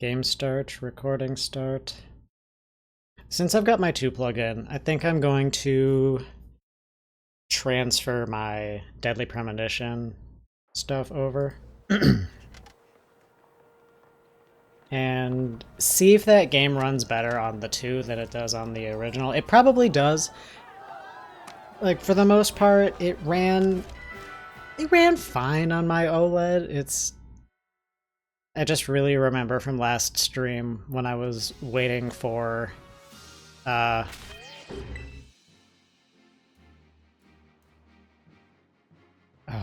Game start, recording start. Since I've got my 2 plugin, I think I'm going to transfer my Deadly Premonition stuff over. And see if that game runs better on the 2 than it does on the original. It probably does. Like, for the most part, it ran fine on my OLED. I just really remember from last stream when I was waiting for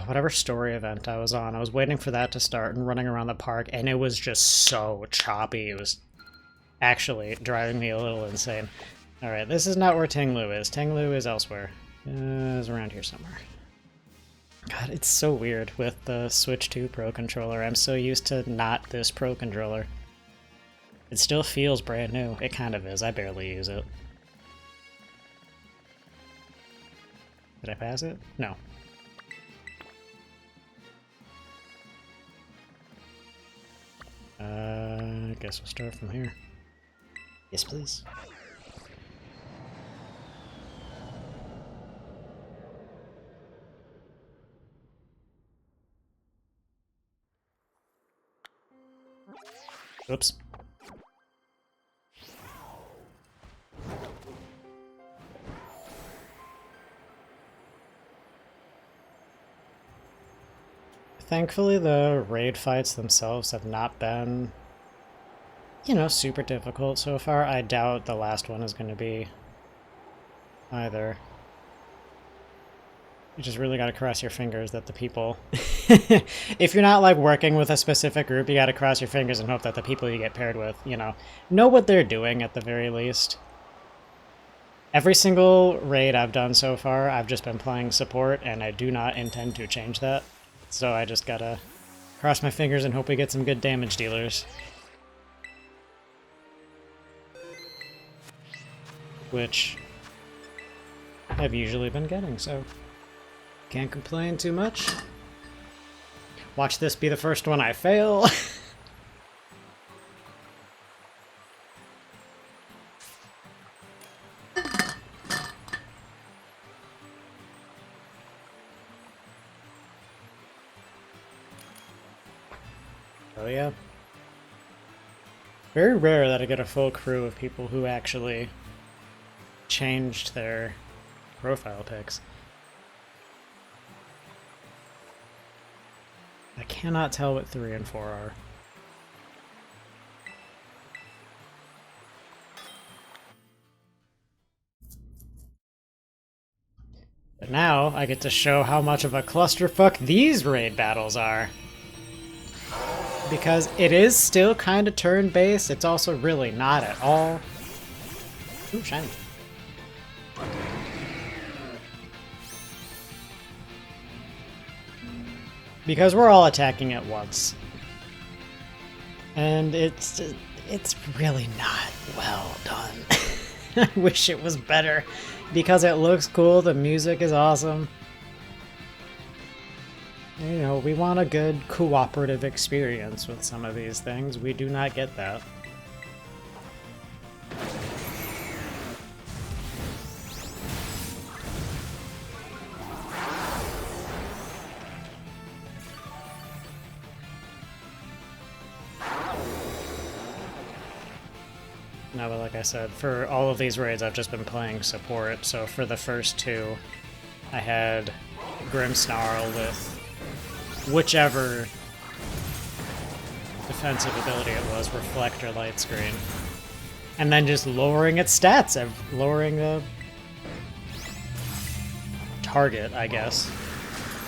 whatever story event I was on. I was waiting for that to start and running around the park, and it was just so choppy. It was actually driving me a little insane. Alright, this is not where Tinglu is. Tinglu is elsewhere. It's around here somewhere. God, it's so weird with the Switch 2 Pro controller. I'm so used to not this Pro controller. It still feels brand new. It kind of is. I barely use it. Did I pass it? No. I guess we'll start from here. Yes, please. Oops. Thankfully, the raid fights themselves have not been, you know, super difficult so far. I doubt the last one is going to be either. You just really got to cross your fingers that the people... If you're not, like, working with a specific group, you got to cross your fingers and hope that the people you get paired with, you know what they're doing at the very least. Every single raid I've done so far, I've just been playing support, and I do not intend to change that. So I just gotta cross my fingers and hope we get some good damage dealers. Which I've usually been getting, so can't complain too much. Watch this be the first one I fail. Oh yeah. Very rare that I get a full crew of people who actually changed their profile pics. I cannot tell what 3 and 4 are. But now I get to show how much of a clusterfuck these raid battles are. Because it is still kind of turn-based, it's also really not at all. Ooh, shiny. Because we're all attacking at once. And it's really not well done. I wish it was better. Because it looks cool, the music is awesome. You know, we want a good cooperative experience with some of these things. We do not get that. No, but like I said, for all of these raids I've just been playing support, so for the first 2, I had Grimmsnarl with whichever defensive ability it was, Reflect or Light Screen. And then just lowering its stats, lowering the target, I guess.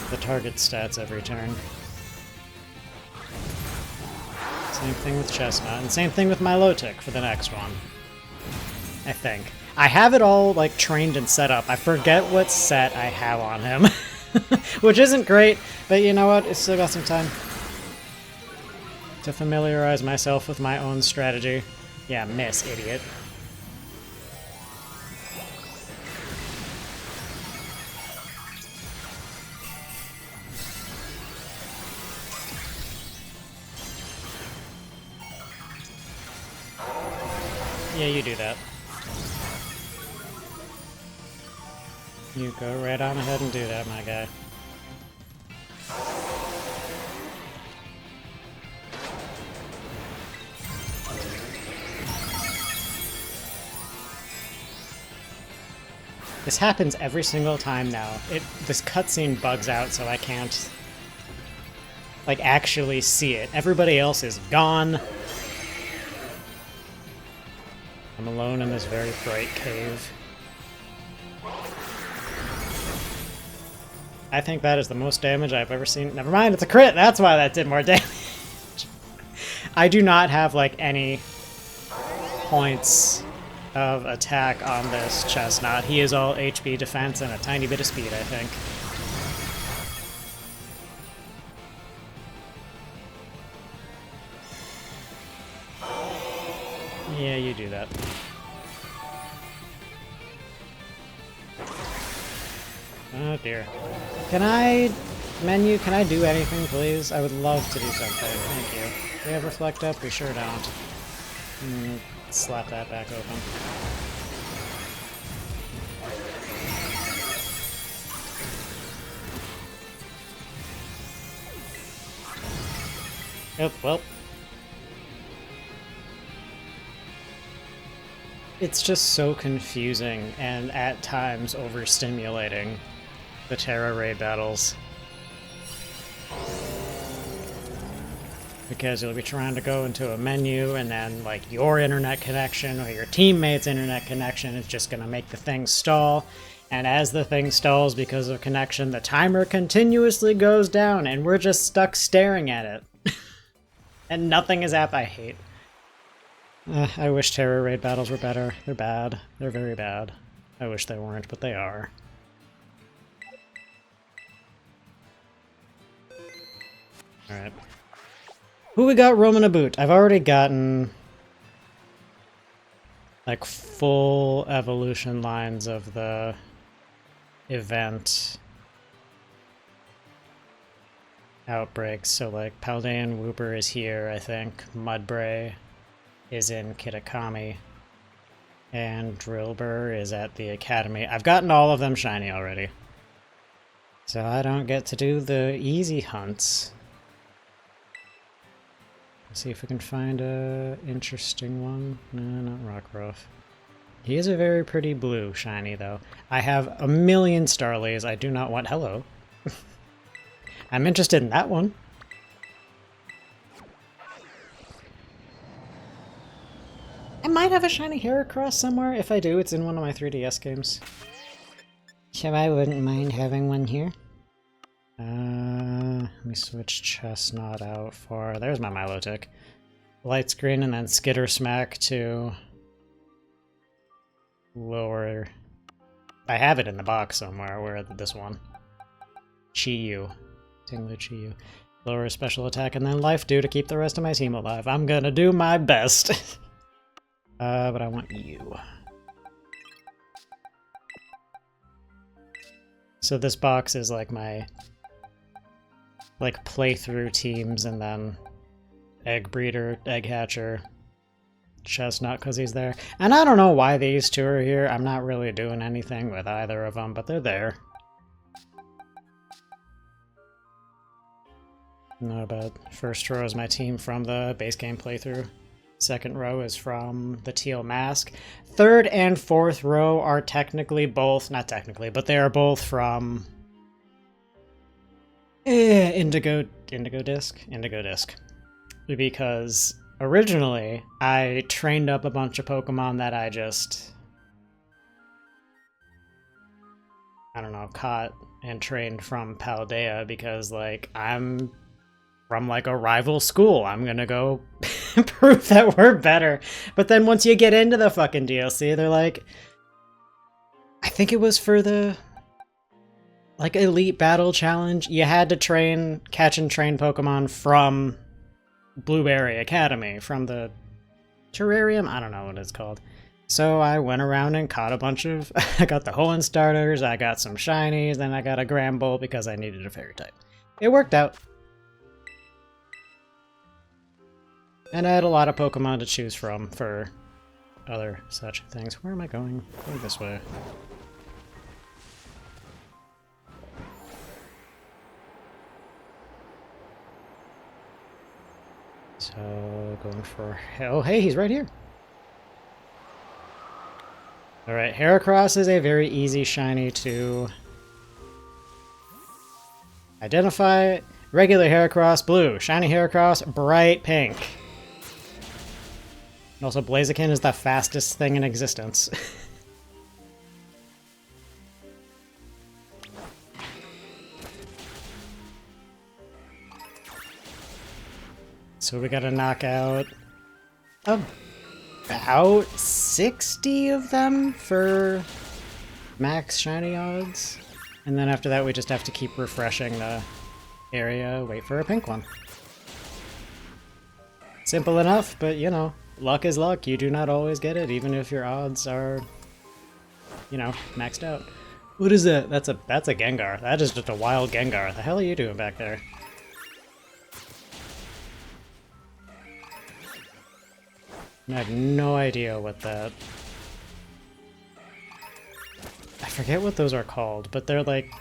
The target stats every turn. Same thing with Chestnut, and same thing with Milotic for the next one. I think. I have it all, like, trained and set up. I forget what set I have on him. Which isn't great, but you know what? It's still got some time to familiarize myself with my own strategy. Yeah, miss, idiot. Yeah, you do that. You go right on ahead and do that, my guy. This happens every single time now. This cutscene bugs out, so I can't, like, actually see it. Everybody else is gone. I'm alone in this very bright cave. I think that is the most damage I've ever seen. Never mind, it's a crit! That's why that did more damage! I do not have, like, any points of attack on this chestnut. He is all HP defense and a tiny bit of speed, I think. Yeah, you do that. Oh dear. Can I... Menu, can I do anything, please? I would love to do something. Thank you. Do we have reflect up? We sure don't. Slap that back open. Yep, well. It's just so confusing and at times overstimulating, the Terra raid battles. Because you'll be trying to go into a menu and then like your internet connection or your teammate's internet connection is just going to make the thing stall. And as the thing stalls because of connection, the timer continuously goes down and we're just stuck staring at it. And nothing is I hate. I wish Terra raid battles were better. They're bad. They're very bad. I wish they weren't, but they are. Alright. Who we got roaming a boot? I've already gotten like full evolution lines of the event outbreaks. So like Paldean Whooper is here, I think. Mudbray is in Kitakami. And Drillbur is at the Academy. I've gotten all of them shiny already. So I don't get to do the easy hunts. See if we can find a interesting one. No, not Rockruff. He is a very pretty blue shiny, though. I have a million Starlies. I do not want... Hello. I'm interested in that one. I might have a shiny Heracross somewhere. If I do, it's in one of my 3DS games. So I wouldn't mind having one here. Let me switch Chestnut out for... There's my Milotic. Light Screen and then Skitter Smack to... lower... I have it in the box somewhere. Where this one? Chi-Yu. Tinglu Chi-Yu. Lower special attack and then Life Dew to keep the rest of my team alive. I'm gonna do my best. But I want you. So this box is like my... like playthrough teams and then Egg Breeder, Egg Hatcher, Chestnut because he's there. And I don't know why these two are here. I'm not really doing anything with either of them, but they're there. No, but first row is my team from the base game playthrough. Second row is from the Teal Mask. Third and fourth row are technically both, not technically, but they are both from Indigo Disc. Because originally I trained up a bunch of Pokemon that I just, I don't know, caught and trained from Paldea because like I'm from like a rival school. I'm gonna go prove that we're better. But then once you get into the fucking DLC, they're like, I think it was for the like Elite Battle Challenge, you had to catch and train Pokemon from Blueberry Academy, from the Terrarium? I don't know what it's called. So I went around and caught a bunch of... I got the Hoenn starters, I got some shinies, then I got a Gramble because I needed a fairy type. It worked out. And I had a lot of Pokemon to choose from for other such things. Where am I going? Going this way. So, going for... Oh, hey, he's right here! Alright, Heracross is a very easy shiny to identify. Regular Heracross, blue. Shiny Heracross, bright pink. And also, Blaziken is the fastest thing in existence. So we gotta knock out about 60 of them for max shiny odds. And then after that we just have to keep refreshing the area, wait for a pink one. Simple enough, but you know, luck is luck. You do not always get it, even if your odds are, you know, maxed out. What is that? That's a Gengar. That is just a wild Gengar. The hell are you doing back there? I have no idea what that... I forget what those are called, but they're like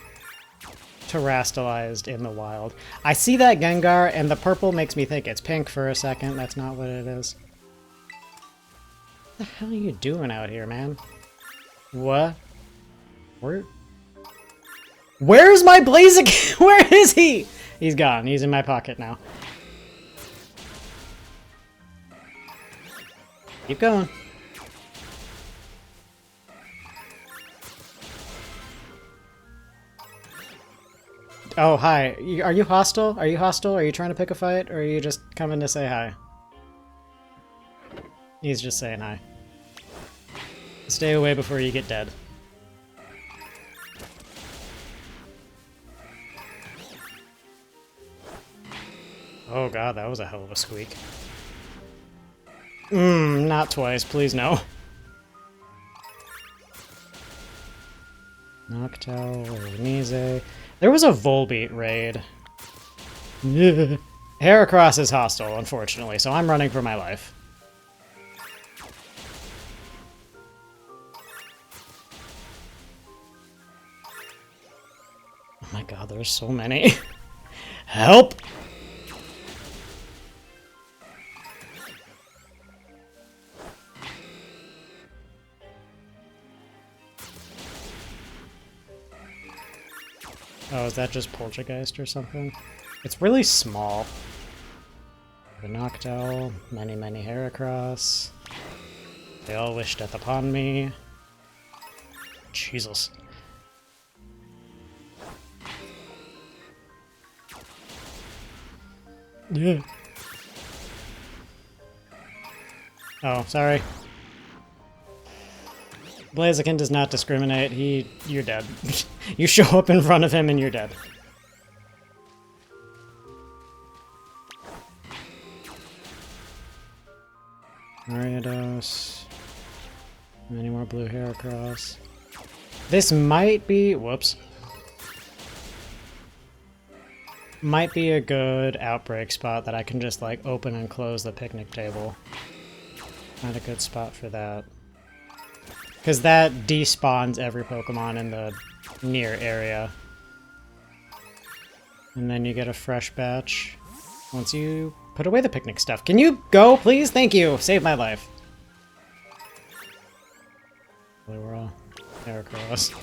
terastallized in the wild. I see that Gengar, and the purple makes me think it's pink for a second. That's not what it is. What the hell are you doing out here, man? What? Where's my Blaziken? Where is he? He's gone. He's in my pocket now. Keep going. Oh, hi. Are you hostile? Are you hostile? Are you trying to pick a fight? Or are you just coming to say hi? He's just saying hi. Stay away before you get dead. Oh god, that was a hell of a squeak. Not twice, please no. Noctowl, Renize. There was a Volbeat raid. Heracross is hostile, unfortunately, so I'm running for my life. Oh my god, there's so many. Help! Oh, is that just Poltergeist or something? It's really small. The Noctowl, many Heracross. They all wished death upon me. Jesus. Yeah. Oh, sorry. Blaziken does not discriminate. You're dead. You show up in front of him and you're dead. Ariados. Any more blue Heracross? This might be... Whoops. Might be a good outbreak spot that I can just, like, open and close the picnic table. Not a good spot for that. Because that despawns every Pokemon in the near area. And then you get a fresh batch once you put away the picnic stuff. Can you go, please? Thank you! Save my life. We're all Heracross.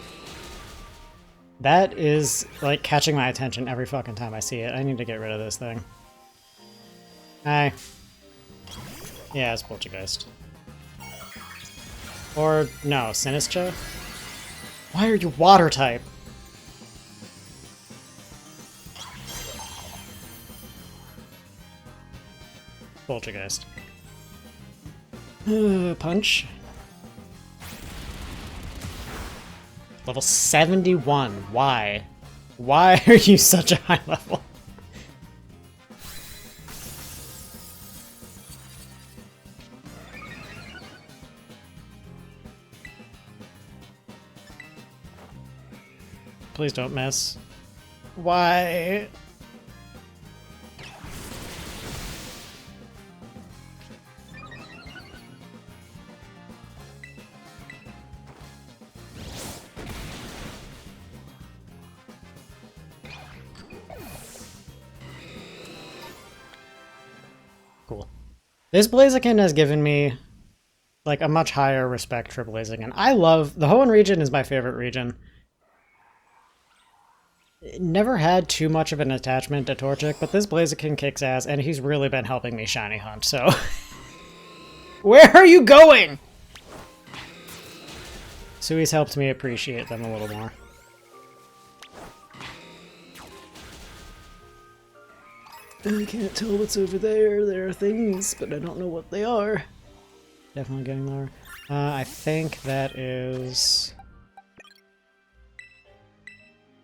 That is, like, catching my attention every fucking time I see it. I need to get rid of this thing. Hi. Yeah, it's Poltergeist. Or, no, Sinistcha? Why are you water type? Poltergeist. Punch. Level 71. Why? Why are you such a high level? Please don't miss. Why? Cool. This Blaziken has given me, like, a much higher respect for Blaziken. I love... The Hoenn region is my favorite region. Never had too much of an attachment to Torchic, but this Blaziken kicks ass, and he's really been helping me shiny hunt, so... Where are you going?! Sui's helped me appreciate them a little more. I can't tell what's over there. There are things, but I don't know what they are. Definitely getting lower. I think that is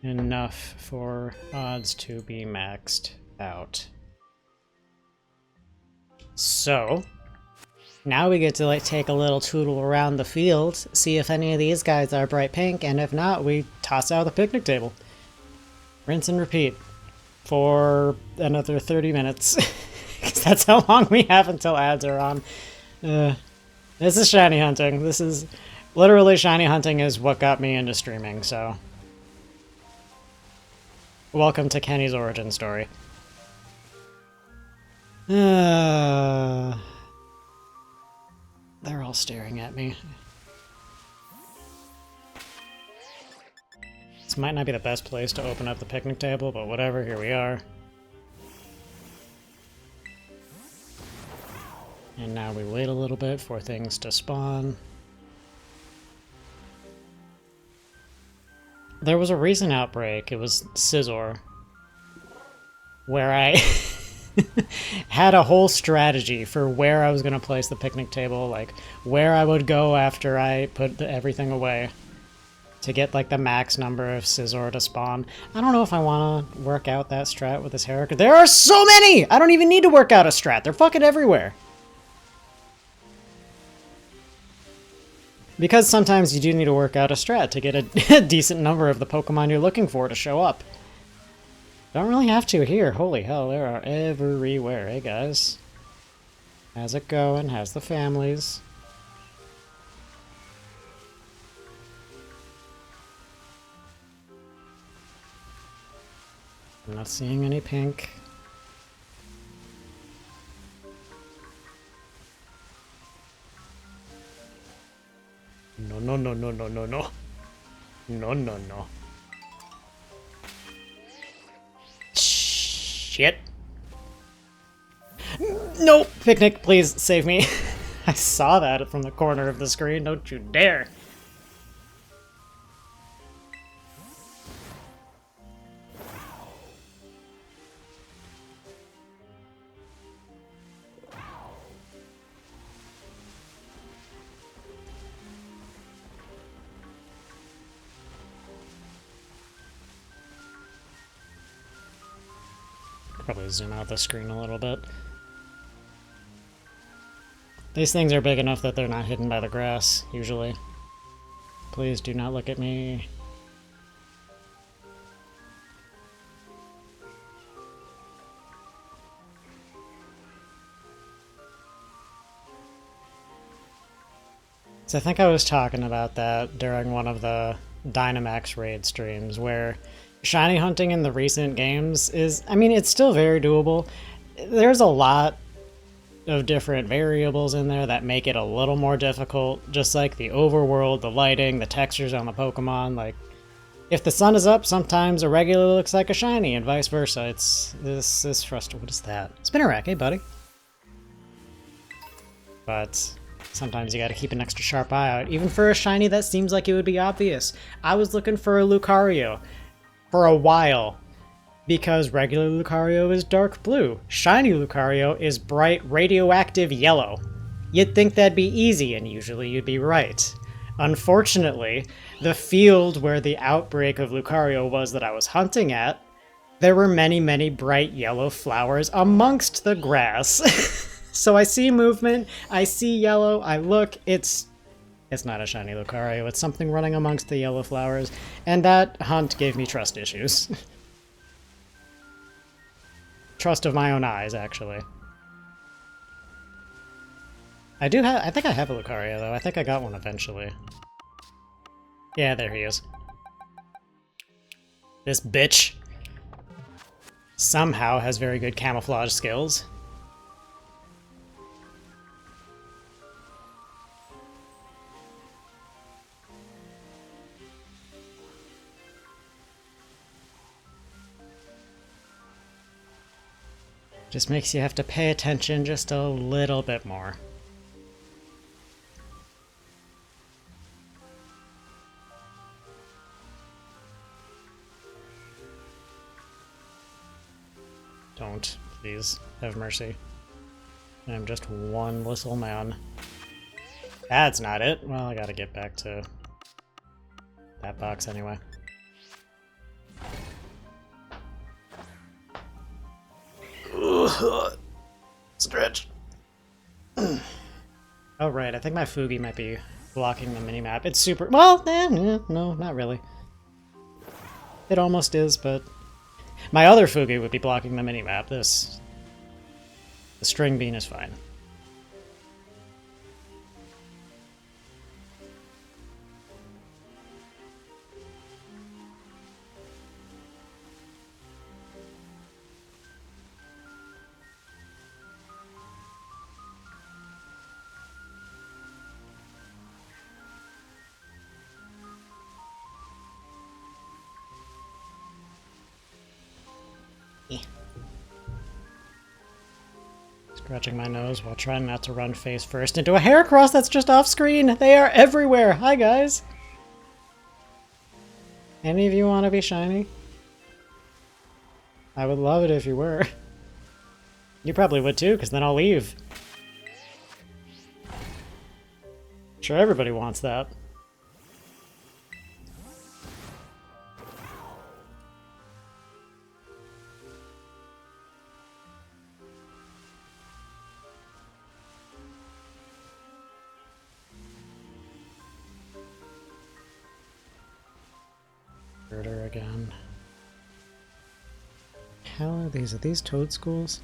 enough for odds to be maxed out. So, now we get to like take a little tootle around the field, see if any of these guys are bright pink, and if not, we toss out the picnic table. Rinse and repeat for another 30 minutes. Because that's how long we have until ads are on. This is shiny hunting. This is... Literally, shiny hunting is what got me into streaming, so... Welcome to Kenny's origin story. They're all staring at me. This might not be the best place to open up the picnic table, but whatever, here we are. And now we wait a little bit for things to spawn. There was a recent outbreak, it was Scizor, where I had a whole strategy for where I was going to place the picnic table, like where I would go after I put everything away to get like the max number of Scizor to spawn. I don't know if I want to work out that strat with this Heracre. There are so many! I don't even need to work out a strat, they're fucking everywhere. Because sometimes you do need to work out a strat to get a decent number of the Pokemon you're looking for to show up. Don't really have to here. Holy hell, there are everywhere. Hey guys. How's it going? How's the families? I'm not seeing any pink. No, no, no, no, no, no, no. No, no, no. Shit. No! Picnic, please save me. I saw that from the corner of the screen. Don't you dare. Probably zoom out the screen a little bit. These things are big enough that they're not hidden by the grass, usually. Please do not look at me. So I think I was talking about that during one of the Dynamax raid streams, where shiny hunting in the recent games is, I mean, it's still very doable. There's a lot of different variables in there that make it a little more difficult, just like the overworld, the lighting, the textures on the Pokemon. Like, if the sun is up, sometimes a regular looks like a shiny, and vice versa. This is frustrating. What is that? Spinnerack, hey buddy. But sometimes you gotta keep an extra sharp eye out, even for a shiny that seems like it would be obvious. I was looking for a Lucario for a while, because regular Lucario is dark blue. Shiny Lucario is bright radioactive yellow. You'd think that'd be easy, and usually you'd be right. Unfortunately, the field where the outbreak of Lucario was that I was hunting at, there were many, many bright yellow flowers amongst the grass. So I see movement, I see yellow, I look, it's not a shiny Lucario, it's something running amongst the yellow flowers, and that hunt gave me trust issues. Trust of my own eyes, actually. I think I have a Lucario, though. I think I got one eventually. Yeah, there he is. This bitch somehow has very good camouflage skills. Just makes you have to pay attention just a little bit more. Don't, please, have mercy. I'm just one little man. That's not it. Well, I gotta get back to that box anyway. Stretch. Oh, right. I think my Fugi might be blocking the minimap. It's super... Well, no, not really. It almost is, but... My other Fugi would be blocking the minimap. The string bean is fine. Scratching my nose while trying not to run face first into a Heracross that's just off screen. They are everywhere. Hi, guys. Any of you want to be shiny? I would love it if you were. You probably would too, because then I'll leave. Sure, everybody wants that. Murder again. Hell are these? Are these toad schools?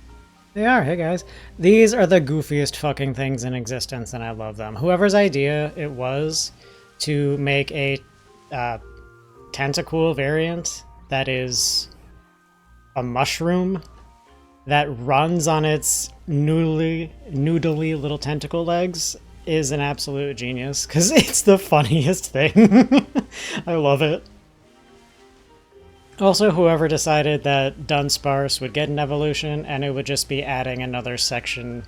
They are. Hey guys. These are the goofiest fucking things in existence and I love them. Whoever's idea it was to make a tentacool variant that is a mushroom that runs on its noodly little tentacle legs is an absolute genius because it's the funniest thing. I love it. Also, whoever decided that Dunsparce would get an evolution, and it would just be adding another section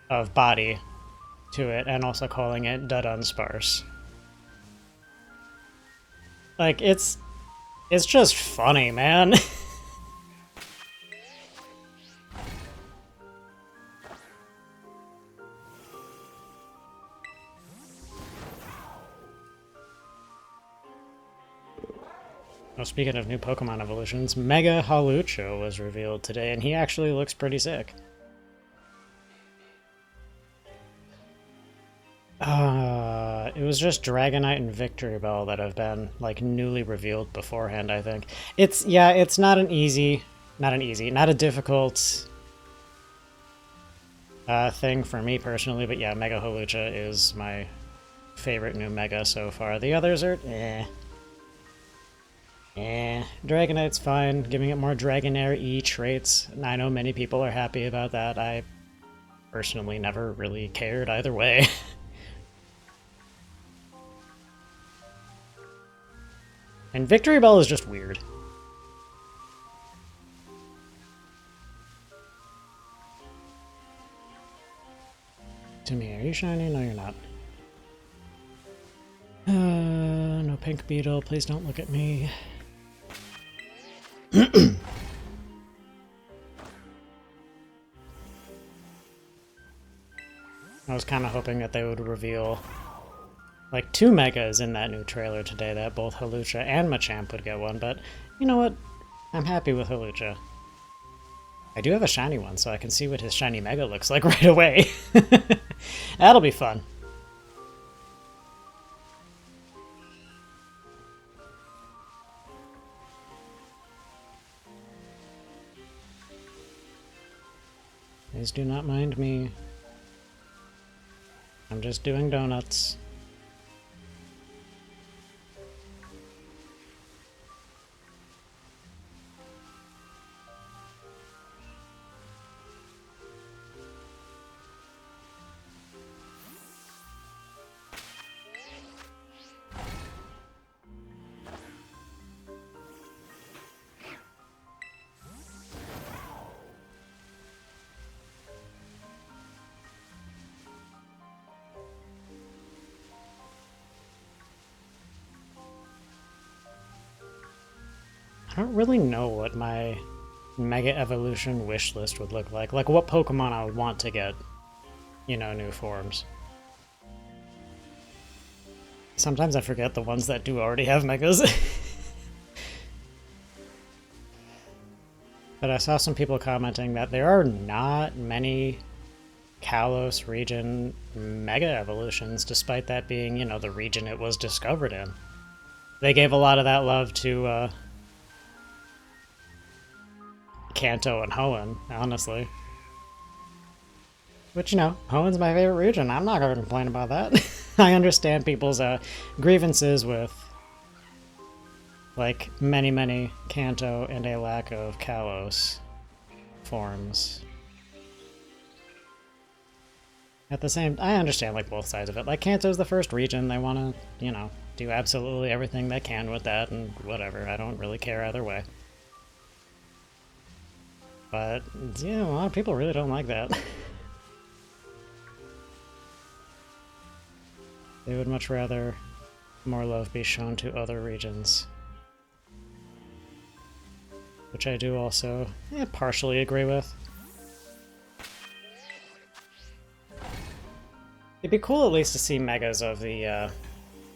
of body to it, and also calling it Dunsparce. Like, it's just funny, man. Well, speaking of new Pokemon evolutions, Mega Hawlucha was revealed today, and he actually looks pretty sick. It was just Dragonite and Victory Bell that have been, like, newly revealed beforehand, I think. It's not a difficult thing for me personally, but yeah, Mega Hawlucha is my favorite new Mega so far. The others are, Dragonite's fine, giving it more Dragonair-y traits. And I know many people are happy about that. I personally never really cared either way. And Victory Bell is just weird. To me, are you shiny? No, you're not. No pink beetle. Please don't look at me. I was kind of hoping that they would reveal like 2 megas in that new trailer today, that both Hawlucha and Machamp would get one, but you know what? I'm happy with Hawlucha. I do have a shiny one, so I can see what his shiny mega looks like right away. That'll be fun. Please do not mind me. I'm just doing donuts. I don't really know what my Mega Evolution wish list would look like. Like what Pokemon I would want to get, you know, new forms. Sometimes I forget the ones that do already have Megas. But I saw some people commenting that there are not many Kalos region Mega Evolutions, despite that being, you know, the region it was discovered in. They gave a lot of that love to Kanto and Hoenn, honestly. Which, you know, Hoenn's my favorite region. I'm not going to complain about that. I understand people's grievances with, like, many Kanto and a lack of Kalos forms. At the same, I understand, like, both sides of it. Like, Kanto's the first region. They want to, you know, do absolutely everything they can with that, and whatever. I don't really care either way. But, yeah, a lot of people really don't like that. They would much rather more love be shown to other regions. Which I do also partially agree with. It'd be cool at least to see megas of the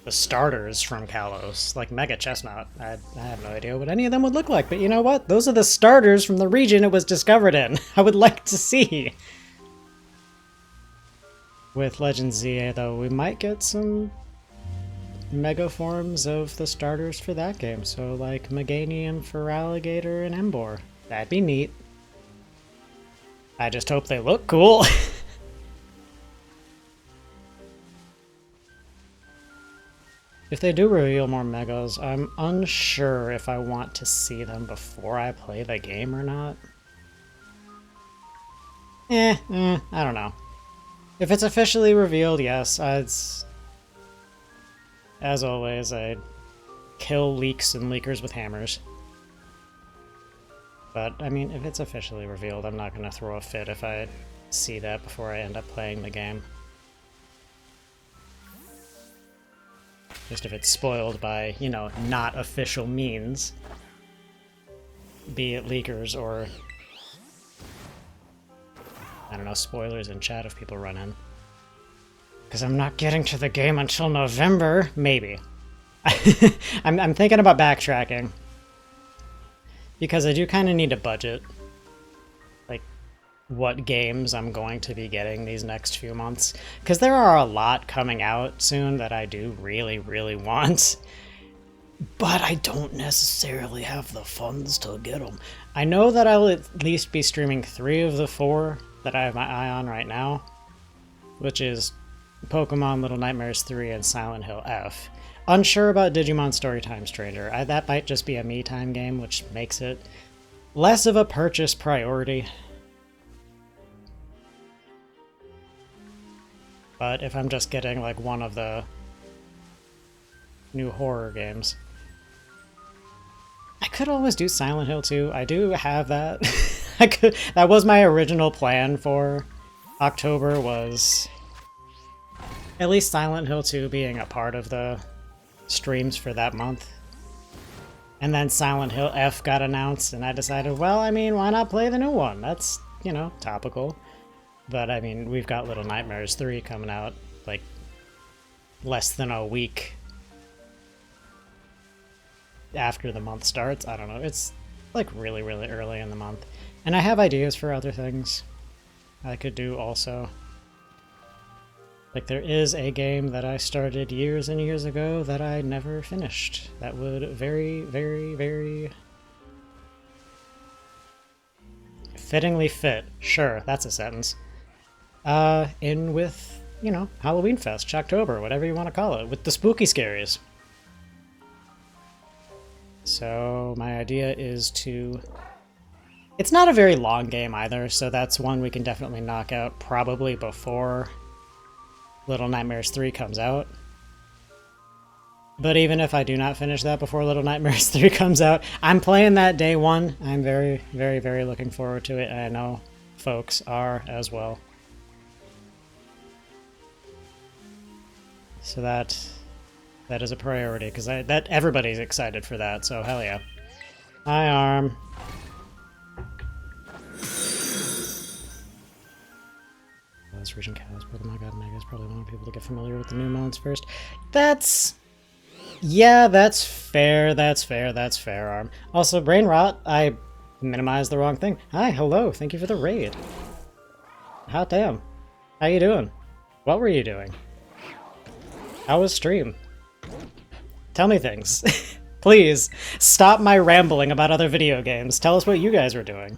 starters from Kalos, like Mega Chestnut. I have no idea what any of them would look like, but you know what? Those are the starters from the region it was discovered in. I would like to see. With Legend ZA, though, we might get some mega forms of the starters for that game. So, like, Meganium, Feraligatr, and Emboar. That'd be neat. I just hope they look cool. If they do reveal more megas, I'm unsure if I want to see them before I play the game or not. I don't know. If it's officially revealed, yes, as always, I'd kill leaks and leakers with hammers. But, I mean, if it's officially revealed, I'm not going to throw a fit if I see that before I end up playing the game. Just if it's spoiled by, you know, not official means. Be it leakers or, I don't know, spoilers in chat if people run in. Because I'm not getting to the game until November. Maybe. I'm thinking about backtracking. Because I do kind of need a budget. Like, what games I'm going to be getting these next few months. Because there are a lot coming out soon that I do really, really want. But I don't necessarily have the funds to get them. I know that I'll at least be streaming 3 of the 4 that I have my eye on right now. Which is Pokemon Little Nightmares 3 and Silent Hill F. Unsure about Digimon Storytime Stranger. That might just be a me-time game, which makes it less of a purchase priority. But if I'm just getting, like, one of the new horror games. I could always do Silent Hill 2. I do have that. That was my original plan for October, was at least Silent Hill 2 being a part of the streams for that month. And then Silent Hill F got announced, and I decided, well, I mean, why not play the new one? That's, you know, topical. But, I mean, we've got Little Nightmares 3 coming out, like, less than a week after the month starts. I don't know. It's, like, really, really early in the month. And I have ideas for other things I could do also. Like, there is a game that I started years and years ago that I never finished. That would very, very, very fittingly fit. Sure, that's a sentence. In with, you know, Halloween Fest, Shocktober, whatever you want to call it, with the spooky scaries. So, my idea is to... It's not a very long game either, so that's one we can definitely knock out probably before Little Nightmares 3 comes out. But even if I do not finish that before Little Nightmares 3 comes out, I'm playing that day one. I'm very, very, very looking forward to it, and I know folks are as well. So that is a priority, because that everybody's excited for that, so hell yeah. Hi, Arm. This region cows Pokemon God Megas probably want people to get familiar with the new mons first. That's... yeah, that's fair, that's fair, that's fair, Arm. Also, brain rot, I minimized the wrong thing. Hi, hello, thank you for the raid. Hot damn. How you doing? What were you doing? How was stream? Tell me things. Please, stop my rambling about other video games. Tell us what you guys were doing.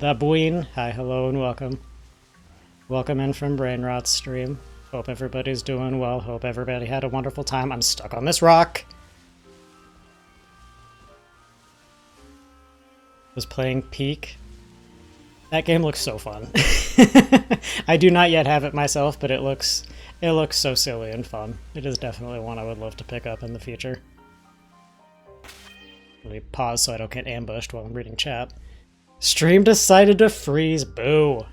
The Buin, hi, hello, and welcome. Welcome in from Brain Rot's stream. Hope everybody's doing well. Hope everybody had a wonderful time. I'm stuck on this rock. Was playing Peak. That game looks so fun. I do not yet have it myself, but it looks so silly and fun. It is definitely one I would love to pick up in the future. Let me pause so I don't get ambushed while I'm reading chat. Stream decided to freeze. Boo.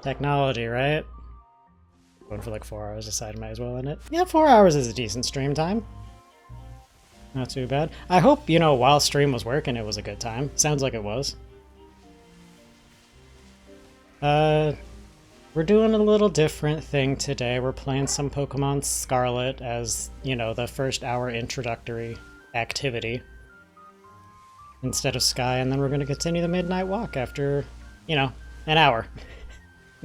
Technology, right? Going for like 4 hours, decided might as well end it. Yeah, 4 hours is a decent stream time. Not too bad. I hope, you know, while stream was working, it was a good time. Sounds like it was. We're doing a little different thing today. We're playing some Pokemon Scarlet as, you know, the first hour introductory activity instead of Sky, and then we're going to continue the Midnight Walk after, you know, an hour.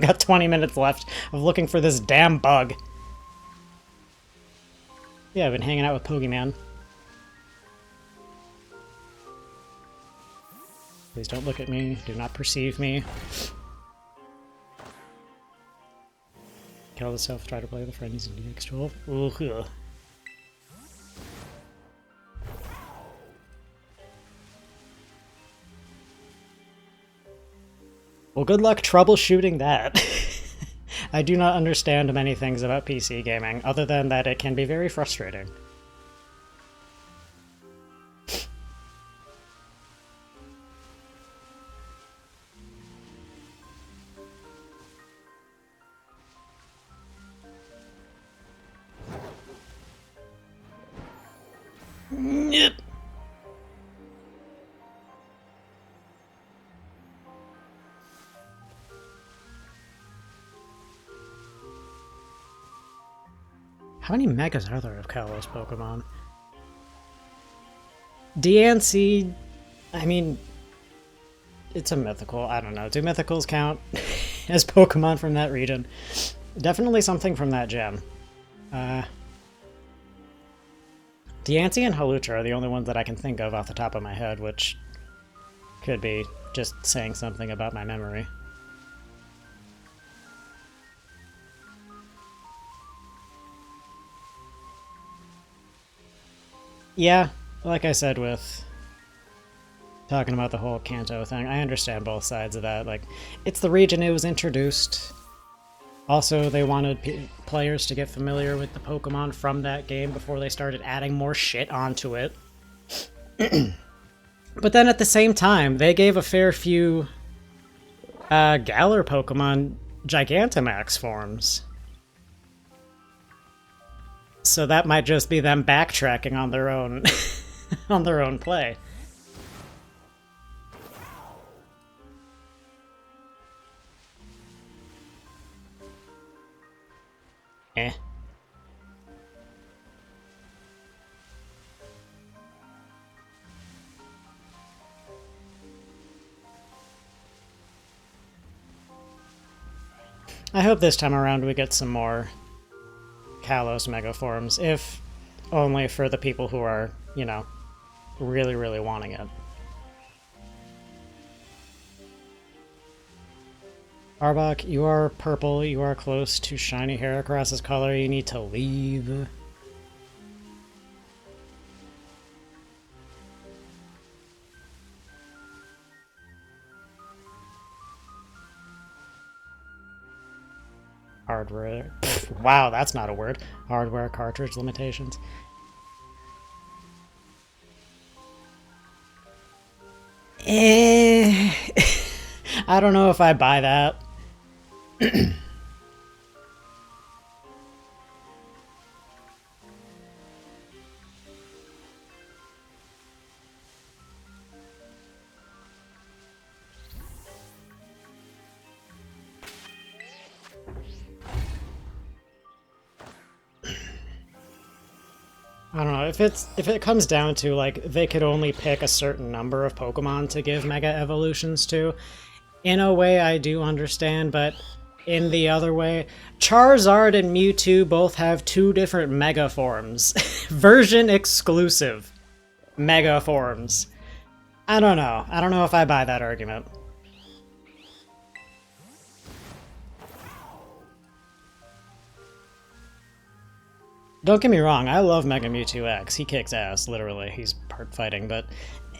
Got 20 minutes left of looking for this damn bug. Yeah, I've been hanging out with Pokemon. Please don't look at me. Do not perceive me. Kill yourself, try to play with a friend using DX12. Ugh. Well, good luck troubleshooting that. I do not understand many things about PC gaming, other than that it can be very frustrating. Yep. How many megas are there of Kalos Pokemon? DNC, I mean, it's a mythical. I don't know. Do mythicals count as Pokemon from that region? Definitely something from that gem. Deancey and Halucha are the only ones that I can think of off the top of my head, which could be just saying something about my memory. Yeah, like I said with talking about the whole Kanto thing, I understand both sides of that. Like, it's the region it was introduced. Also, they wanted players to get familiar with the Pokemon from that game before they started adding more shit onto it. But then at the same time, they gave a fair few Galar Pokemon Gigantamax forms. So that might just be them backtracking on their own on their own play. Eh. I hope this time around we get some more Kalos Megaforms, if only for the people who are, you know, really, really wanting it. Arbok, you are purple, you are close to shiny Heracross's color, you need to leave. Hardware. Pfft, wow, that's not a word. Hardware cartridge limitations. I don't know if I buy that. I don't know, if it comes down to, like, they could only pick a certain number of Pokemon to give Mega Evolutions to, in a way I do understand, but in the other way, Charizard and Mewtwo both have 2 different Mega forms. Version exclusive Mega forms. I don't know. I don't know if I buy that argument. Don't get me wrong, I love Mega Mewtwo X. He kicks ass, literally. He's part fighting, but...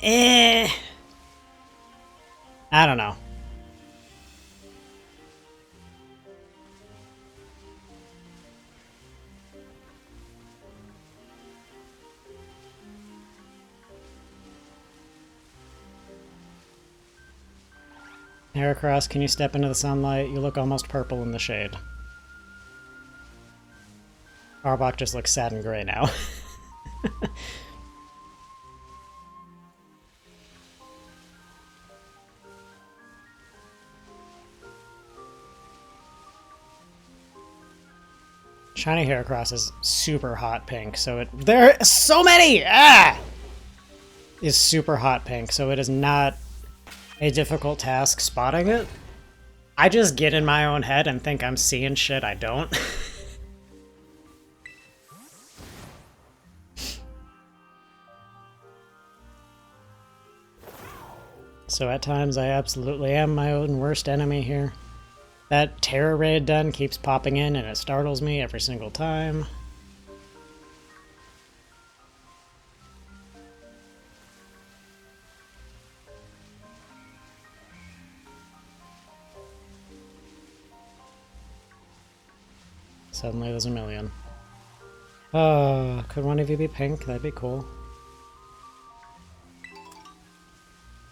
I don't know. Heracross, can you step into the sunlight? You look almost purple in the shade. Arbok just looks sad and gray now. Shiny Heracross is super hot pink, so there are so many! Is super hot pink, so it is not a difficult task spotting it. I just get in my own head and think I'm seeing shit I don't. So at times I absolutely am my own worst enemy here. That Terror Raid den keeps popping in and it startles me every single time. Suddenly there's a million. Oh, could one of you be pink? That'd be cool.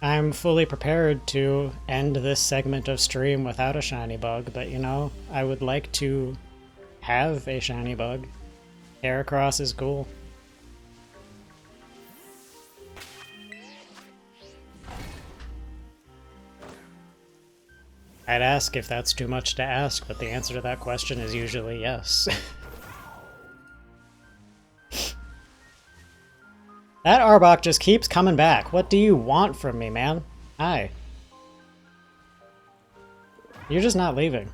I'm fully prepared to end this segment of stream without a shiny bug, but you know, I would like to have a shiny bug. Heracross is cool. I'd ask if that's too much to ask, but the answer to that question is usually yes. That Arbok just keeps coming back. What do you want from me, man? Hi. You're just not leaving.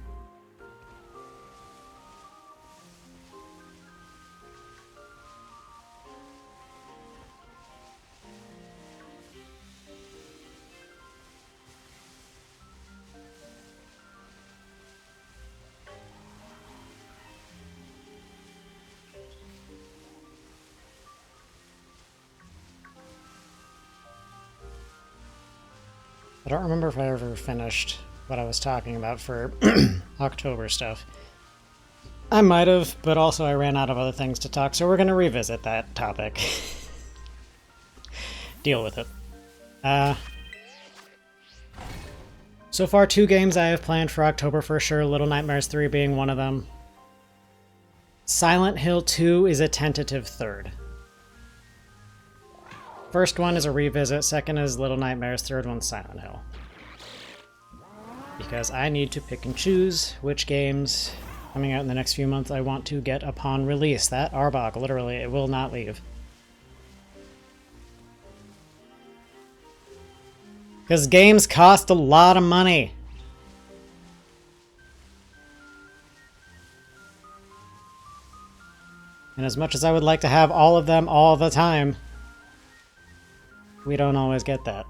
I don't remember if I ever finished what I was talking about for October stuff. I might have, but also I ran out of other things to talk, so we're going to revisit that topic. Deal with it. So far, 2 games I have planned for October for sure, Little Nightmares 3 being one of them. Silent Hill 2 is a tentative third. First one is a revisit, second is Little Nightmares, third one's Silent Hill. Because I need to pick and choose which games coming out in the next few months I want to get upon release. That Arbok, literally, it will not leave. Because games cost a lot of money. And as much as I would like to have all of them all the time, we don't always get that.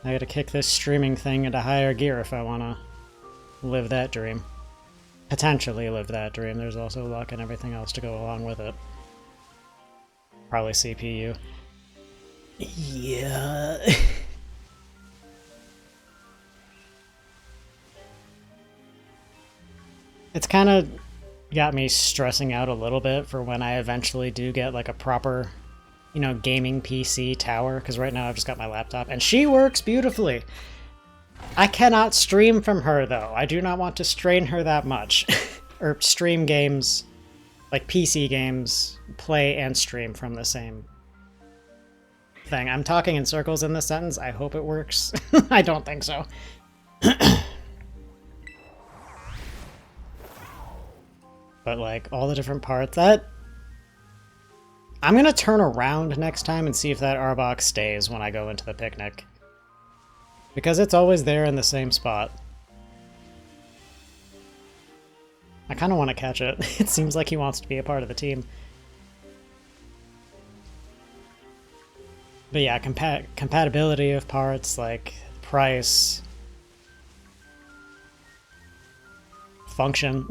I gotta kick this streaming thing into higher gear if I wanna live that dream. Potentially live that dream. There's also luck and everything else to go along with it. Probably CPU. Yeah. It's kind of got me stressing out a little bit for when I eventually do get like a proper, you know, gaming PC tower, because right now I've just got my laptop and she works beautifully. I cannot stream from her though. I do not want to strain her that much. Or stream games, like PC games, play and stream from the same thing. I'm talking in circles in this sentence. I hope it works. I don't think so. But like all the different parts, that I'm gonna turn around next time and see if that Arbok stays when I go into the picnic. Because it's always there in the same spot. I kind of want to catch it. It seems like he wants to be a part of the team. But yeah, compatibility of parts, like price, function.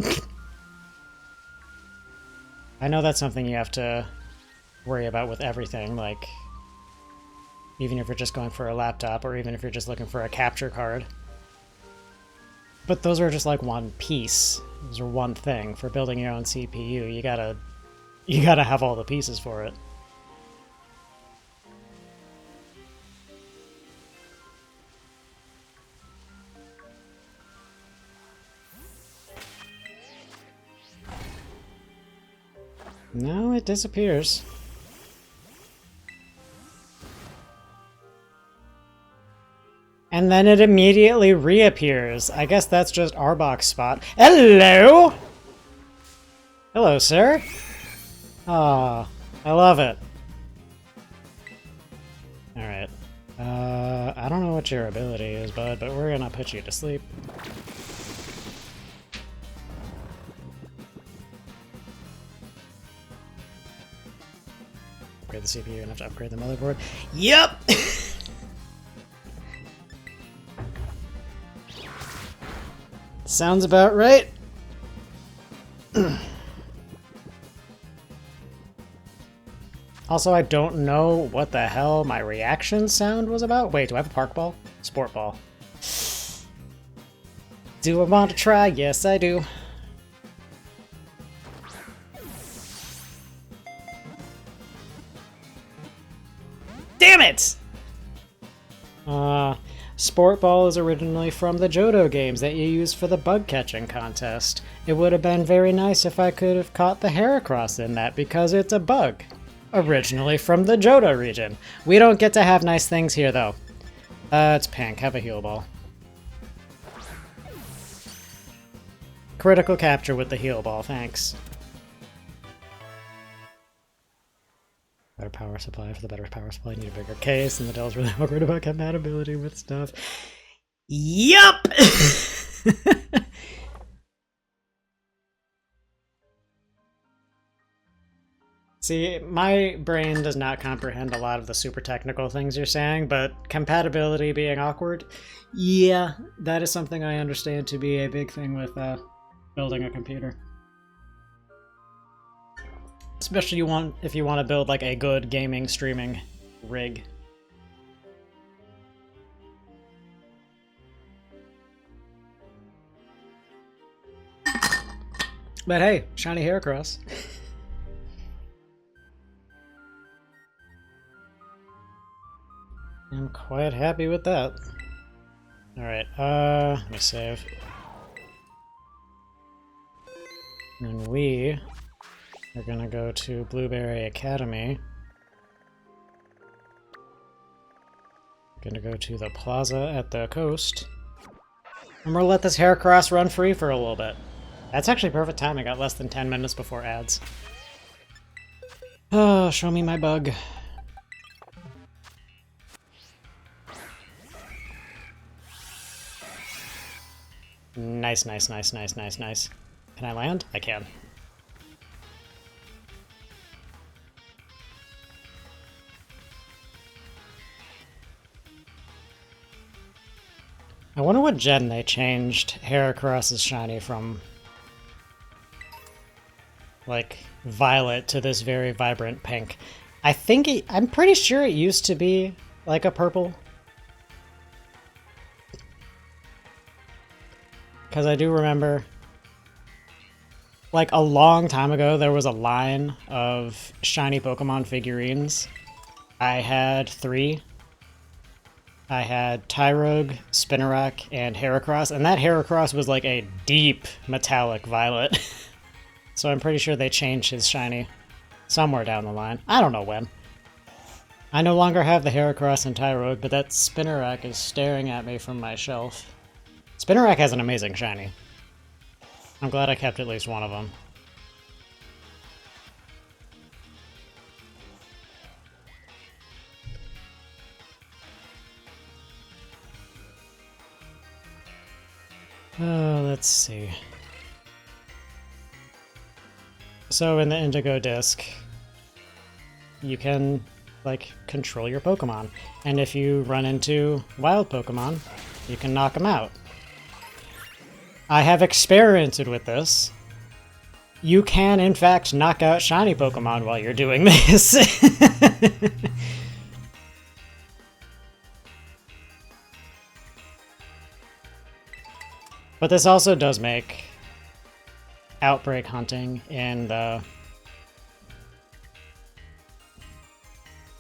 I know that's something you have to worry about with everything, like even if you're just going for a laptop or even if you're just looking for a capture card. But those are just like one piece. Those are one thing. For building your own CPU, you gotta have all the pieces for it. No, it disappears. And then it immediately reappears. I guess that's just Arbok's spot. Hello! Hello, sir. Ah, I love it. Alright. I don't know what your ability is, bud, but we're gonna put you to sleep. Upgrade the CPU and have to upgrade the motherboard. Yep! Sounds about right. Also, I don't know what the hell my reaction sound was about. Wait, do I have a park ball? Sport ball. Do I want to try? Yes, I do. Damn it! Sport ball is originally from the Johto games that you used for the bug catching contest. It would have been very nice if I could have caught the Heracross in that because it's a bug. Originally from the Johto region. We don't get to have nice things here though. It's pink. Have a heal ball. Critical capture with the heal ball, thanks. Better power supply. For the better power supply, I need a bigger case, and the Dell's really awkward about compatibility with stuff. Yup! See, my brain does not comprehend a lot of the super technical things you're saying, but compatibility being awkward, yeah, that is something I understand to be a big thing with building a computer. Especially if you want to build like a good gaming streaming rig. But hey, shiny Heracross. I'm quite happy with that. Alright, let me save. And we are gonna go to Blueberry Academy. Gonna go to the plaza at the coast. I'm gonna let this Heracross run free for a little bit. That's actually perfect time. I got less than 10 minutes before ads. Oh, show me my bug. Nice, nice, nice, nice, nice, nice. Can I land? I can. I wonder what gen they changed Heracross's shiny from, like, violet to this very vibrant pink. I'm pretty sure it used to be like a purple. Because I do remember, like, a long time ago, there was a line of shiny Pokemon figurines. I had 3. I had Tyrogue, Spinarak, and Heracross, and that Heracross was like a deep metallic violet. So I'm pretty sure they changed his shiny somewhere down the line. I don't know when. I no longer have the Heracross and Tyrogue, but that Spinarak is staring at me from my shelf. Spinarak has an amazing shiny. I'm glad I kept at least one of them. Let's see. So in the Indigo Disc, you can, like, control your Pokemon. And if you run into wild Pokemon, you can knock them out. I have experimented with this. You can, in fact, knock out shiny Pokemon while you're doing this. But this also does make outbreak hunting in the...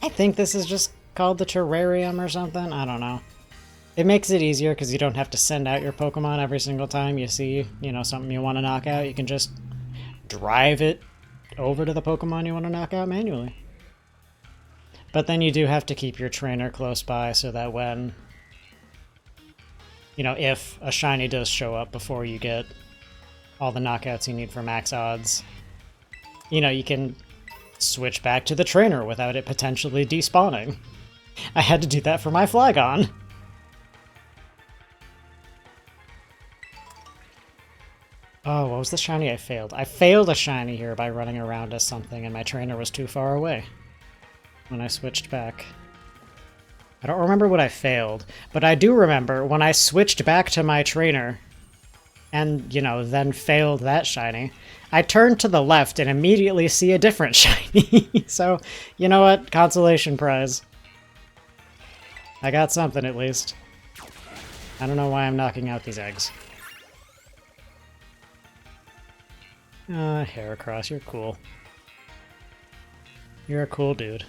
I think this is just called the terrarium or something. I don't know. It makes it easier because you don't have to send out your Pokemon every single time you see, you know, something you want to knock out. You can just drive it over to the Pokemon you want to knock out manually. But then you do have to keep your trainer close by so that when, you know, if a shiny does show up before you get all the knockouts you need for max odds, you know, you can switch back to the trainer without it potentially despawning. I had to do that for my Flygon. Oh, what was the shiny I failed? I failed a shiny here by running around as something, and my trainer was too far away when I switched back. I don't remember what I failed, but I do remember when I switched back to my trainer and, you know, then failed that shiny, I turned to the left and immediately see a different shiny. So, you know what? Consolation prize. I got something at least. I don't know why I'm knocking out these eggs. Heracross, you're cool. You're a cool dude.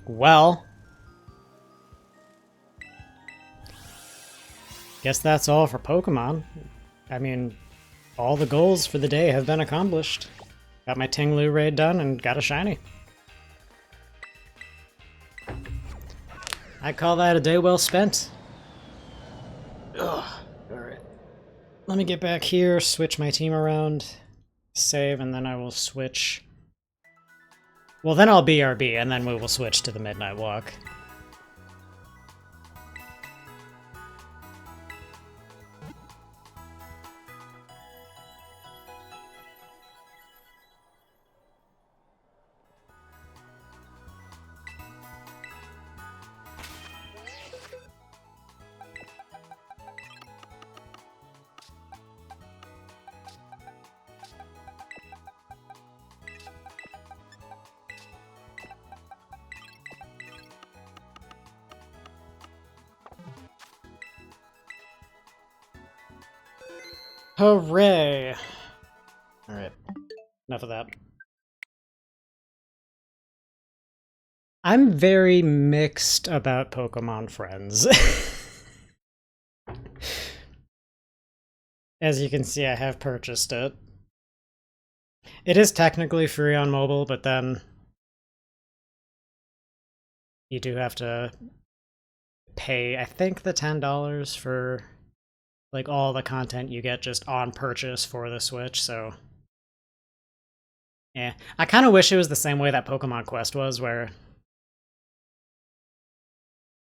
Well, guess that's all for Pokemon. I mean, all the goals for the day have been accomplished. Got my Tinglu raid done and got a shiny. I call that a day well spent. Ugh. Alright. Let me get back here, switch my team around, save, and then I will switch. Well, then I'll BRB, and then we will switch to the Midnight Walk. Hooray! Alright, enough of that. I'm very mixed about Pokemon Friends. As you can see, I have purchased it. It is technically free on mobile, but then you do have to pay, I think, the $10 for like all the content you get just on purchase for the Switch, so yeah. I kind of wish it was the same way that Pokemon Quest was, where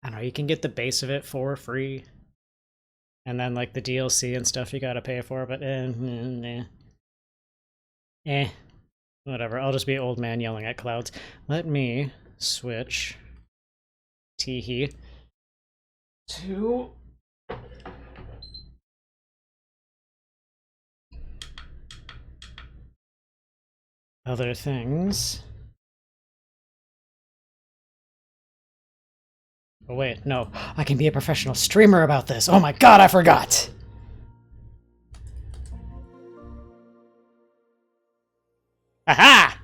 I don't know, you can get the base of it for free, and then like the DLC and stuff you gotta pay for, but whatever. I'll just be an old man yelling at clouds. Let me switch Teehee to other things. Oh wait, no. I can be a professional streamer about this. Oh my god, I forgot! Aha!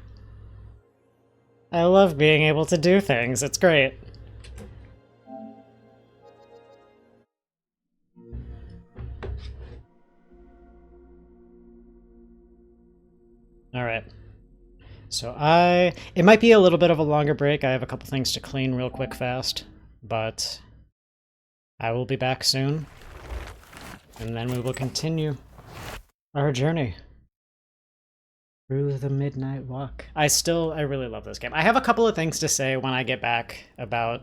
I love being able to do things. It's great. Alright. So it might be a little bit of a longer break. I have a couple things to clean real quick fast, but I will be back soon, and then we will continue our journey through the Midnight Walk. I really love this game. I have a couple of things to say when I get back about,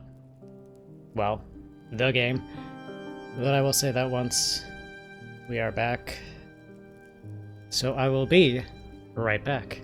well, the game, but I will say that once we are back. So I will be right back.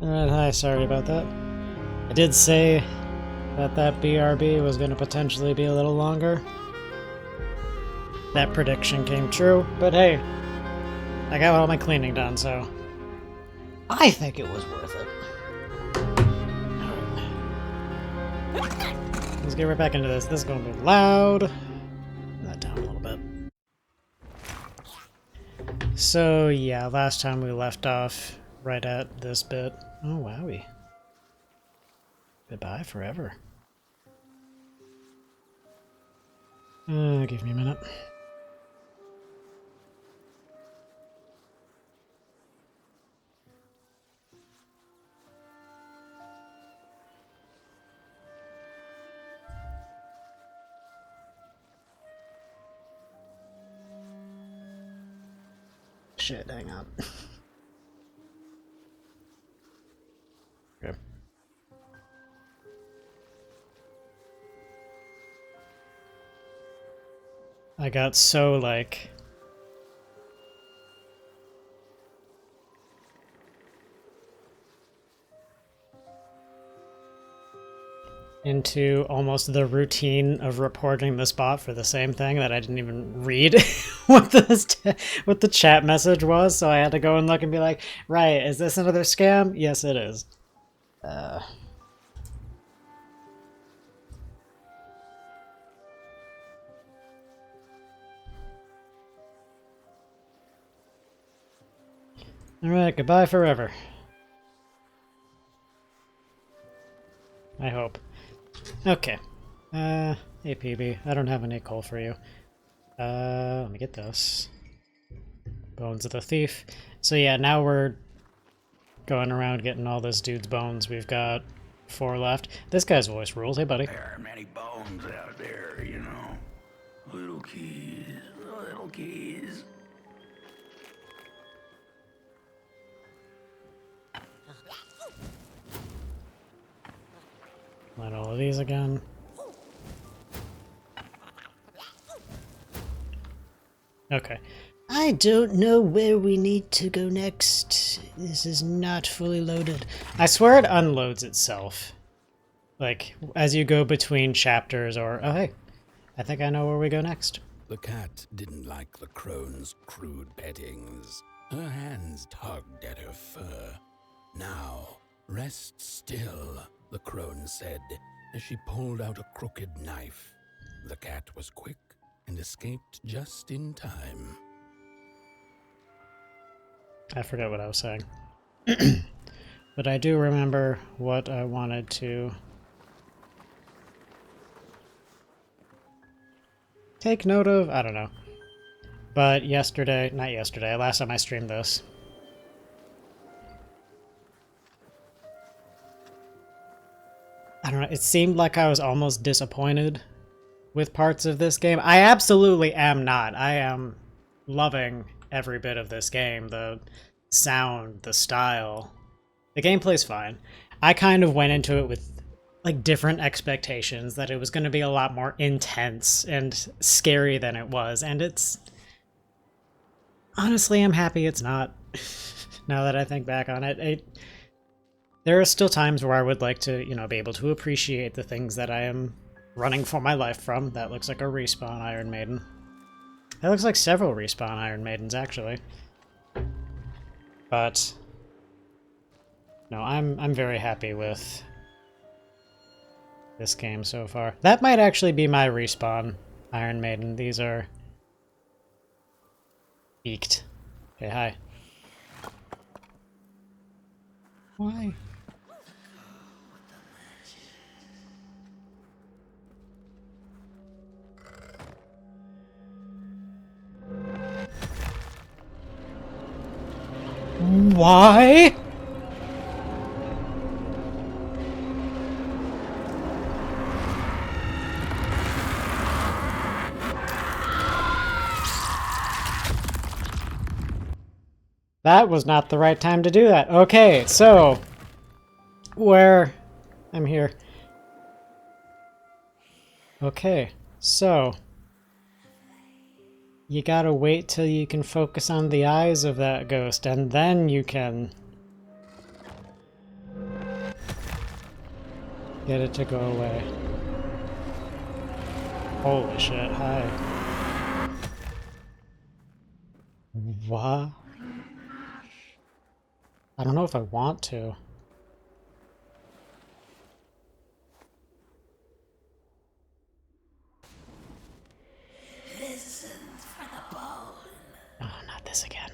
Alright, hi, sorry about that. I did say that BRB was going to potentially be a little longer. That prediction came true, but hey, I got all my cleaning done, so I think it was worth it. Alright. Let's get right back into this. This is going to be loud. Turn that down a little bit. So yeah, last time we left off right at this bit. Oh, wowie. Goodbye forever. Give me a minute. Shit, hang on. Okay. I got so, like, into almost the routine of reporting the spot for the same thing that I didn't even read what the chat message was, so I had to go and look and be like, right, is this another scam? Yes, it is. Alright, goodbye forever. I hope. Okay. Hey PB, I don't have any coal for you. Let me get this. Bones of the Thief. So yeah, now we're going around getting all this dude's bones. We've got 4 left. This guy's voice rules. Hey, buddy. There are many bones out there, you know. Little keys, little keys. Let all of these again. Okay. I don't know where we need to go next. This is not fully loaded. I swear it unloads itself. Like, as you go between chapters or... Oh, hey. I think I know where we go next. The cat didn't like the crone's crude pettings. Her hands tugged at her fur. Now, rest still, the crone said, as she pulled out a crooked knife. The cat was quick and escaped just in time. I forget what I was saying. But I do remember what I wanted to take note of. I don't know. But yesterday, not yesterday, last time I streamed this, I don't know, it seemed like I was almost disappointed with parts of this game. I absolutely am not. I am loving every bit of this game. The sound, the style. The gameplay's fine. I kind of went into it with like different expectations, that it was going to be a lot more intense and scary than it was, and it's... Honestly, I'm happy it's not. Now that I think back on it, there are still times where I would like to, you know, be able to appreciate the things that I am running for my life from. That looks like a respawn Iron Maiden. That looks like several respawn Iron Maidens, actually. But no, I'm very happy with this game so far. That might actually be my respawn Iron Maiden. These are beaked. Hey, hi. Why? Why? That was not the right time to do that. Okay, so I'm here. Okay, so you gotta wait till you can focus on the eyes of that ghost, and then you can get it to go away. Holy shit, hi. What? I don't know if I want to. Listen for the bone. Oh, not this again.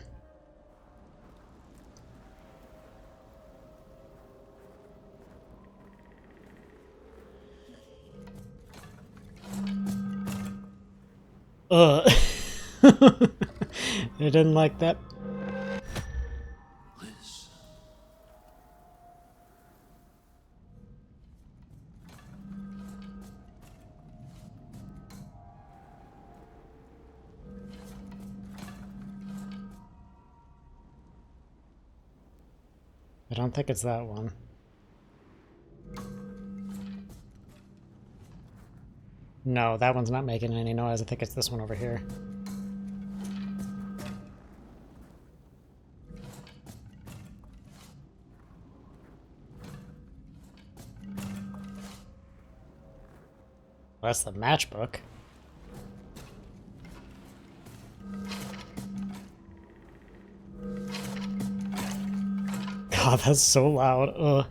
Ugh. I didn't like that. I don't think it's that one. No, that one's not making any noise. I think it's this one over here. Well, that's the matchbook. God, that's so loud. Ugh.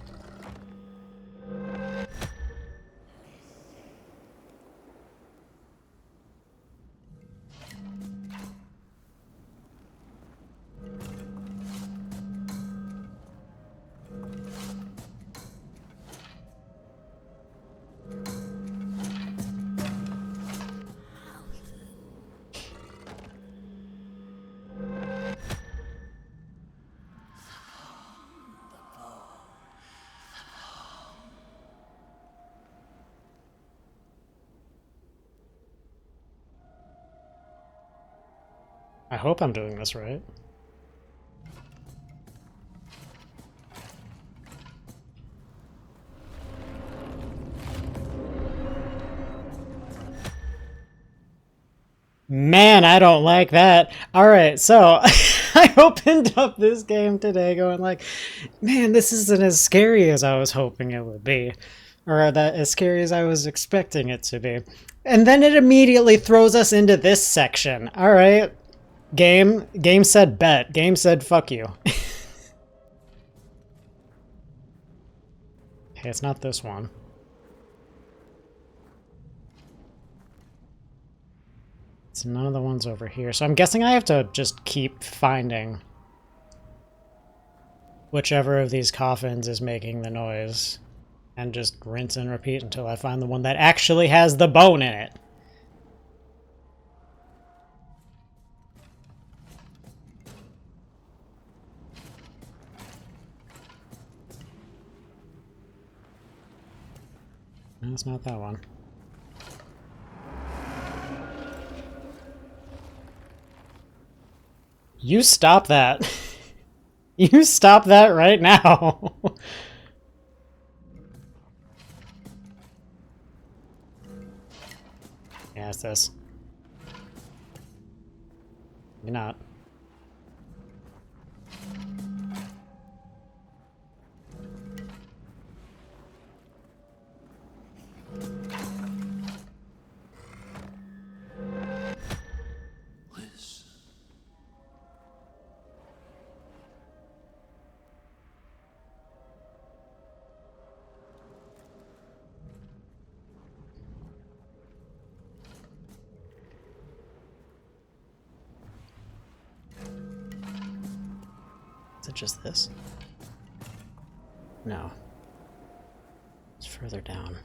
I hope I'm doing this right. Man, I don't like that. Alright, so I opened up this game today going like, man, this isn't as scary as I was hoping it would be. Or that as scary as I was expecting it to be. And then it immediately throws us into this section. Alright. Game said bet. Game said fuck you. Okay, it's not this one. It's none of the ones over here. So I'm guessing I have to just keep finding whichever of these coffins is making the noise. And just rinse and repeat until I find the one that actually has the bone in it. No, it's not that one. You stop that. You stop that right now. Yeah, it's this. You're not. Is it just this? No. It's further down.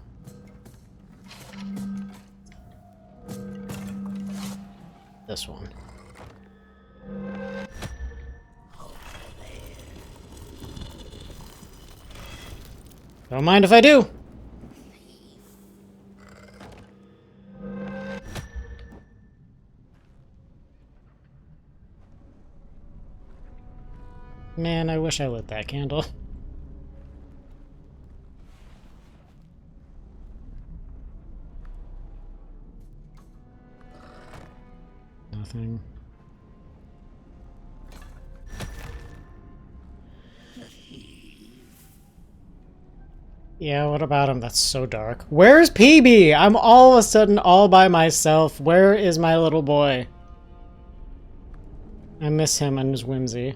This one. Don't mind if I do! Man, I wish I lit that candle. Nothing. Yeah, what about him? That's so dark. Where's PB? I'm all of a sudden all by myself. Where is my little boy? I miss him and his whimsy.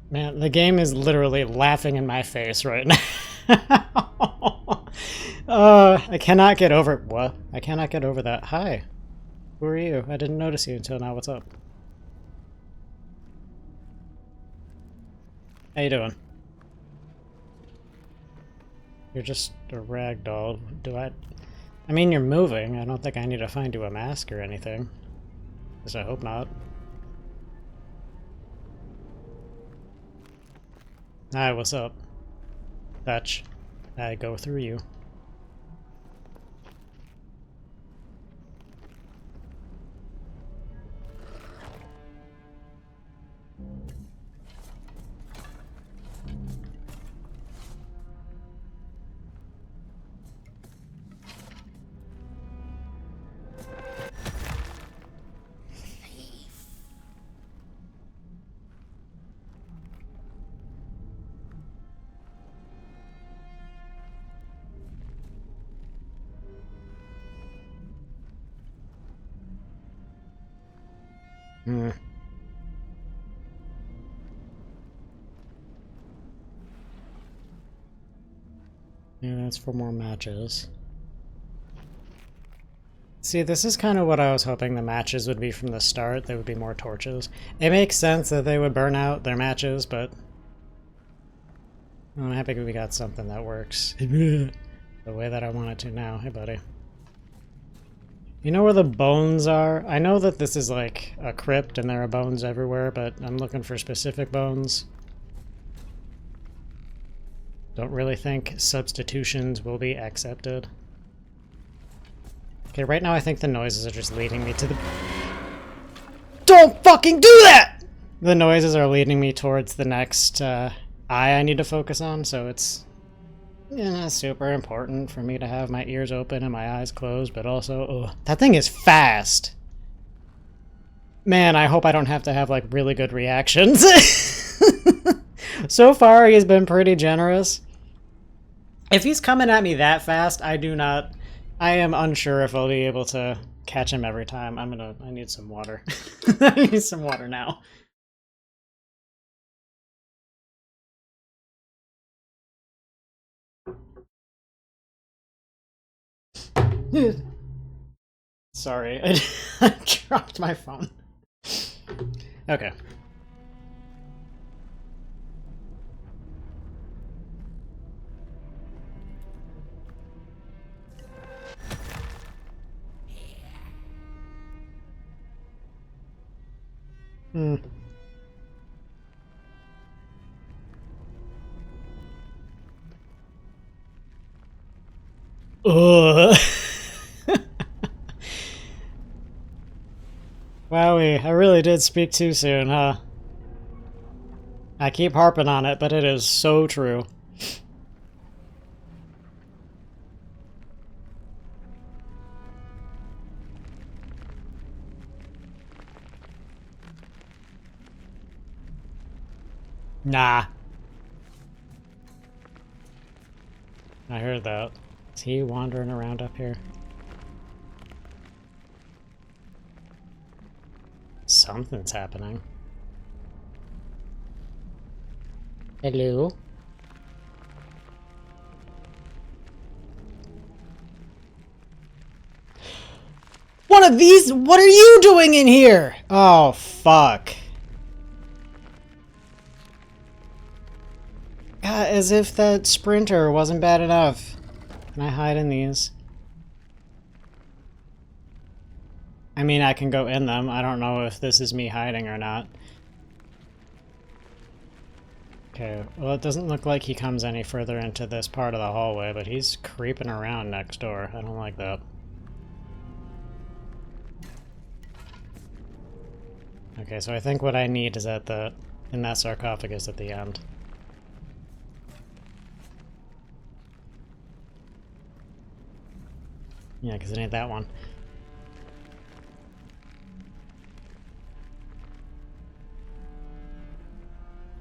Man, the game is literally laughing in my face right now. I cannot get over... What? I cannot get over that. Hi. Who are you? I didn't notice you until now. What's up? How you doing? You're just a rag doll. Do I... I mean, you're moving. I don't think I need to find you a mask or anything. At least I hope not. Hi, what's up? Fetch. I go through you. Hmm. Yeah, that's for more matches. See, this is kind of what I was hoping the matches would be from the start. There would be more torches. It makes sense that they would burn out their matches, but I'm happy we got something that works the way that I want it to now. Hey, buddy. You know where the bones are? I know that this is like a crypt and there are bones everywhere, but I'm looking for specific bones. Don't really think substitutions will be accepted. Okay, right now I think the noises are just leading me to the... Don't fucking do that! The noises are leading me towards the next eye I need to focus on, so it's super important for me to have my ears open and my eyes closed, but also, ugh, that thing is fast! Man, I hope I don't have to have, like, really good reactions. So far, he's been pretty generous. If he's coming at me that fast, I am unsure if I'll be able to catch him every time. I need some water. I need some water now. Sorry, I dropped my phone. Okay. Hmm. Ugh. Wowie, I really did speak too soon, huh? I keep harping on it, but it is so true. Nah. I heard that. Is he wandering around up here? Something's happening. Hello? One of these? What are you doing in here? Oh, fuck. God, as if that sprinter wasn't bad enough. Can I hide in these? I mean, I can go in them. I don't know if this is me hiding or not. Okay, well, it doesn't look like he comes any further into this part of the hallway, but he's creeping around next door. I don't like that. Okay, so I think what I need is in that sarcophagus at the end. Yeah, because it ain't that one.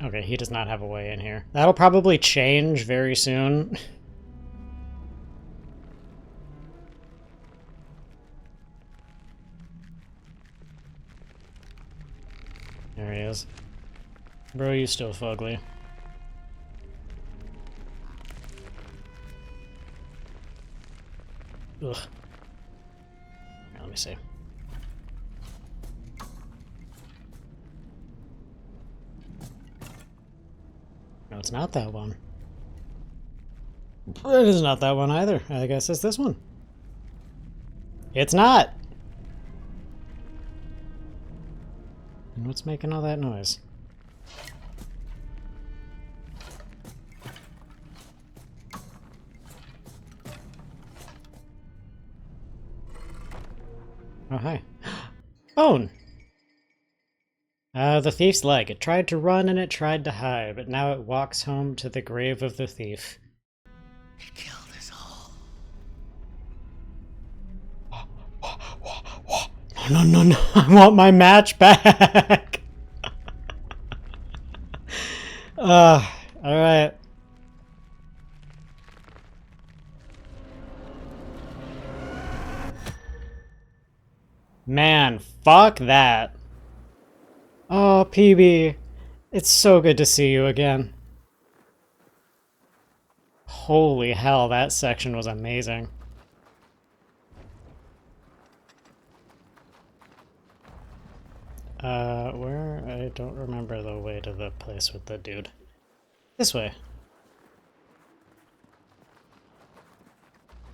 Okay, he does not have a way in here. That'll probably change very soon. There he is. Bro, you still fugly. Ugh. Here, let me see. No, it's not that one. It is not that one either. I guess it's this one. It's not! And what's making all that noise? Oh, hi. Bone! The thief's leg. It tried to run and it tried to hide, but now it walks home to the grave of the thief. He killed us all. No, no, no, I want my match back! Alright. Man, fuck that. Oh, PB. It's so good to see you again. Holy hell, that section was amazing. Where? I don't remember the way to the place with the dude. This way.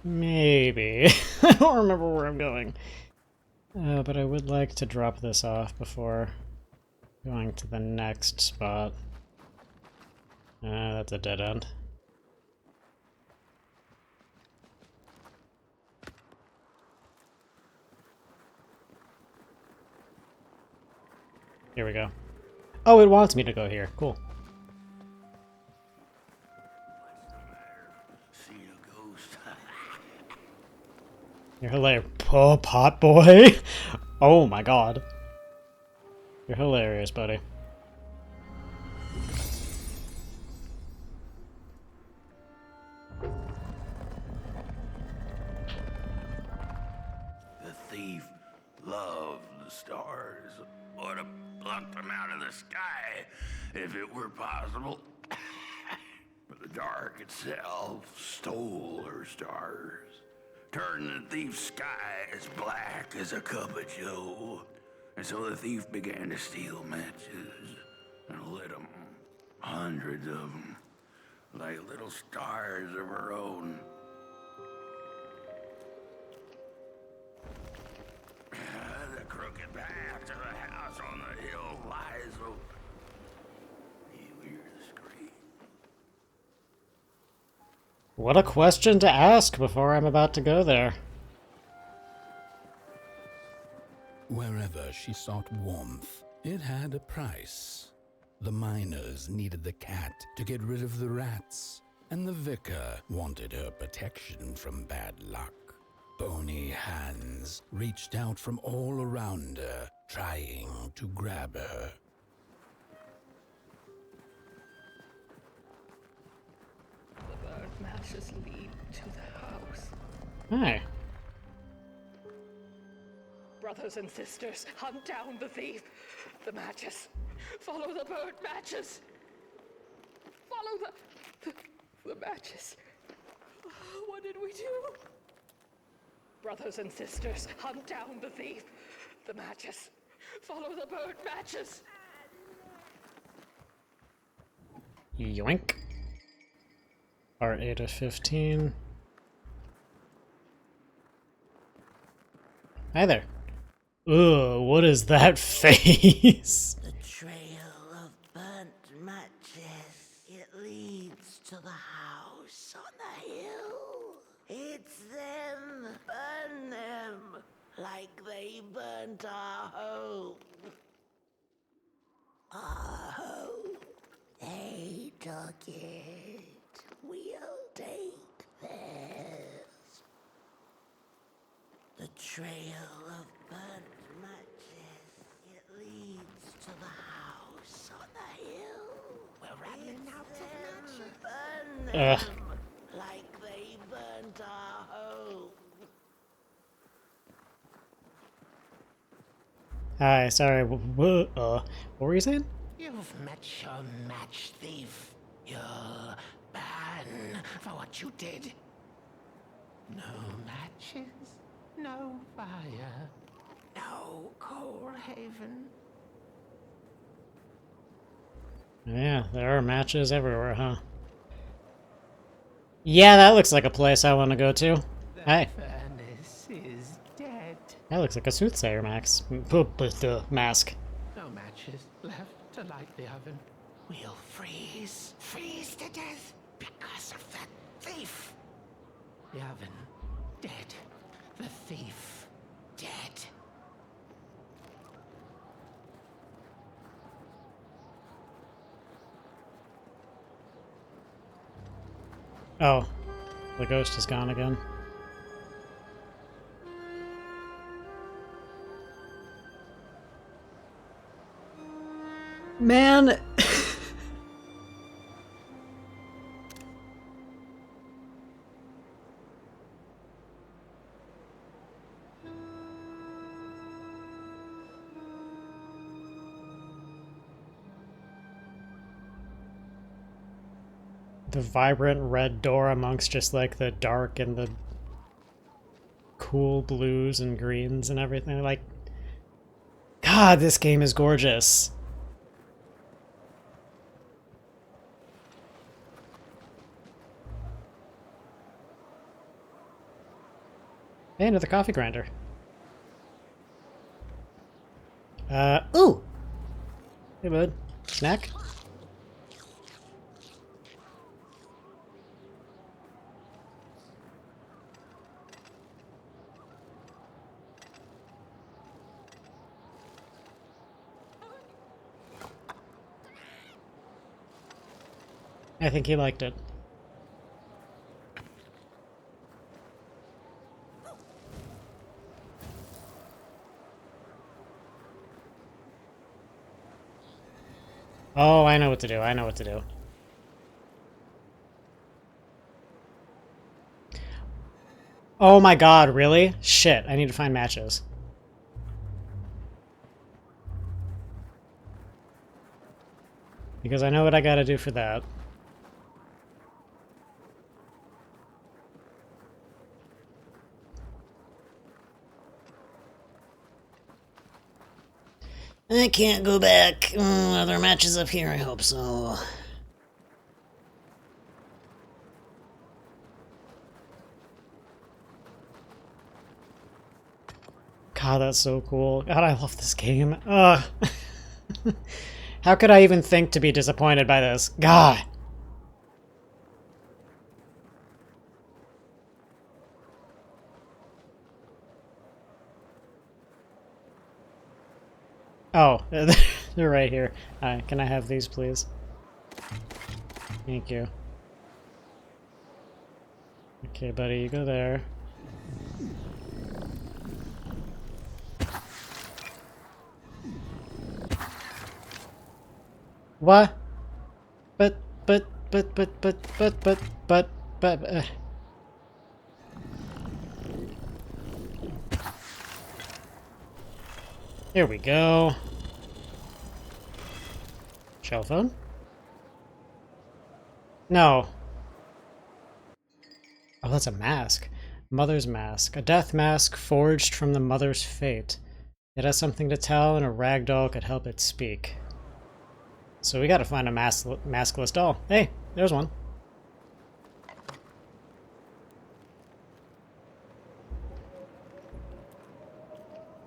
Maybe. I don't remember where I'm going. But I would like to drop this off before going to the next spot. That's a dead end. Here we go. Oh, it wants me to go here. Cool. Seen a ghost. You're hilarious. Oh, pot boy. Oh my god. You're hilarious, buddy. loved the stars. Would have plucked them out of the sky if it were possible. But the dark itself stole her stars, turned the thief's sky as black as a cup of joe. And so the thief began to steal matches and lit them, hundreds of them, like little stars of her own. The crooked path to the house on the hill lies open. You hear the scream. What a question to ask before I'm about to go there. Wherever she sought warmth, it had a price. The miners needed the cat to get rid of the rats, and the vicar wanted her protection from bad luck. Bony hands reached out from all around her, trying to grab her. The bird matches lead to the house. Hi. Brothers and sisters, hunt down the thief. The matches. Follow the bird matches. Follow the matches. What did we do? Brothers and sisters, hunt down the thief. The matches. Follow the bird matches. Yoink. Part 8 of 15. Hi there. Ugh, what is that face? The trail of burnt matches. It leads to the house on the hill. It's them. Burn them like they burnt our home. Our home. They took it. We'll take theirs. The trail of burnt matches. It leads to the house on the hill. We're running out of matches. Burn them like they burnt our home. Hi, sorry, what were you saying? You've met your match thief. You'll ban for what you did. No matches, no fire, no Coalhaven. Yeah, there are matches everywhere, huh? Yeah, that looks like a place I want to go to. Hi. Furnace is dead. That looks like a soothsayer mask. Mask. No matches left to light the oven. We'll freeze to death because of that thief. The oven dead. The thief dead. Oh, the ghost is gone again. Man. The vibrant red door amongst just like the dark and the cool blues and greens and everything. Like, God, this game is gorgeous. Hey, another coffee grinder. Ooh! Hey, bud. Snack? I think he liked it. Oh, I know what to do. I know what to do. Oh my god, really? Shit, I need to find matches. Because I know what I gotta do for that. I can't go back. Are there matches up here? I hope so. God, that's so cool. God, I love this game. Ugh. How could I even think to be disappointed by this? God. Oh, they're right here. Can I have these, please? Thank you. Okay, buddy, you go there. What? But, but, but, but, but, but, but, but, but, Here we go. Shell phone? No. Oh, that's a mask. Mother's mask. A death mask forged from the mother's fate. It has something to tell, and a ragdoll could help it speak. So we gotta find a maskless doll. Hey, there's one.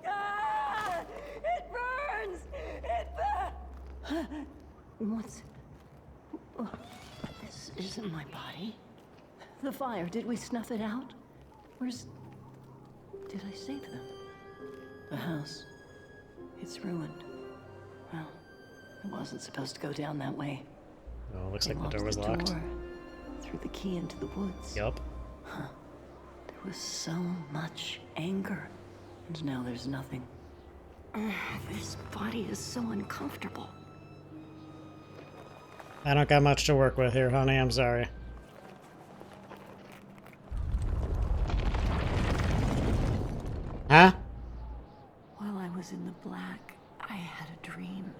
Ah! It burns! It burns! What's... Oh, this isn't my body. The fire, did we snuff it out? Where's... Did I save them? The house. It's ruined. Well, it wasn't supposed to go down that way. Oh, looks They like the door was locked. door, threw the key into the woods. Yup. There was so much anger, and now there's nothing. This body is so uncomfortable. I don't got much to work with here, honey. I'm sorry. Huh? While I was in the black, I had a dream.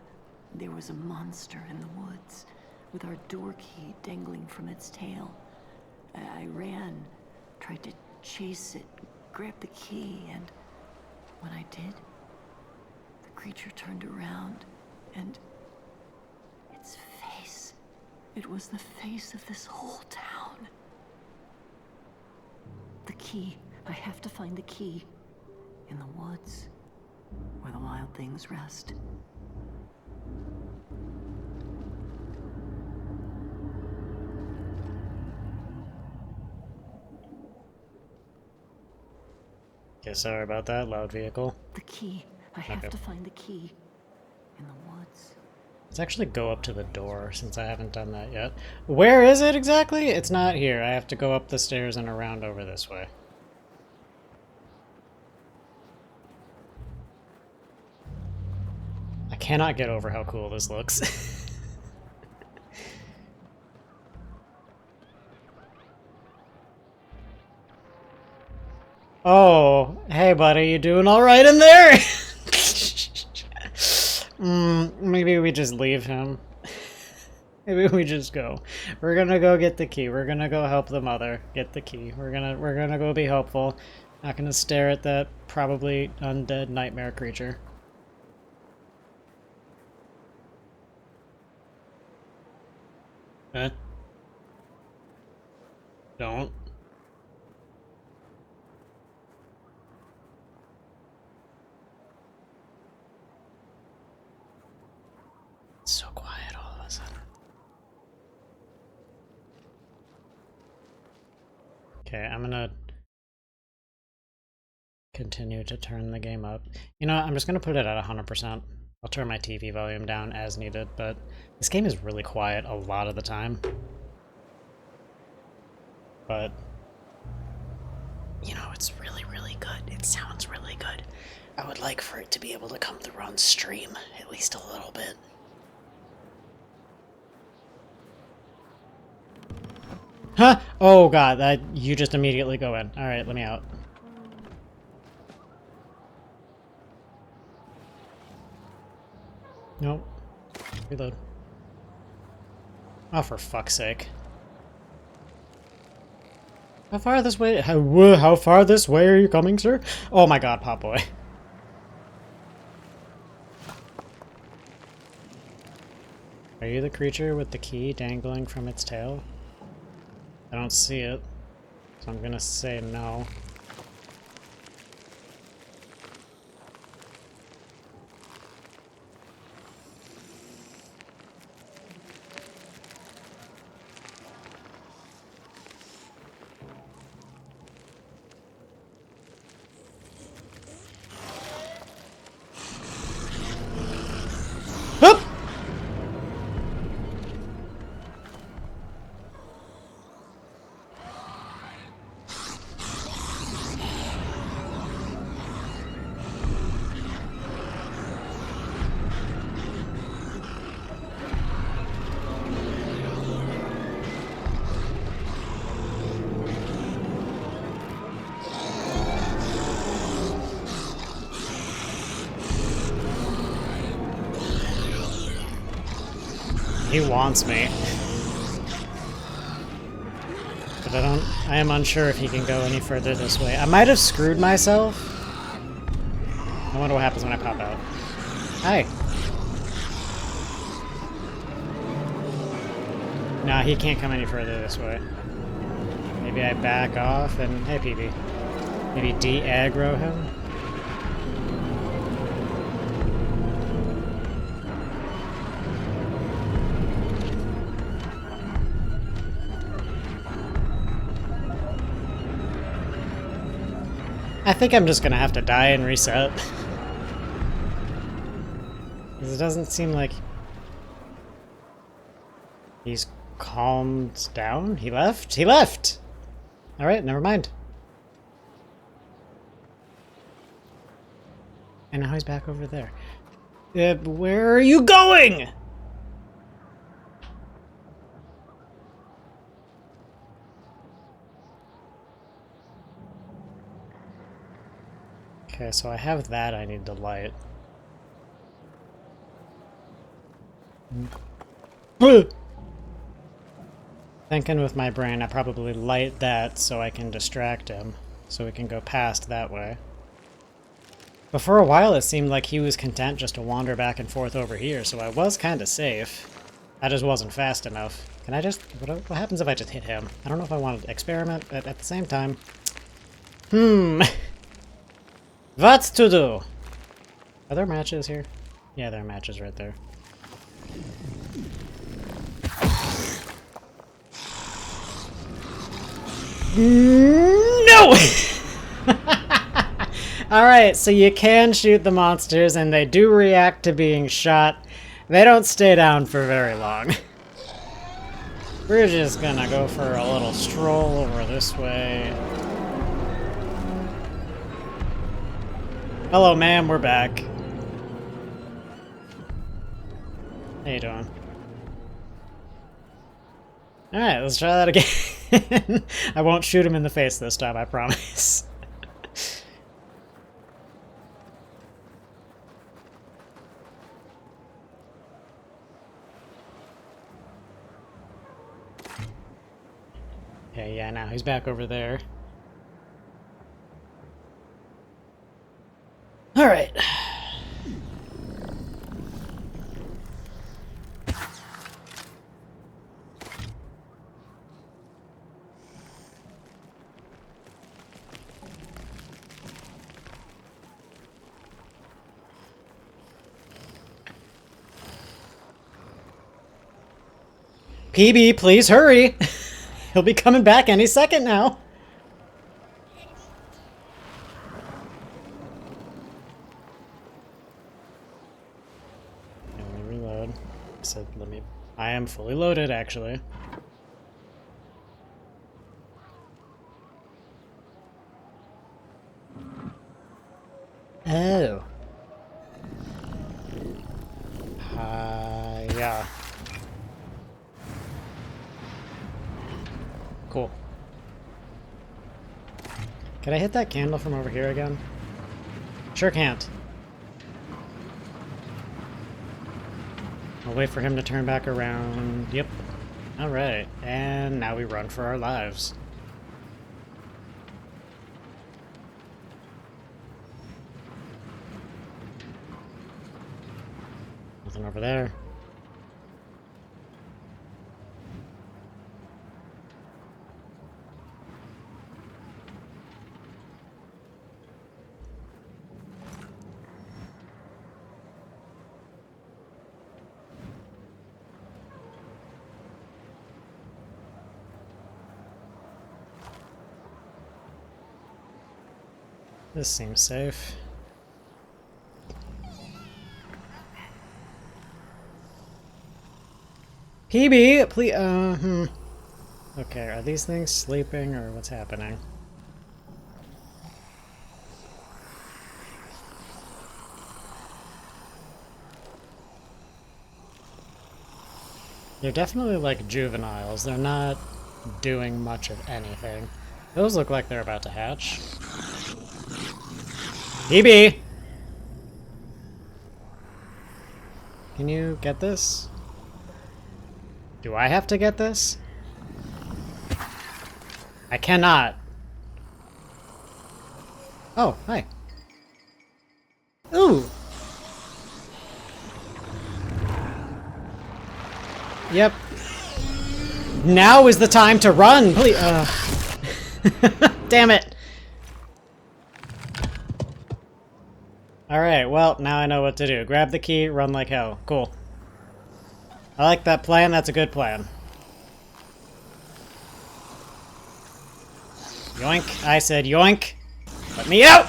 There was a monster in the woods, with our door key dangling from its tail. I ran, tried to chase it, grab the key, and when I did, the creature turned around, and its face, it was the face of this whole town. The key. I have to find the key. In the woods, where the wild things rest. Okay, sorry about that, loud vehicle. The key. I have Okay. to find the key. In the woods. Let's actually go up to the door, since I haven't done that yet. Where is it exactly? It's not here. I have to go up the stairs and around over this way. I cannot get over how cool this looks. Oh, hey buddy, you doing alright in there? Maybe we just leave him. Maybe we just go. We're gonna go get the key. We're gonna go help the mother get the key. We're gonna go be helpful. Not gonna stare at that probably undead nightmare creature. Huh? Don't. It's so quiet all of a sudden. Okay, I'm gonna continue to turn the game up. You know, I'm just gonna put it at 100%. I'll turn my TV volume down as needed, but this game is really quiet a lot of the time. But, you know, it's really, really good. It sounds really good. I would like for it to be able to come through on stream, at least a little bit. Huh? Oh god, you just immediately go in. Alright, let me out. Nope. Reload. Oh, for fuck's sake. How far this way? How far this way are you coming, sir? Oh my god, Pop Boy. Are you the creature with the key dangling from its tail? I don't see it, so I'm gonna say no. Hup! He wants me. But I am unsure if he can go any further this way. I might have screwed myself. I wonder what happens when I pop out. Hi. Nah, he can't come any further this way. Maybe I back off and... Hey, PB. Maybe de-aggro him? I think I'm just gonna have to die and reset. Because it doesn't seem like he's calmed down. He left? He left! Alright, never mind. And now he's back over there. Where are you going? Okay, so I have that I need to light. Thinking with my brain, I probably light that so I can distract him, so we can go past that way. But for a while it seemed like he was content just to wander back and forth over here, so I was kind of safe. I just wasn't fast enough. Can I just... What happens if I just hit him? I don't know if I want to experiment, but at the same time... What to do? Are there matches here? Yeah, there are matches right there. No! Alright, so you can shoot the monsters and they do react to being shot. They don't stay down for very long. We're just gonna go for a little stroll over this way. Hello, ma'am, we're back. How you doing? Alright, let's try that again. I won't shoot him in the face this time, I promise. Okay, yeah, now he's back over there. Alright. PB, please hurry! He'll be coming back any second now. Let me reload. So let me... I am fully loaded, actually. Oh. Yeah. Cool. Can I hit that candle from over here again? Sure can't. I'll wait for him to turn back around. Yep. Alright, and now we run for our lives. Nothing over there. This seems safe. PB, please. Okay, are these things sleeping or what's happening? They're definitely like juveniles. They're not doing much of anything. Those look like they're about to hatch. PB! Can you get this? Do I have to get this? I cannot. Oh, hi. Ooh! Yep. Now is the time to run, please. Damn it. Alright, well, now I know what to do. Grab the key, run like hell. Cool. I like that plan, that's a good plan. Yoink. I said yoink. Let me out!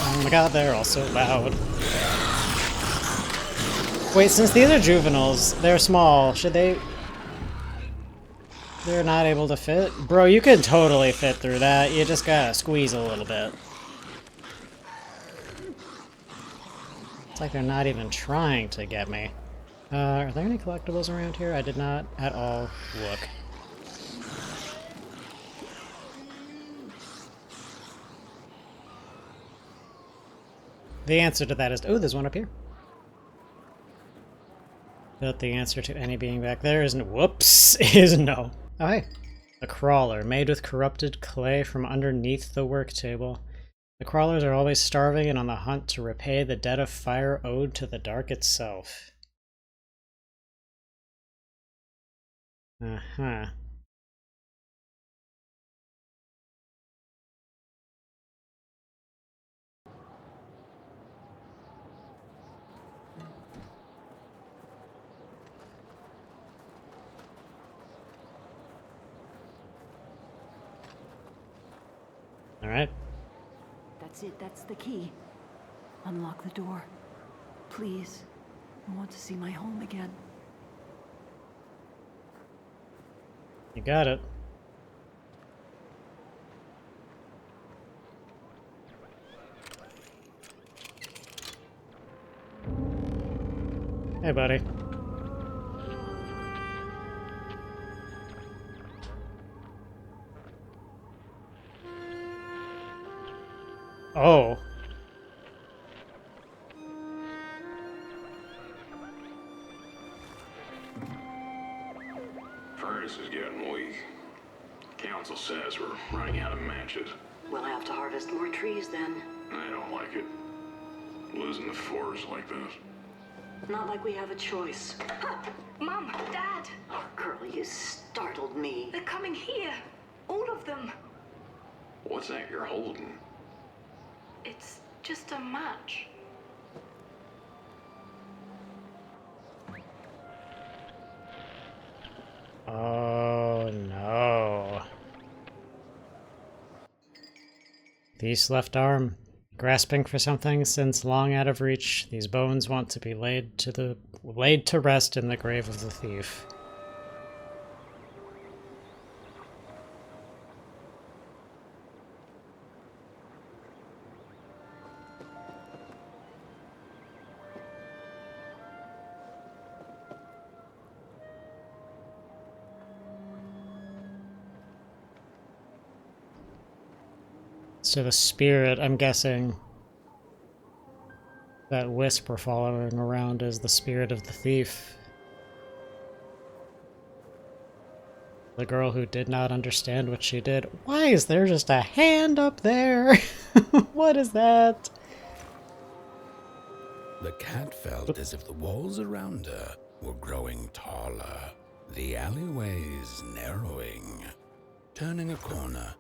Oh my god, they're all so loud. Wait, since these are juveniles, they're small, should they... They're not able to fit? Bro, you can totally fit through that. You just gotta squeeze a little bit. It's like they're not even trying to get me. Are there any collectibles around here? I did not at all look. The answer to that is... Oh, there's one up here. But the answer to any being back there is... Whoops! Is no. Oh, hey. A crawler, made with corrupted clay from underneath the work table. The crawlers are always starving and on the hunt to repay the debt of fire owed to the dark itself. Uh-huh. Alright. That's it, that's the key. Unlock the door. Please. I want to see my home again. You got it. Hey, buddy. Oh. Furnace is getting weak. Council says we're running out of matches. We'll have to harvest more trees then. I don't like it. Losing the forest like this. Not like we have a choice. Mom, Dad, Oh, girl, you startled me. they're coming here. All of them. What's that you're holding? It's just a match. Oh, no. These left arm, grasping for something since long out of reach, these bones want to be laid to rest in the grave of the thief. So the spirit, I'm guessing, That wisp we're following around is the spirit of the thief. The girl who did not understand what she did. Why is there just a hand up there? What is that? The cat felt as if the walls around her were growing taller, the alleyways narrowing. Turning a corner,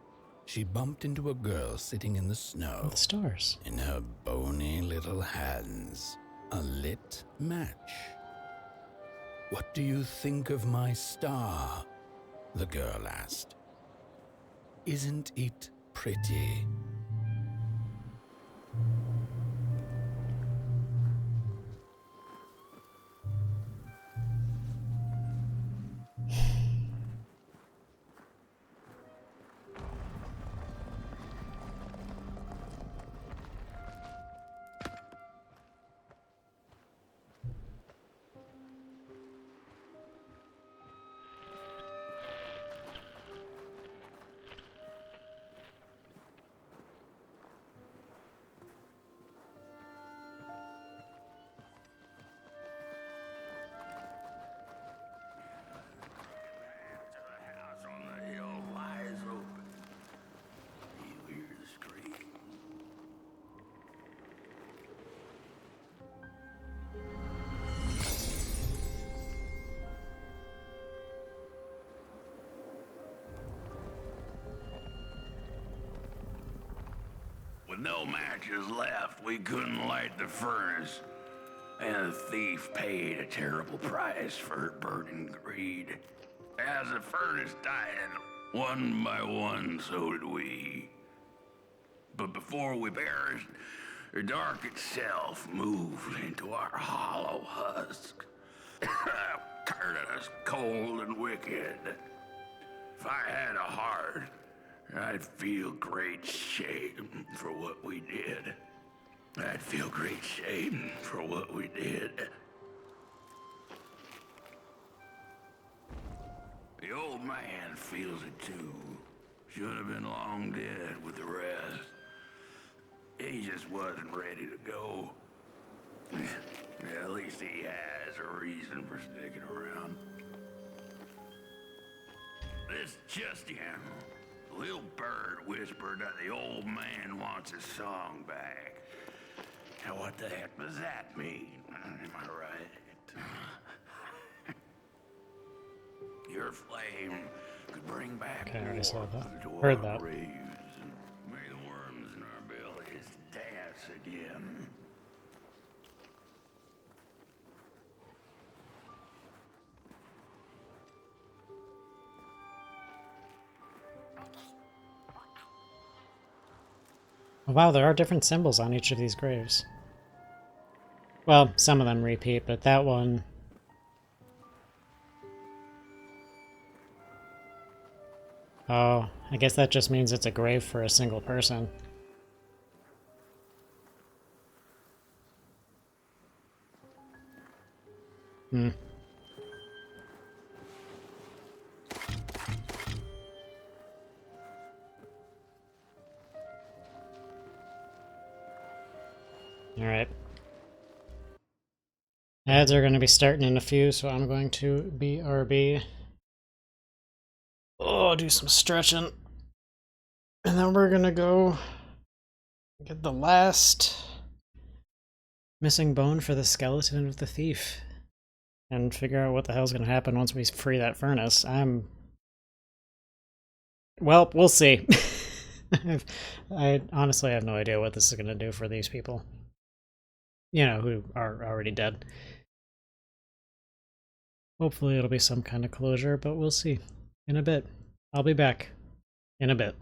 she bumped into a girl sitting in the snow. The stars. In her bony little hands, a lit match. "What do you think of my star?" the girl asked. "Isn't it pretty?" The house on the hill lies open. You hear the scream. With no matches left, we couldn't light the furnace. And the thief paid a terrible price for her burning greed. As the furnace died, one by one, so did we. But before we perished, the dark itself moved into our hollow husk, turning us cold and wicked. If I had a heart, I'd feel great shame for what we did. I'd feel great shame for what we did. The old man feels it too. Should have been long dead with the rest. He just wasn't ready to go. At least he has a reason for sticking around. This just him. The little bird whispered that the old man wants his song back. Now what the heck does that mean? Am I right? Your flame could bring back Okay, I already saw that. warmth to Heard our that. graves, and may the worms in our bellies dance again. Oh, wow, there are different symbols on each of these graves. Well, some of them repeat, but that one... Oh, I guess that just means it's a grave for a single person. Hmm. Alright. Ads are going to be starting in a few, so I'm going to BRB. Oh, do some stretching. And then we're going to go get the last missing bone for the skeleton of the thief. And figure out what the hell's going to happen once we free that furnace. Well, we'll see. I honestly have no idea what this is going to do for these people. You know, who are already dead. Hopefully it'll be some kind of closure, but we'll see. In a bit. I'll be back. In a bit.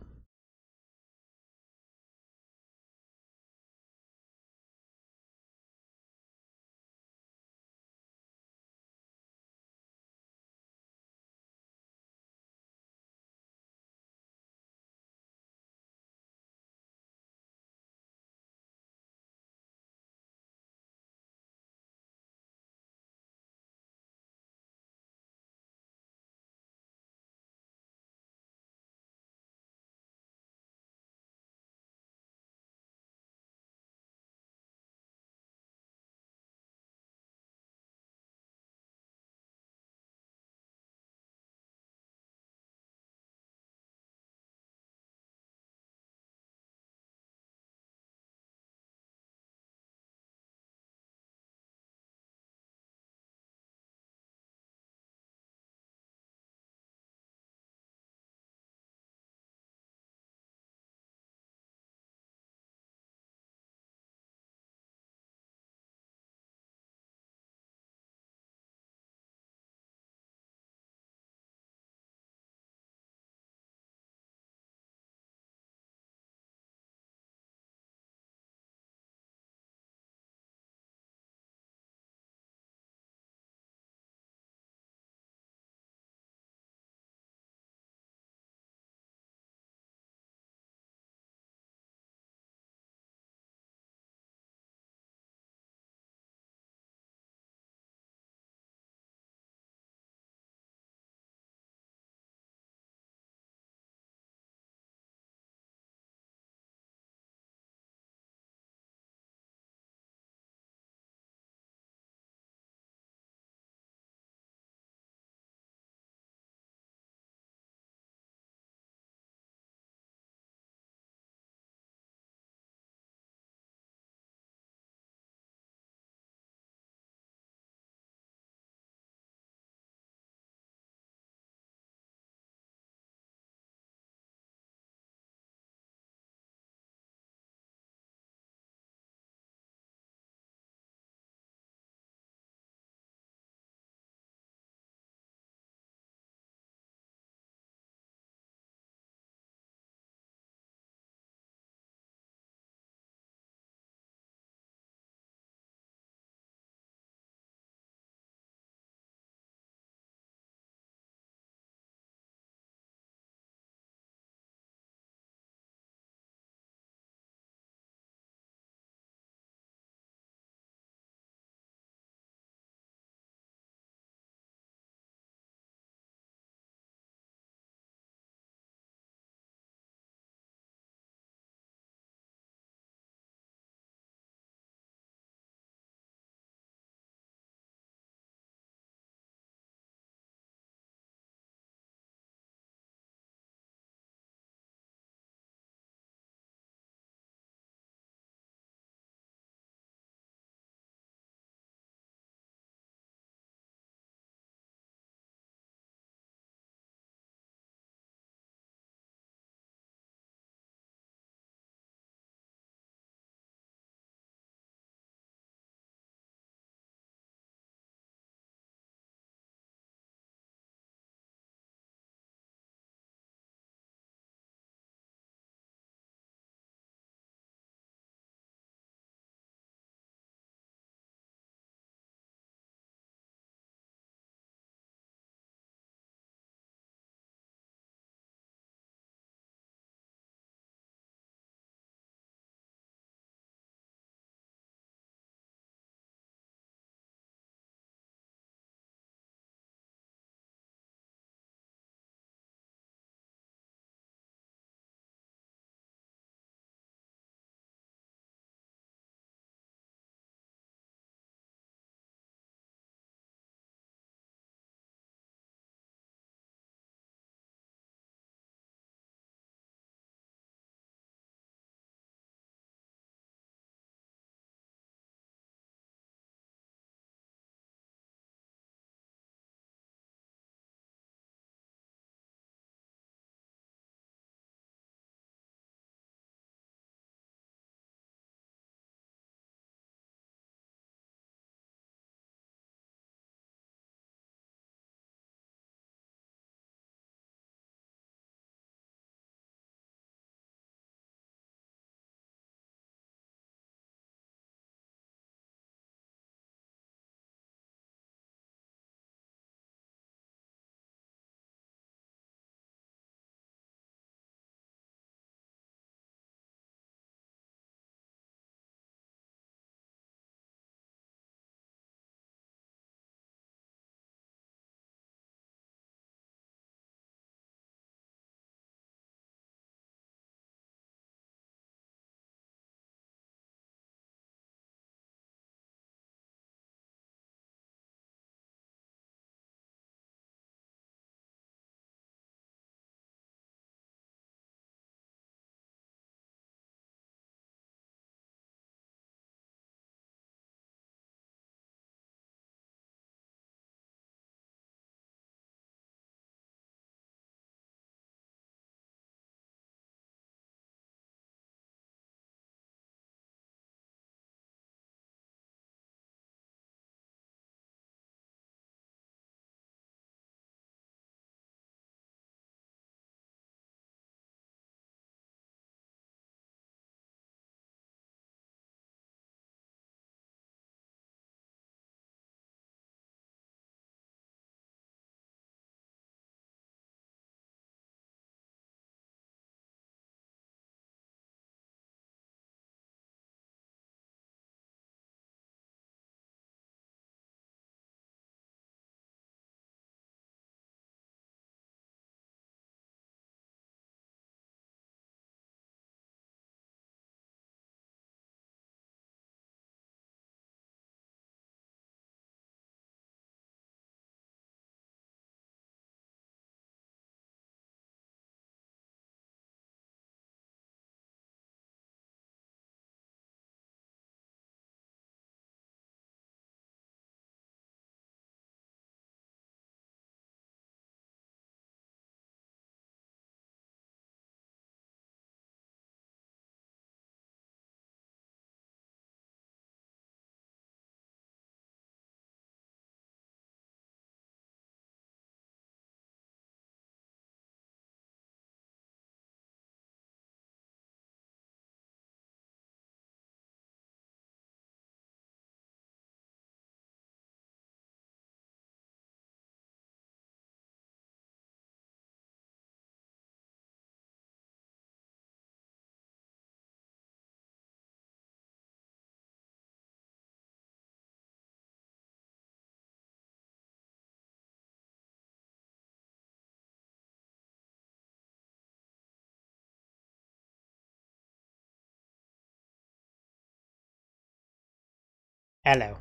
Hello.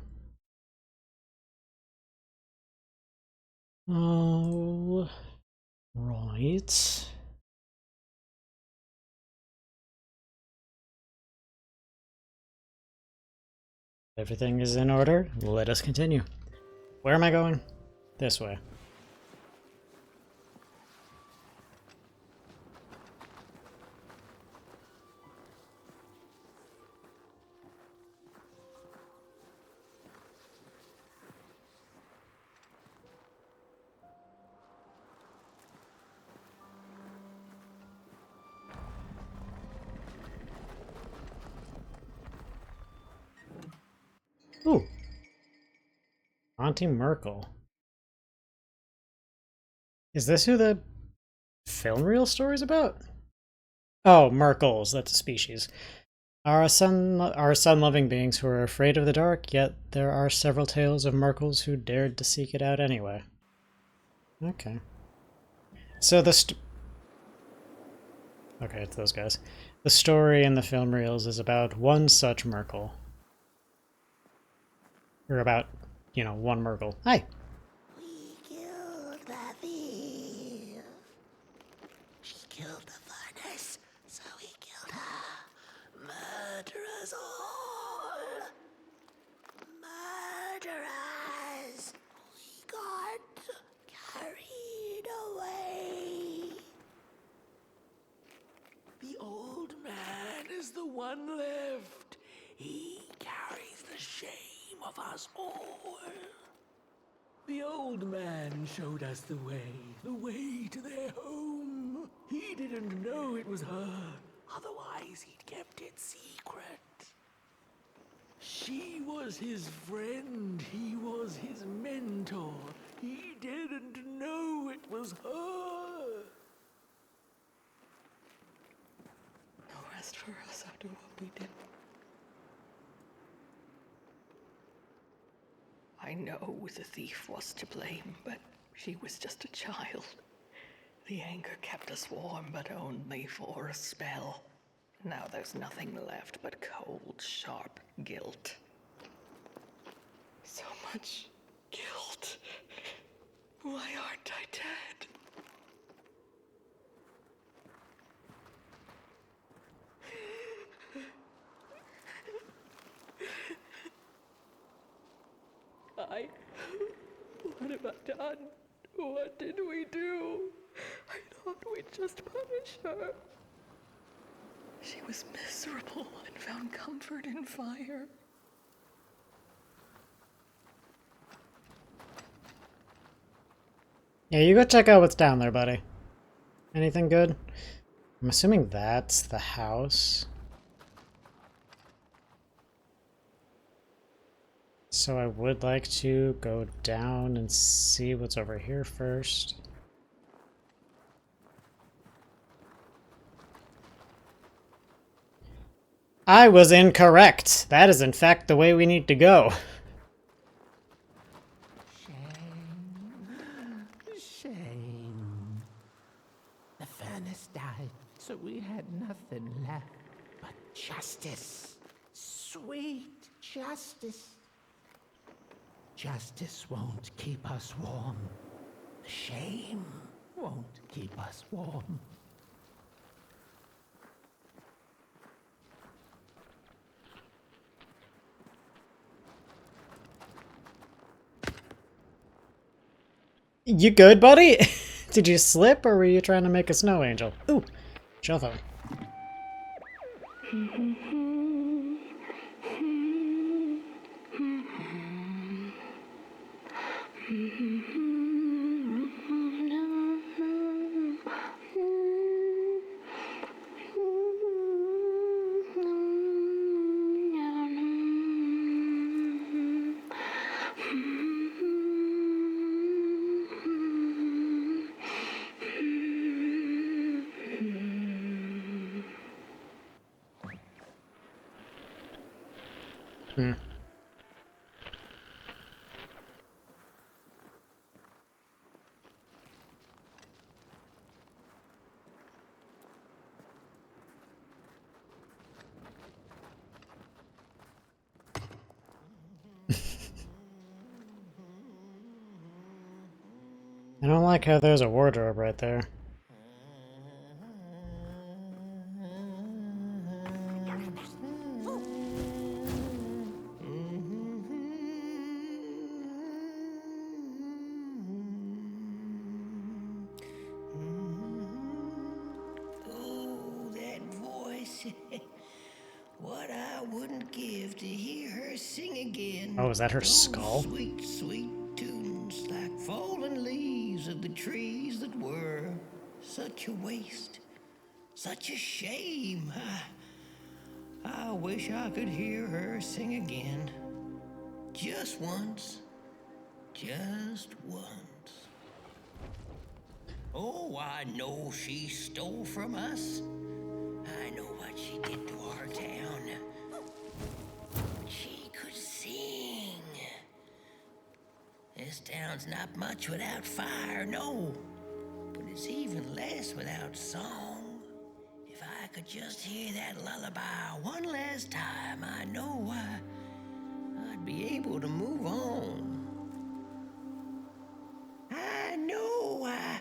Oh, right. Everything is in order. Let us continue. Where am I going? This way. Ooh. Auntie Merkel. Is this who the film reel story's about? Oh, Merkles, that's a species. Are sun-loving beings who are afraid of the dark, yet there are several tales of Merkles who dared to seek it out anyway. Okay. So okay, it's those guys. The story in the film reels is about one such Merkel. Or about, you know, one Merkel. Hi! We killed the thief. She killed the furnace, so we killed her. Murderers all. Murderers. We got carried away. The old man is the one left. He carries the shame of us all. The old man showed us the way to their home. He didn't know it was her, otherwise he'd kept it secret. She was his friend, he was his mentor. He didn't know it was her. No rest for us after what we did. I know the thief was to blame, but she was just a child. The anger kept us warm, but only for a spell. Now there's nothing left but cold, sharp guilt. So much guilt. Why aren't I dead? What have I done? What did we do? I thought we'd just punish her. She was miserable and found comfort in fire. Yeah, you go check out what's down there, buddy. Anything good? I'm assuming that's the house. So I would like to go down and see what's over here first. I was incorrect! That is in fact the way we need to go. Shame. The furnace died, so we had nothing left but justice. Sweet justice. Justice won't keep us warm. Shame won't keep us warm. You good, buddy? Did you slip, or were you trying to make a snow angel? Ooh, shell phone. Hmm. I don't like how there's a wardrobe right there. Oh, that voice. What I wouldn't give to hear her sing again. Oh, is that her Those skull? sweet, sweet tunes like fallen leaves of the trees that were. Such a waste. Such a shame. I wish I could hear her sing again. Just once. Just once. Oh, I know she stole from us. I know what she did to our town. She could sing. This town's not much without fire, no. But it's even less without song. If I could just hear that lullaby one last time, I know I'd be able to move on. I know I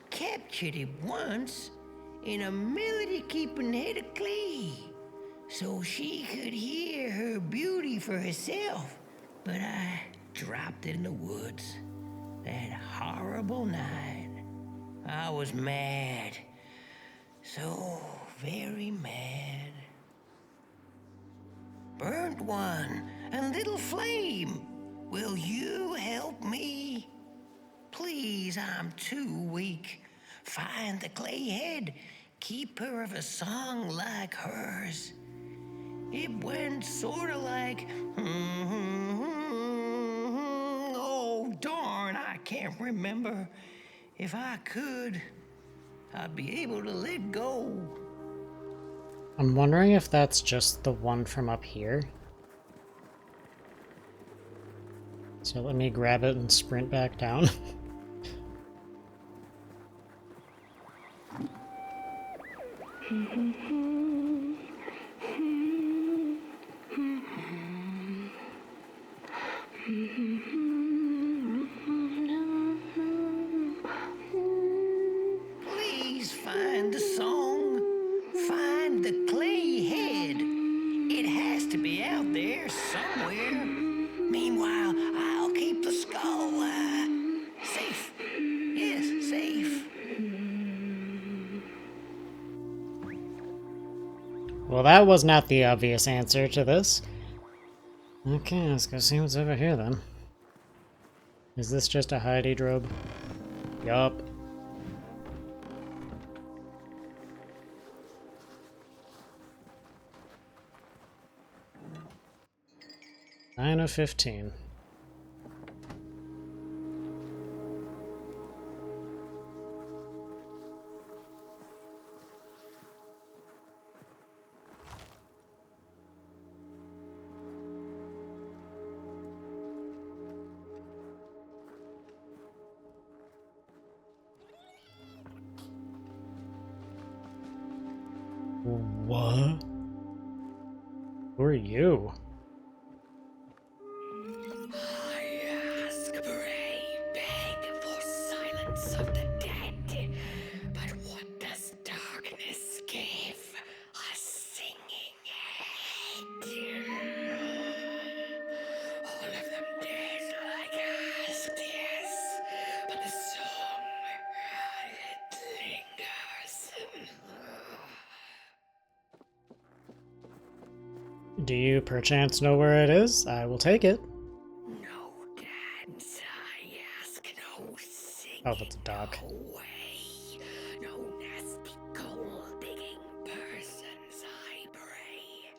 captured it once in a melody-keeping head of clay, so she could hear her beauty for herself. But I dropped it in the woods that horrible night. I was mad, so very mad. Burnt one, a little flame. Will you help me? Please, I'm too weak. Find the clay head. Keep her of a song like hers. It went sort of like, oh, darn, I can't remember. If I could, I'd be able to let go. I'm wondering if that's just the one from up here. So let me grab it and sprint back down. Please find the song. Find the clay head. It has to be out there somewhere. Meanwhile, I'll keep the skull safe. Yes, safe. Well, that was not the obvious answer to this. Okay, let's go see what's over here then. Is this just a Heidi drobe? Yup. Nine of 15. What? Who are you? I ask, pray, beg for silence of the dead. But what does darkness give? A singing head. All of them dead like asked, yes. But the song, it lingers. Do you perchance know where it is? I will take it. No dance, I ask, no singing. Oh, that's a dog. No way. No nasty gold-digging persons, I pray.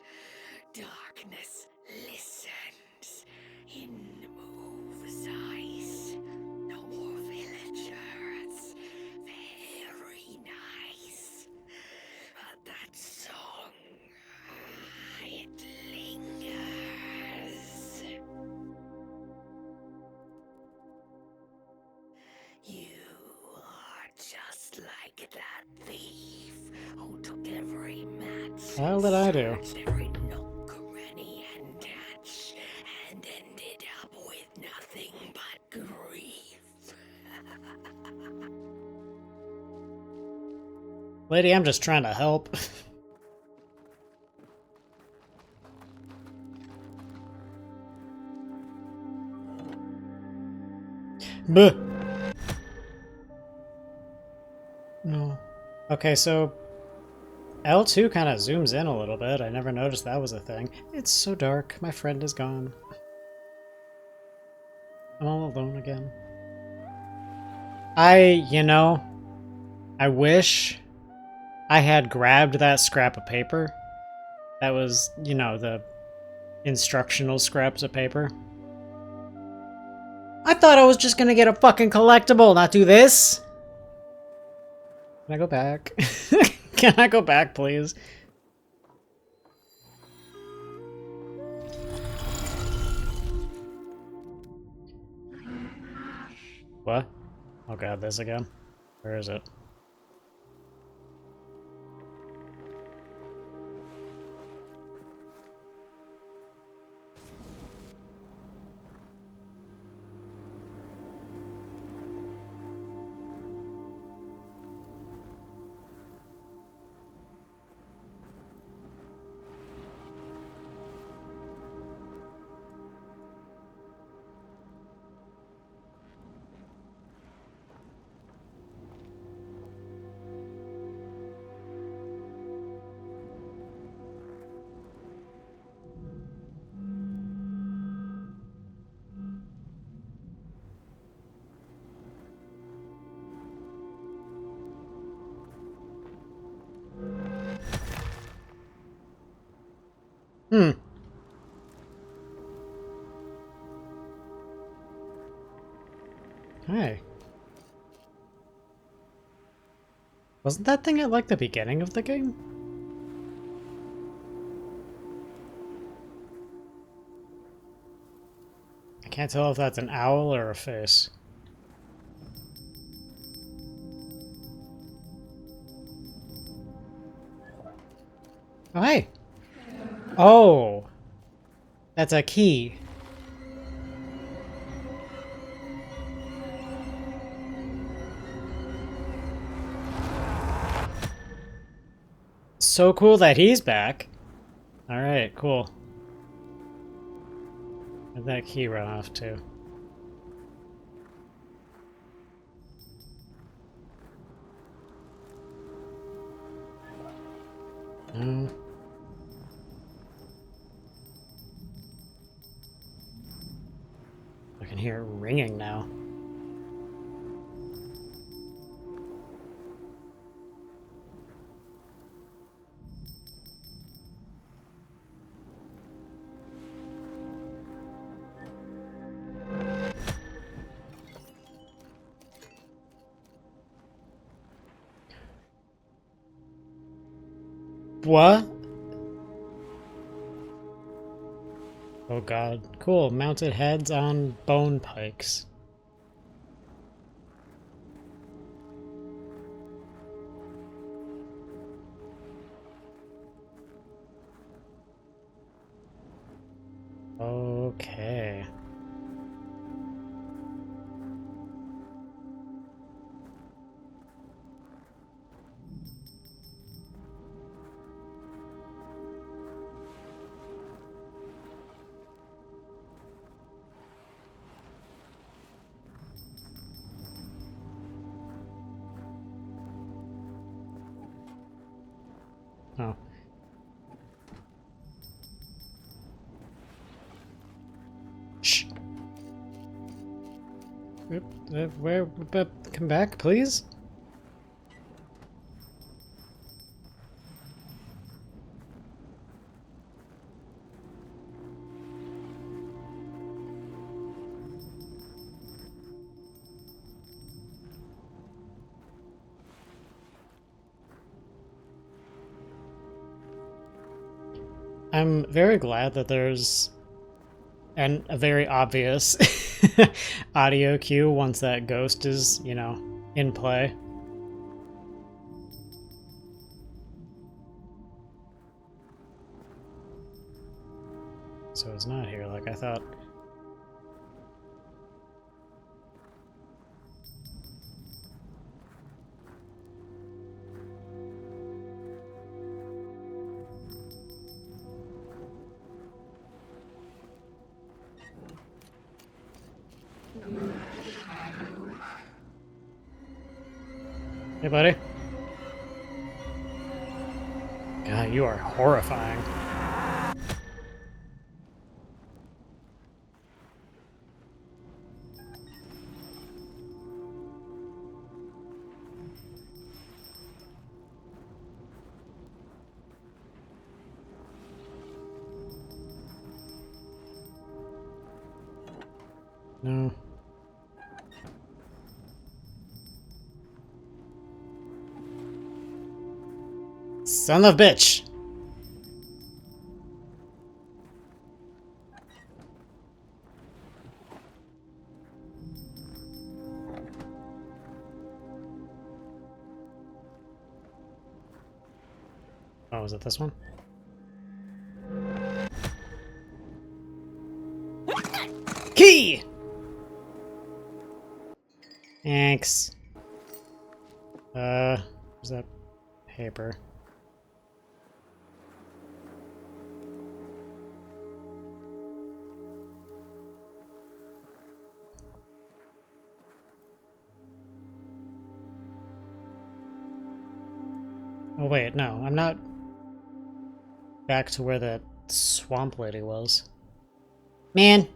Darkness listens. In moves ice. No more villagers. Very nice. But that song, it lingers. You are just like that thief who took every match. How did I do? Searched every nook, cranny, and hatch, and ended up with nothing but grief. Lady, I'm just trying to help. Buh. No. Okay, so L2 kind of zooms in a little bit. I never noticed that was a thing. It's so dark. My friend is gone. I'm all alone again. I wish I had grabbed that scrap of paper. That was, the instructional scraps of paper. I thought I was just gonna get a fucking collectible, not do this. Can I go back? Can I go back, please? What? Oh god, this again? Where is it? Hmm. Hey. Wasn't that thing at, like, the beginning of the game? I can't tell if that's an owl or a face. Oh, hey! Oh! That's a key. So cool that he's back. Alright, cool. Where'd that key run off to? No. I can hear it ringing now. What? Oh god. Cool. Mounted heads on bone pikes. Okay. Oh. Shh. Come back, please? I'm very glad that there's a very obvious audio cue once that ghost is, in play. So it's not here like I thought. Hey, buddy. God, you are horrifying. No. Son of a bitch! Oh, was it this one? Key! Thanks. Where's that paper? Oh wait, no, I'm not back to where that swamp lady was. Man!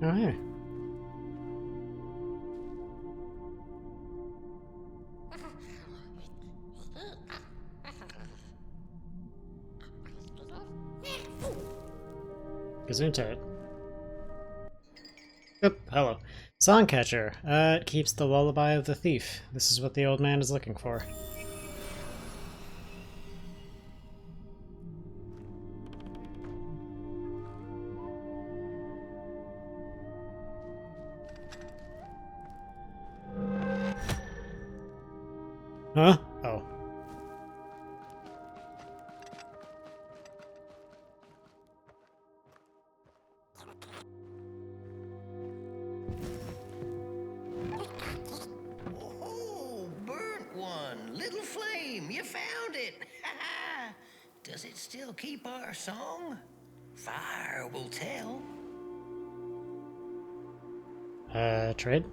Oh, hey. Gesundheit. Oop, hello. Songcatcher. It keeps the lullaby of the thief. This is what the old man is looking for. Huh? Oh. Oh, burnt one, little flame, you found it. Does it still keep our song? Fire will tell. Trade?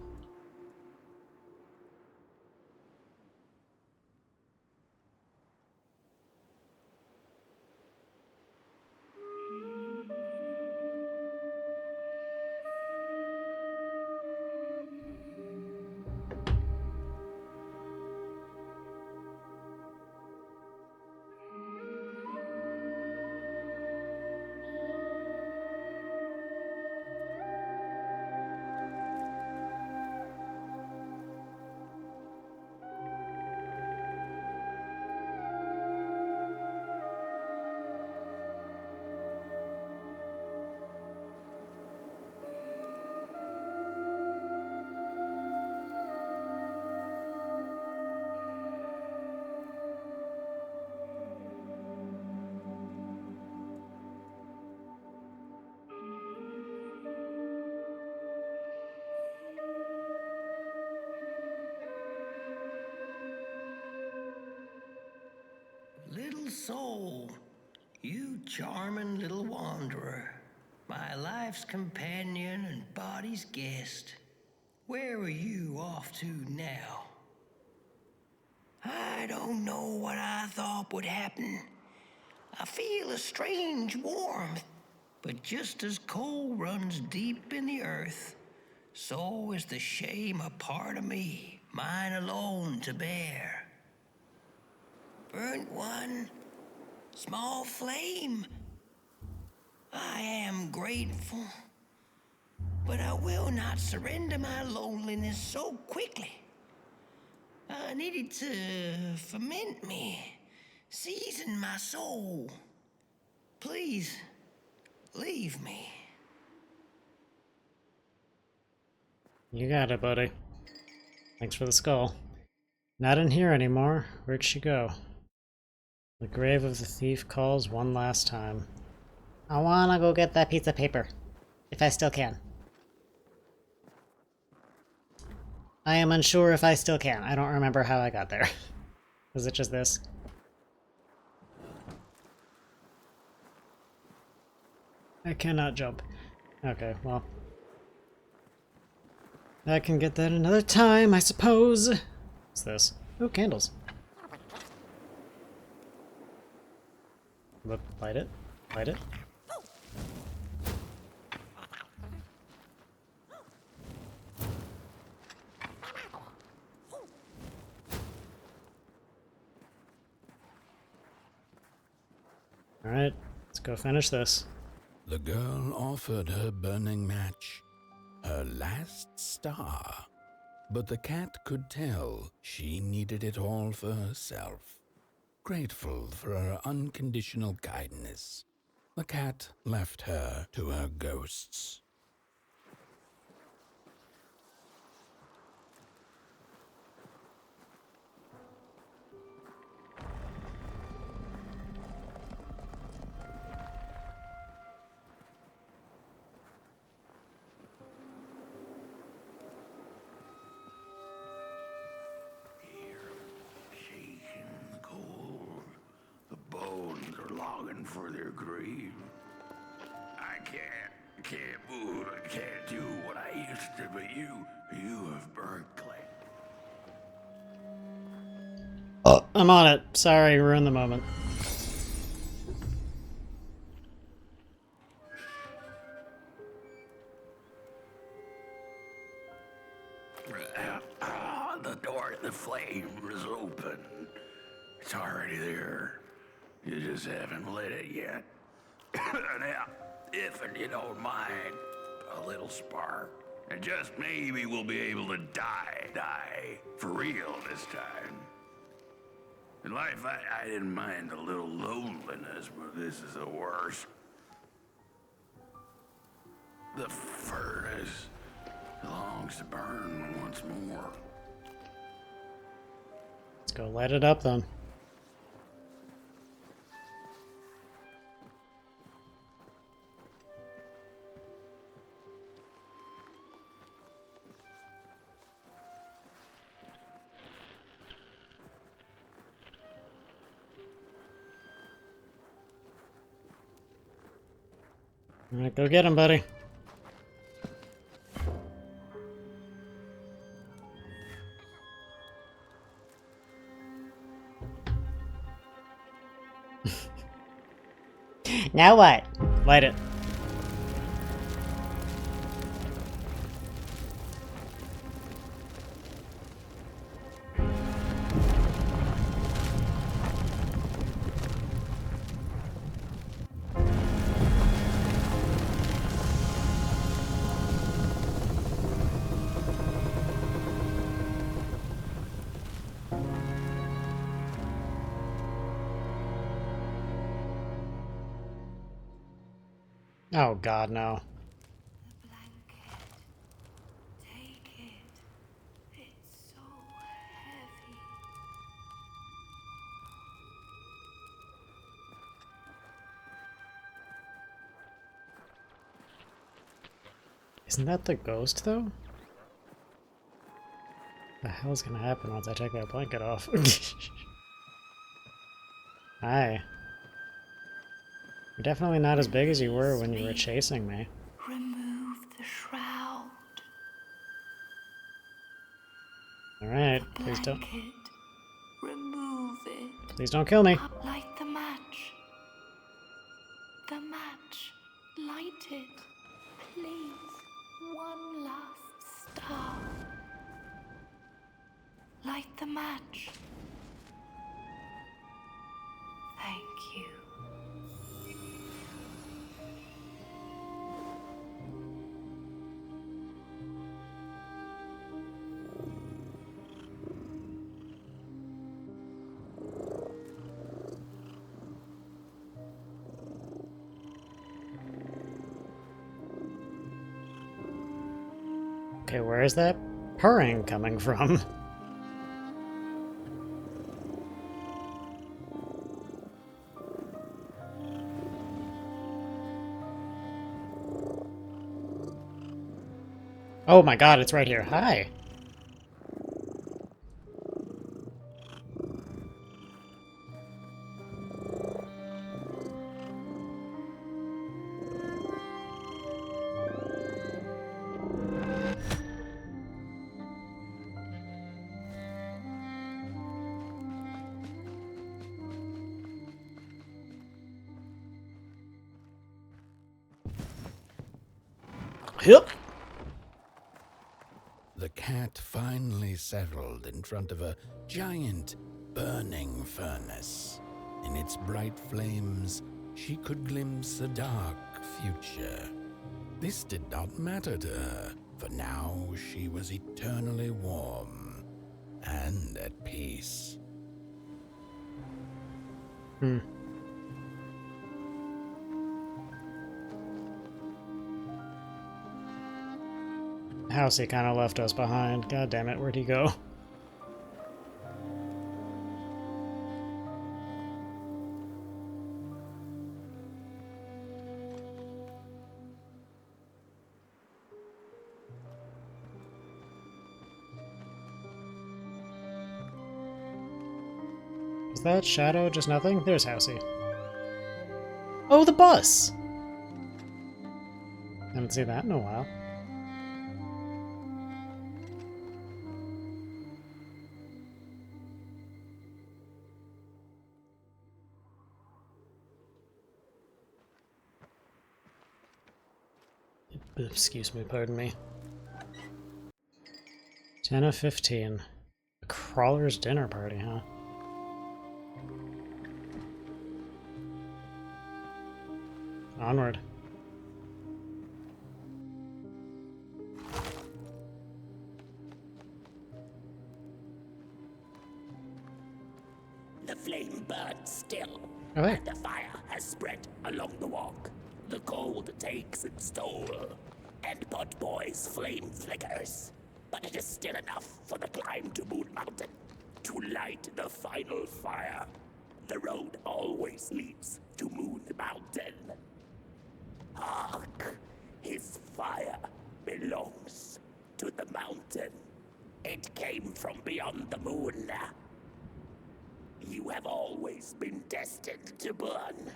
Little soul, you charming little wanderer, my life's companion and body's guest. Where are you off to now? I don't know what I thought would happen. I feel a strange warmth, but just as coal runs deep in the earth, so is the shame a part of me, mine alone to bear. Burnt one, small flame. I am grateful, but I will not surrender my loneliness so quickly. I needed to ferment me, season my soul. Please, leave me. You got it, buddy. Thanks for the skull. Not in here anymore. Where'd she go? The grave of the thief calls one last time. I wanna go get that piece of paper. If I still can. I am unsure if I still can. I don't remember how I got there. Was it just this? I cannot jump. Okay, well. I can get that another time, I suppose. What's this? Oh, candles. Light it. Light it. Alright, let's go finish this. The girl offered her burning match, her last star. But the cat could tell she needed it all for herself. Grateful for her unconditional kindness, the cat left her to her ghosts. Shaking the cold. The bones are longing for their grave. I can't move, I can't do what I used to, but you have burnt clay. I'm on it. Sorry, ruined the moment. The door to the flame is open. It's already there. You just haven't lit it yet. Now, if you don't mind, a little spark. And just maybe we'll be able to die for real this time. In life, I didn't mind a little loneliness, but this is the worst. The furnace longs to burn once more. Let's go light it up then. Alright, go get him, buddy. Now what? Light it. Oh god, no. The blanket. Take it. It's so heavy. Isn't that the ghost, though? The hell's gonna happen once I take that blanket off? Hi. You're definitely not as big as you were when you were chasing me. Remove the shroud. Alright, please don't. Blanket. Remove it. Please don't kill me. Light the match. The match. Light it. Please. One last star. Light the match. Thank you. Okay, where is that purring coming from? Oh my god, it's right here. Hi. Yep. The cat finally settled in front of a giant burning furnace. In its bright flames, she could glimpse a dark future. This did not matter to her, for now she was eternally warm and at peace. Housey kind of left us behind. God damn it, where'd he go? Is that shadow just nothing? There's Housey. Oh, the bus! Haven't seen that in a while. Excuse me, pardon me. 10 of 15. A crawler's dinner party, huh? Onward. The flame burns still, Oh, hey. and the fire has spread along the walk. The cold takes its toll, and Potboy's flame flickers. But it is still enough for the climb to Moon Mountain, to light the final fire. The road always leads to Moon Mountain. Hark! His fire belongs to the mountain. It came from beyond the moon. You have always been destined to burn.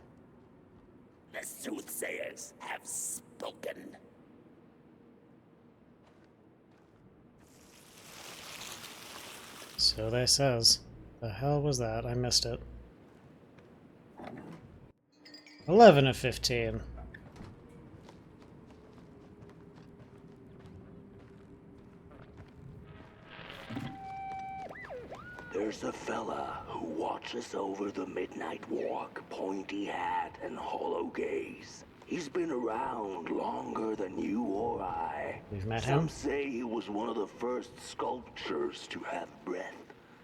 The soothsayers have spoken. So they says. The hell was that? I missed it. 11 of 15. There's a fella who watches over the midnight walk, pointy hat and hollow gaze. He's been around longer than you or I. We've met Some him. say he was one of the first sculptures to have breath.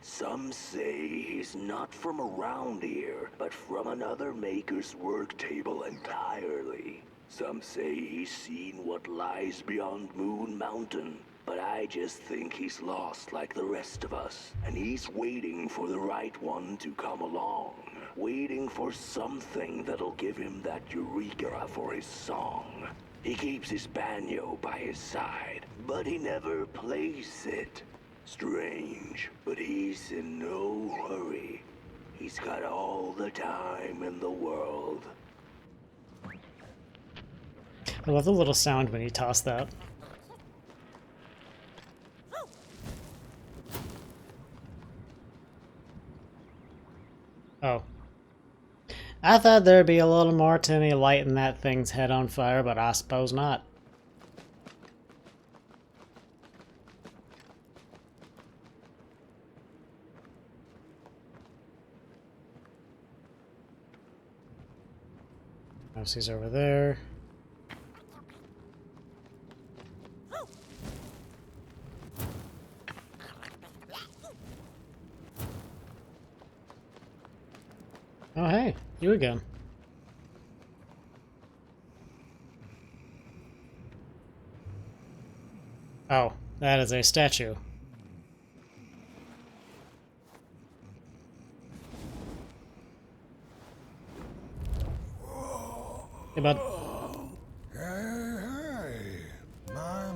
Some say he's not from around here, but from another maker's work table entirely. Some say he's seen what lies beyond Moon Mountain, but I just think he's lost like the rest of us, and he's waiting for the right one to come along. Waiting for something that'll give him that eureka for his song. He keeps his banjo by his side, but he never plays it. Strange, but he's in no hurry. He's got all the time in the world. I love the little sound when you toss that. Oh. I thought there'd be a little more to me lighting that thing's head on fire, but I suppose not. Housy's over there. Oh, hey, you again. Oh, That is a statue. Hey, bud. Hey, my.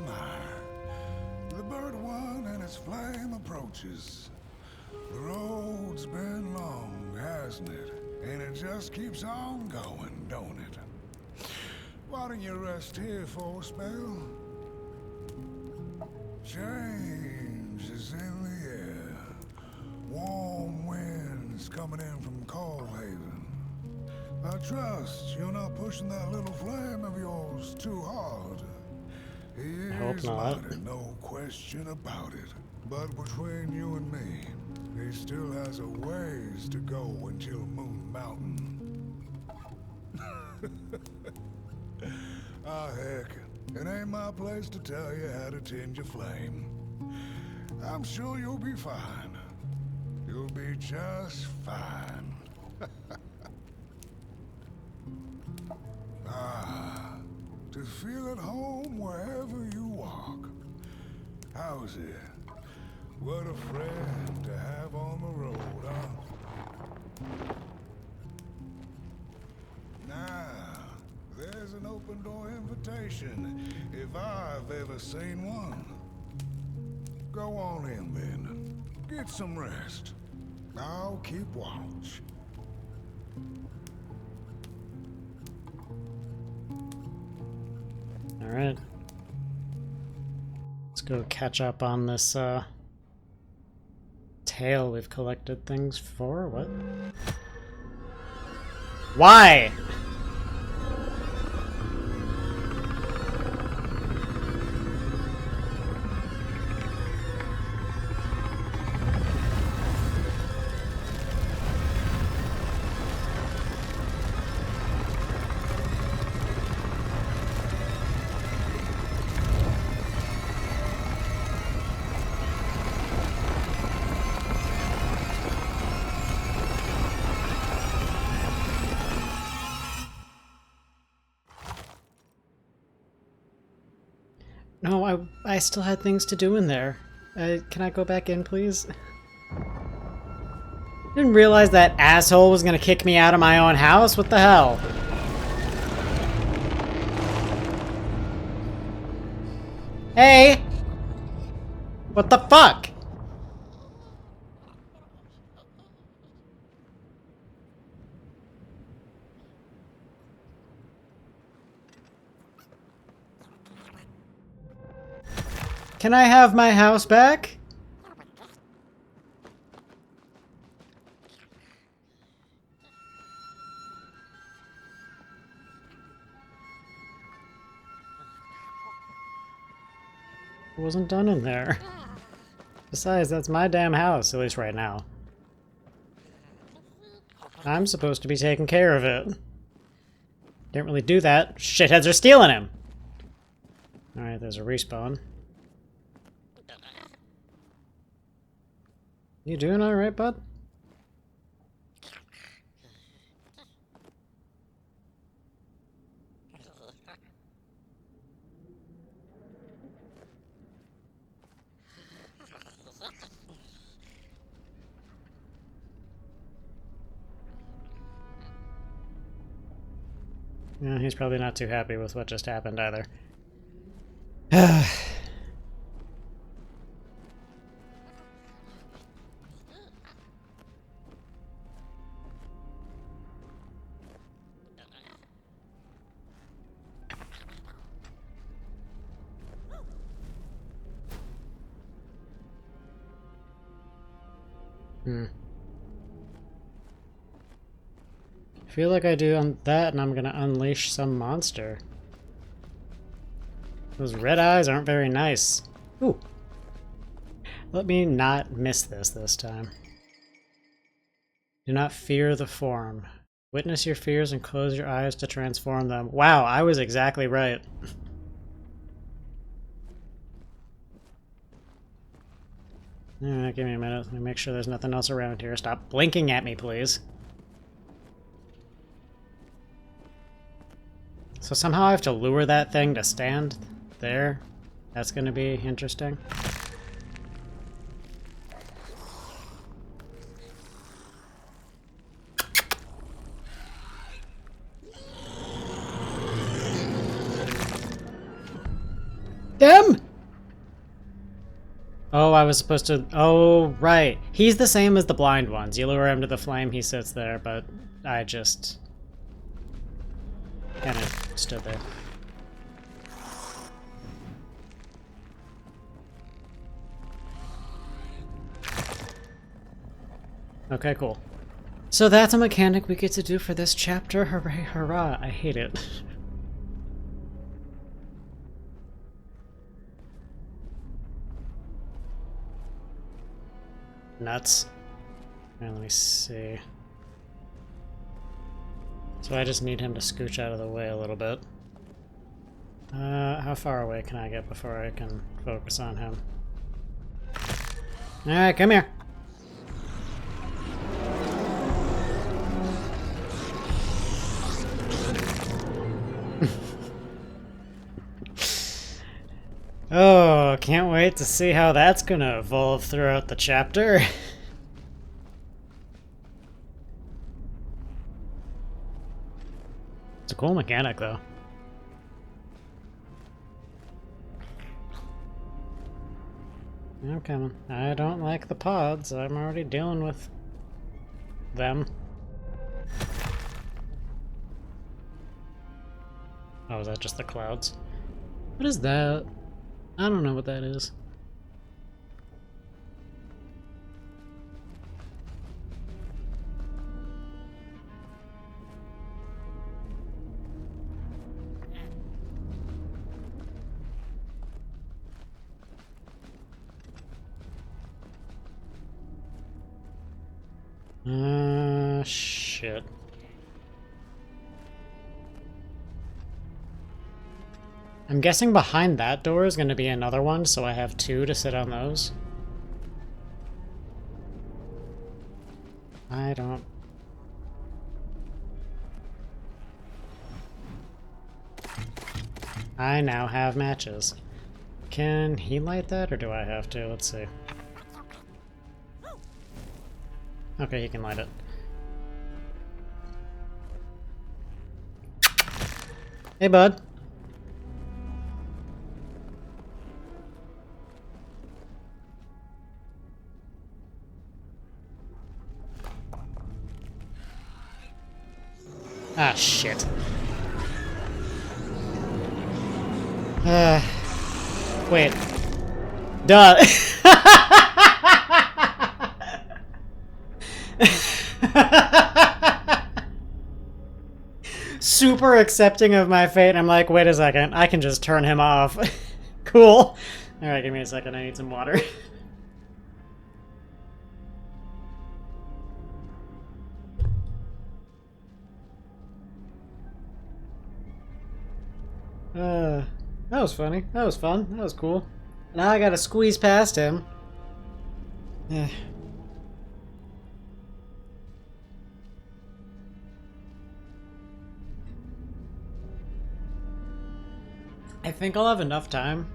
The bird one and its flame approaches. The road's been long, hasn't it? And it just keeps on going, don't it? Why don't you rest here for a spell? Change is in the air. Warm winds coming in from Coalhaven. I trust you're not pushing that little flame of yours too hard. He hope is not. mighty, no question about it. But between you and me, he still has a ways to go until Moon Mountain. Ah, heck, it ain't my place to tell you how to tend your flame. I'm sure you'll be fine. You'll be just fine. To feel at home wherever you walk. How's it? What a friend to have on the road, huh? Now, there's an open door invitation, if I've ever seen one. Go on in then. Get some rest. I'll keep watch. Alright. Let's go catch up on this, tale we've collected things for. What? Why? No, I still had things to do in there. Can I go back in, please? Didn't realize that asshole was gonna kick me out of my own house? What the hell? Hey! What the fuck? Can I have my house back? It wasn't done in there. Besides, that's my damn house, at least right now. I'm supposed to be taking care of it. Didn't really do that. Shitheads are stealing him! Alright, there's a respawn. You doing alright, bud? Yeah, he's probably not too happy with what just happened either. I feel like I do on that and I'm gonna unleash some monster. Those red eyes aren't very nice. Ooh. Let me not miss this time. Do not fear the form. Witness your fears and close your eyes to transform them. Wow, I was exactly right. Alright, give me a minute. Let me make sure there's nothing else around here. Stop blinking at me, please. So somehow I have to lure that thing to stand there That's gonna be interesting. Them! Oh, I was supposed to... Oh, right. He's the same as the blind ones. You lure him to the flame, he sits there, but I just... kind of stood there. Okay, cool. So that's a mechanic we get to do for this chapter. Hooray, hurrah. I hate it. Nuts. Alright, let me see. So I just need him to scooch out of the way a little bit. How far away can I get before I can focus on him? Alright, come here. Oh, can't wait to see how that's gonna evolve throughout the chapter. It's a cool mechanic, though. I'm coming. I don't like the pods. I'm already dealing with them. Oh, is that just the clouds? What is that? I don't know what that is. Shit. I'm guessing behind that door is going to be another one, so I have two to sit on those. I don't... I now have matches. Can he light that, or do I have to? Let's see. Okay, he can light it. Hey, bud. Ah, shit. Wait. Duh. Super accepting of my fate. I'm like, wait a second. I can just turn him off. Cool. Alright, give me a second. I need some water. That was funny. That was fun. That was cool. Now I gotta squeeze past him. I think I'll have enough time,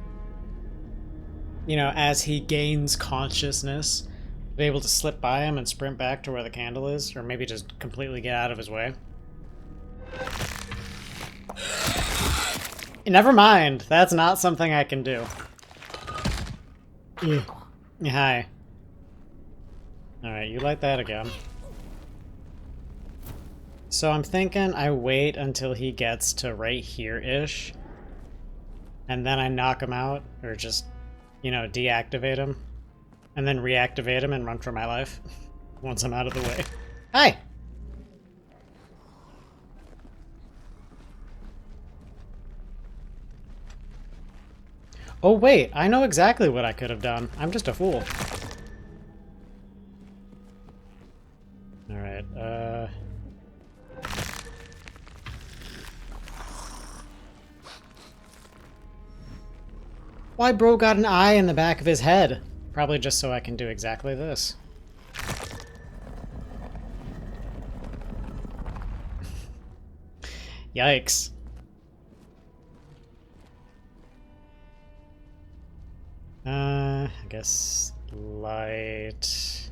you know, as he gains consciousness, to be able to slip by him and sprint back to where the candle is, or maybe just completely get out of his way. Never mind, that's not something I can do. Hi. Alright, you light that again. So I'm thinking I wait until he gets to right here-ish, and then I knock him out, or just, you know, deactivate him, and then reactivate him and run for my life once I'm out of the way. Hi! Oh wait, I know exactly what I could have done. I'm just a fool. Alright, why bro got an eye in the back of his head? Probably just so I can do exactly this. Yikes. guess light.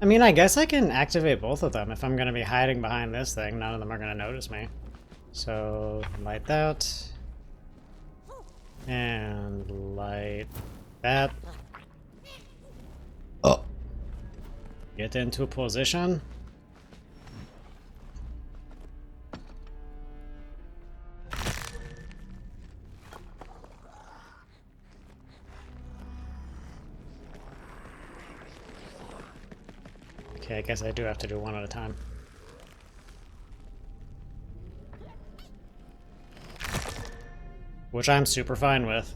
I mean, I guess I can activate both of them if I'm going to be hiding behind this thing. None of them are going to notice me. So, light that. And light that. Oh. Get into position. Okay, I guess I do have to do one at a time. Which I'm super fine with.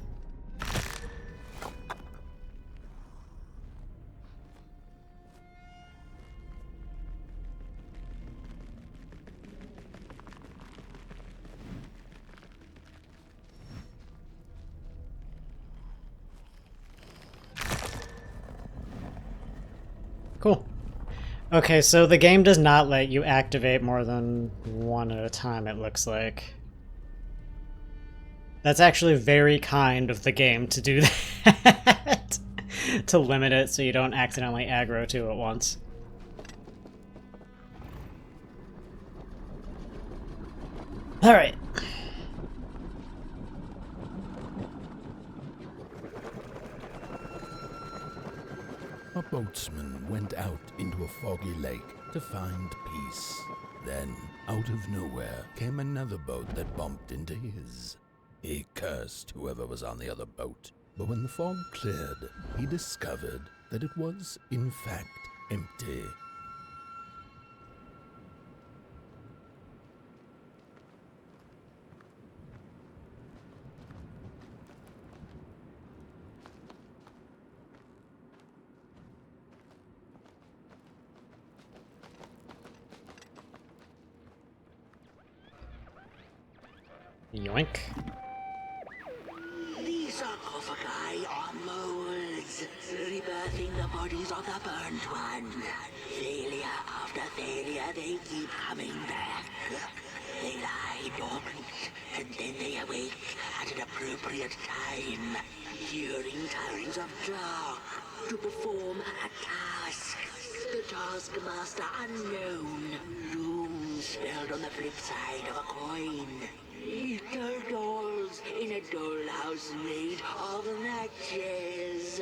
Cool. Okay, so the game does not let you activate more than one at a time, it looks like. That's actually very kind of the game to do that. To limit it so you don't accidentally aggro two at once. Alright. A boatsman went out into a foggy lake to find peace. Then, out of nowhere, came another boat that bumped into his. He cursed whoever was on the other boat, but when the fog cleared, he discovered that it was, in fact, empty. Yoink. These sarcophagi are molds, rebirthing the bodies of the burnt one. Failure after failure, they keep coming back. They lie dormant, and then they awake at an appropriate time, during times of dark, to perform a task. The taskmaster unknown, doom spelled on the flip side of a coin. Little dolls in a dollhouse made of matches.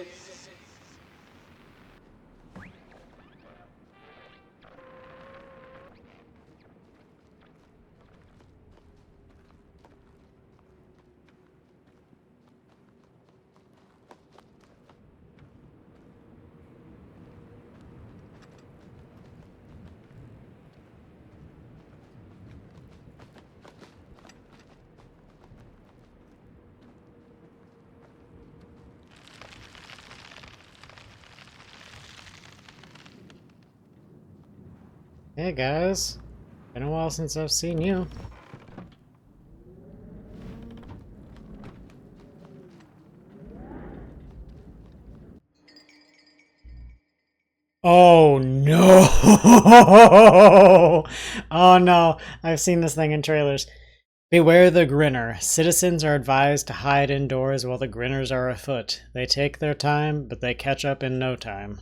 Hey guys, been a while since I've seen you. Oh no! Oh no, I've seen this thing in trailers. Beware the grinner. Citizens are advised to hide indoors while the grinners are afoot. They take their time, but they catch up in no time.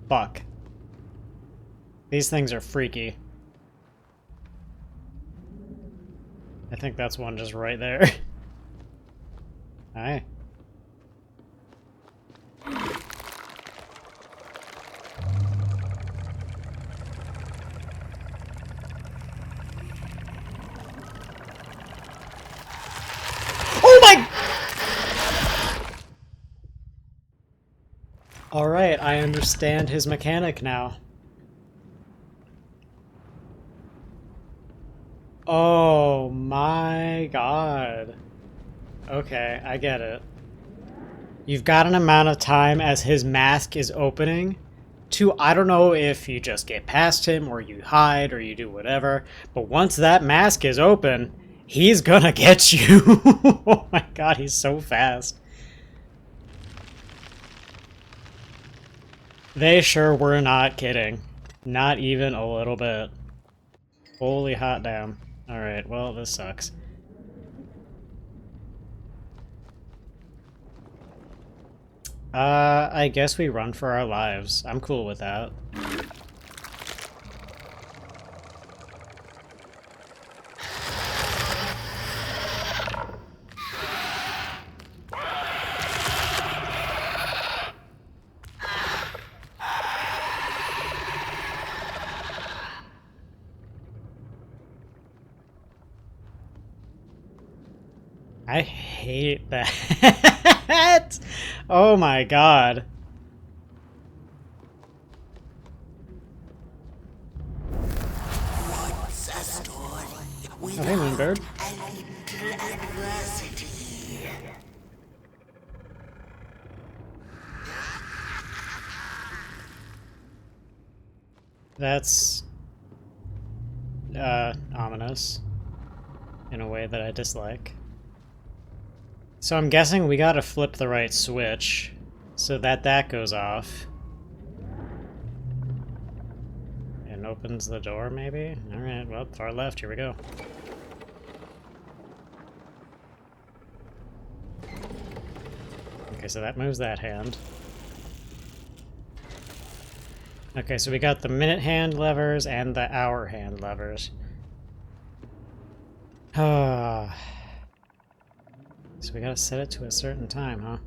Fuck. These things are freaky. I think that's one just right there. Hi. Oh my! Alright, I understand his mechanic now. Oh my god. Okay, I get it. You've got an amount of time as his mask is opening to, I don't know if you just get past him or you hide or you do whatever, but once that mask is open, he's gonna get you. Oh my god, he's so fast. They sure were not kidding. Not even a little bit. Holy hot damn. Alright, well, this sucks. I guess we run for our lives. I'm cool with that. I hate that. Oh my god. What's a story Oh, hey, Moonbird. a little adversity? That's ominous in a way that I dislike. So I'm guessing we gotta flip the right switch so that that goes off. And opens the door, maybe? Alright, well, far left, here we go. Okay, so that moves that hand. Okay, so we got the minute hand levers and the hour hand levers. Ah. So we gotta set it to a certain time, huh?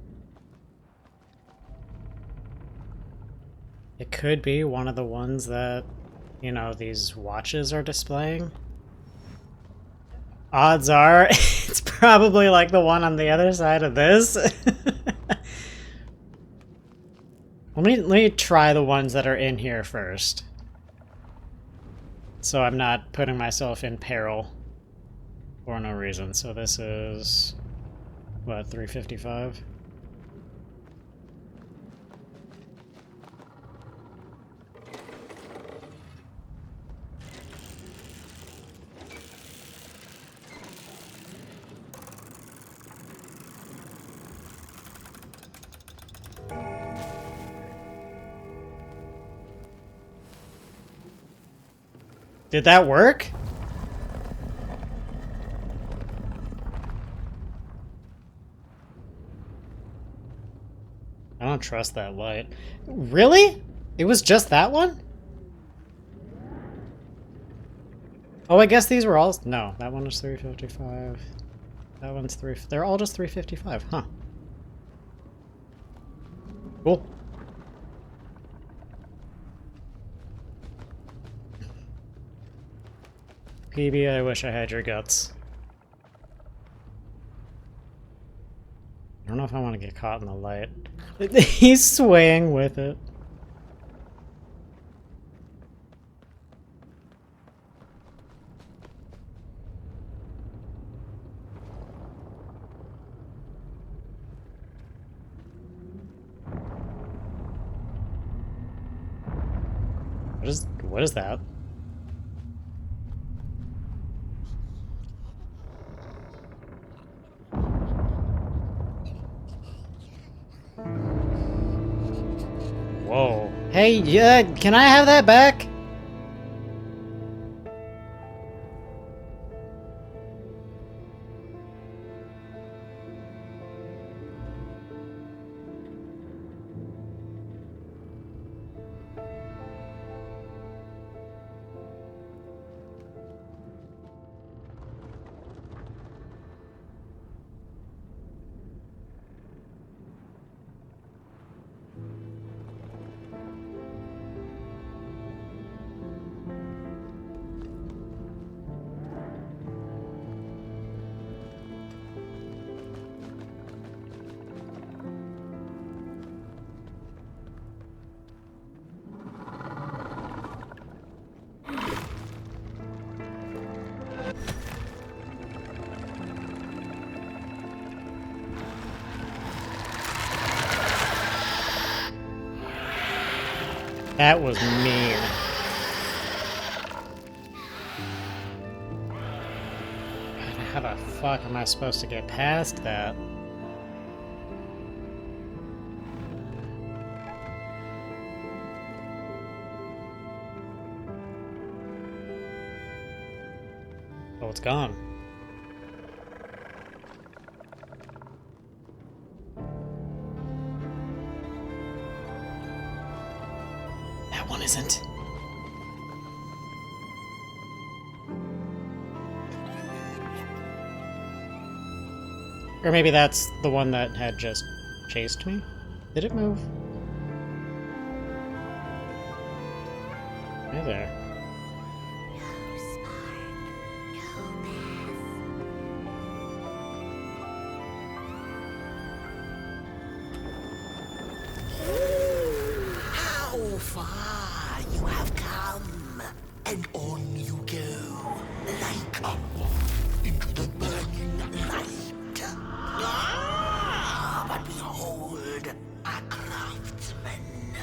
It could be one of the ones that, you know, these watches are displaying. Odds are, it's probably like the one on the other side of this. Let me try the ones that are in here first. So I'm not putting myself in peril for no reason. So this is, what, 355? Did that work? I don't trust that light. Really? It was just that one? Oh, I guess these were all... No, that one was 355. That one's 3... They're all just 355, huh? Cool. PB, I wish I had your guts. I don't know if I want to get caught in the light. He's swaying with it. What is that? Whoa. Hey, yeah, can I have that back? That was mean. How the fuck am I supposed to get past that? Oh, it's gone. isn't. Or maybe that's the one that had just chased me? Did it move? Hey there. How far you have come, and on you go, like a moth into the burning light. Ah, but behold, a craftsman,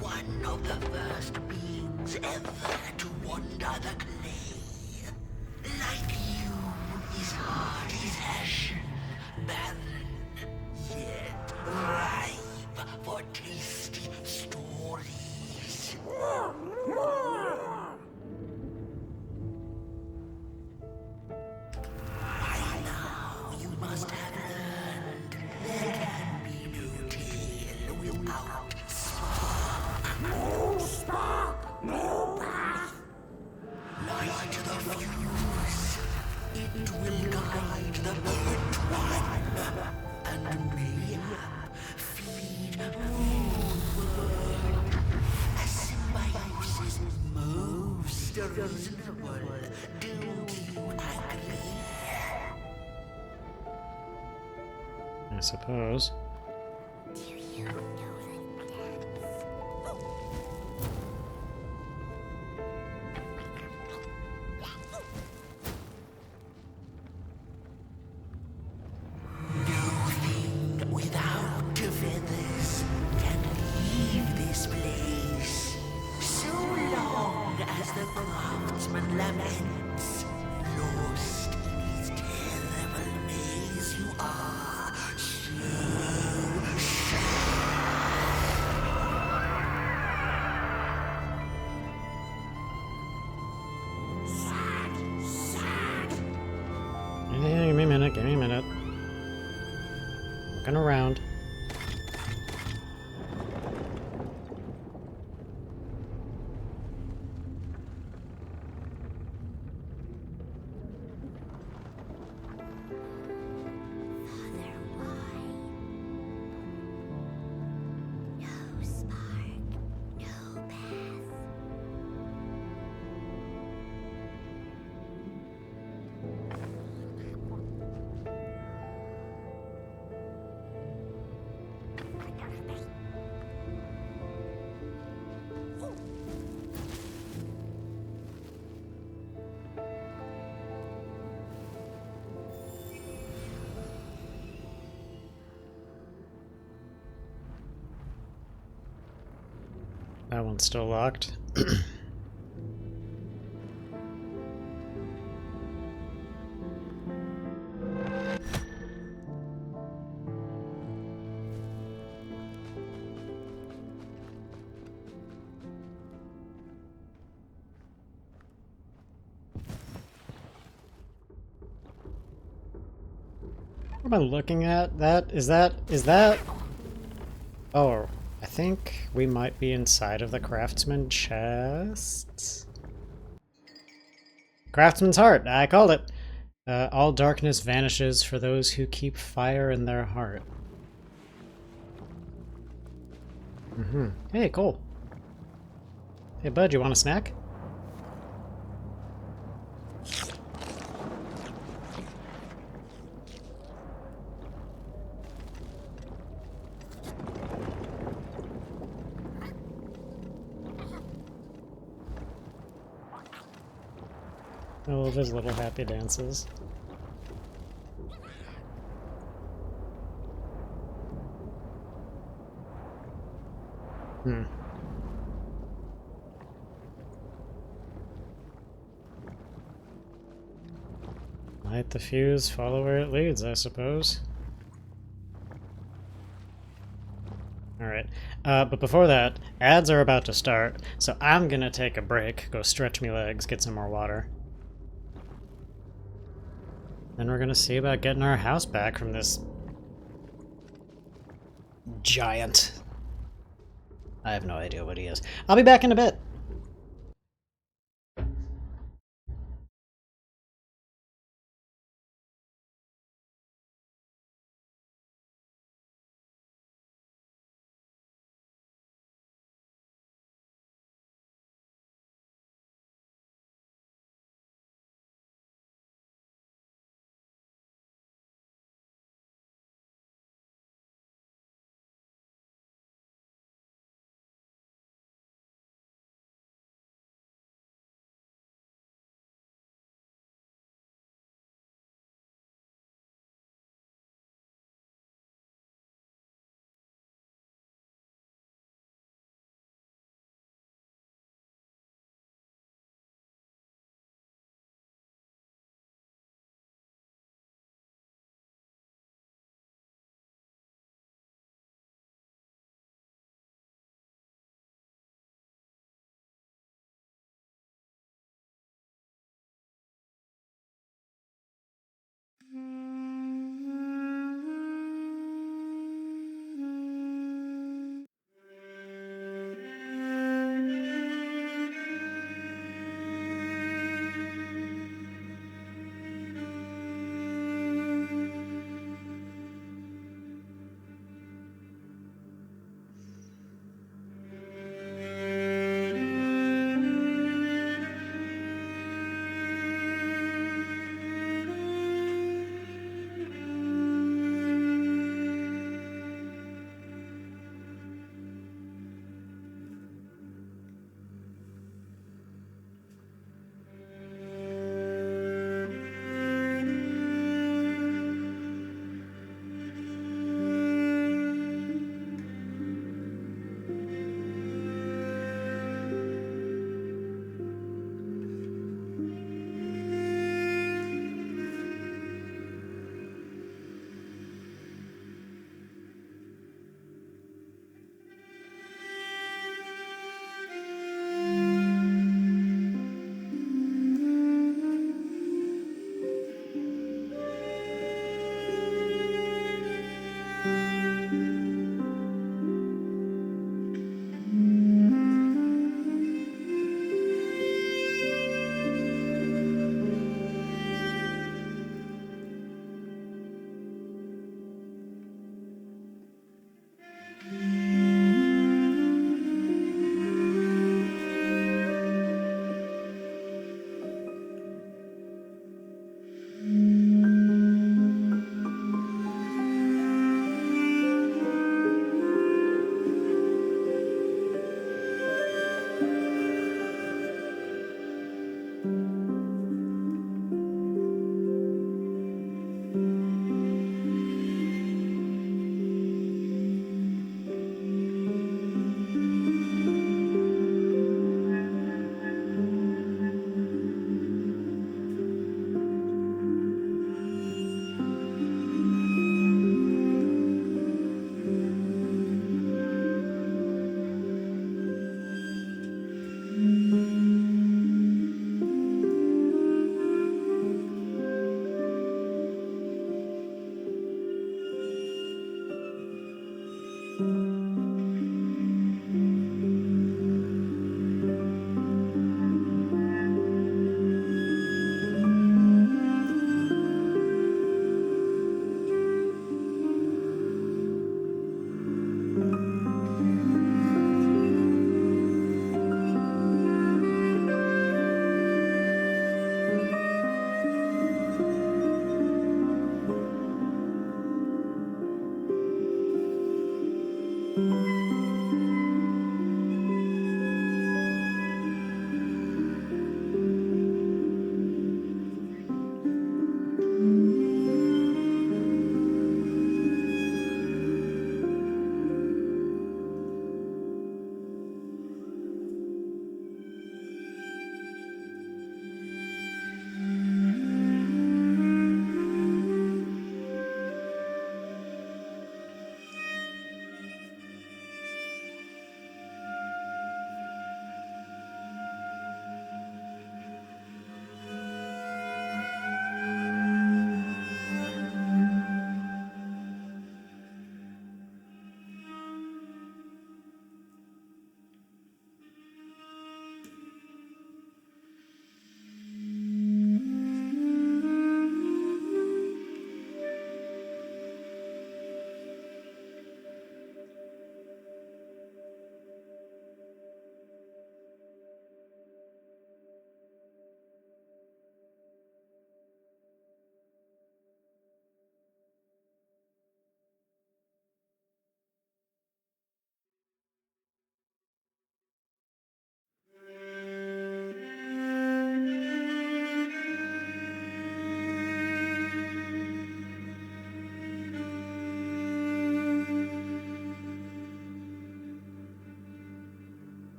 one of the first beings ever to wander the clay. Like you, his heart is ashen, barren, yet ripe for tasty stories. By now, you must have learned there can be no tale without spark. No spark, no path. Light the fuse. It will guide the burnt one, and mayhap feed Moonworld. A symbiosis most reasonable. Don't you agree? I suppose. Do you know the dance? Nothing without feathers can leave this place. So long as the craftsman laments, lost in his terrible maze, you are Yeah, give me a minute, give me a minute. Looking around. no spark, no path. That one's still locked. What am I looking at? Is that... Oh, I think we might be inside of the craftsman chest. Craftsman's heart, I called it. All darkness vanishes for those who keep fire in their heart. Hey, Cole. Hey, bud, you want a snack? I love his little happy dances. Light the fuse, follow where it leads, I suppose. Alright, but before that, ads are about to start, so I'm gonna take a break, go stretch me legs, get some more water. Then we're gonna see about getting our house back from this giant. I have no idea what he is. I'll be back in a bit.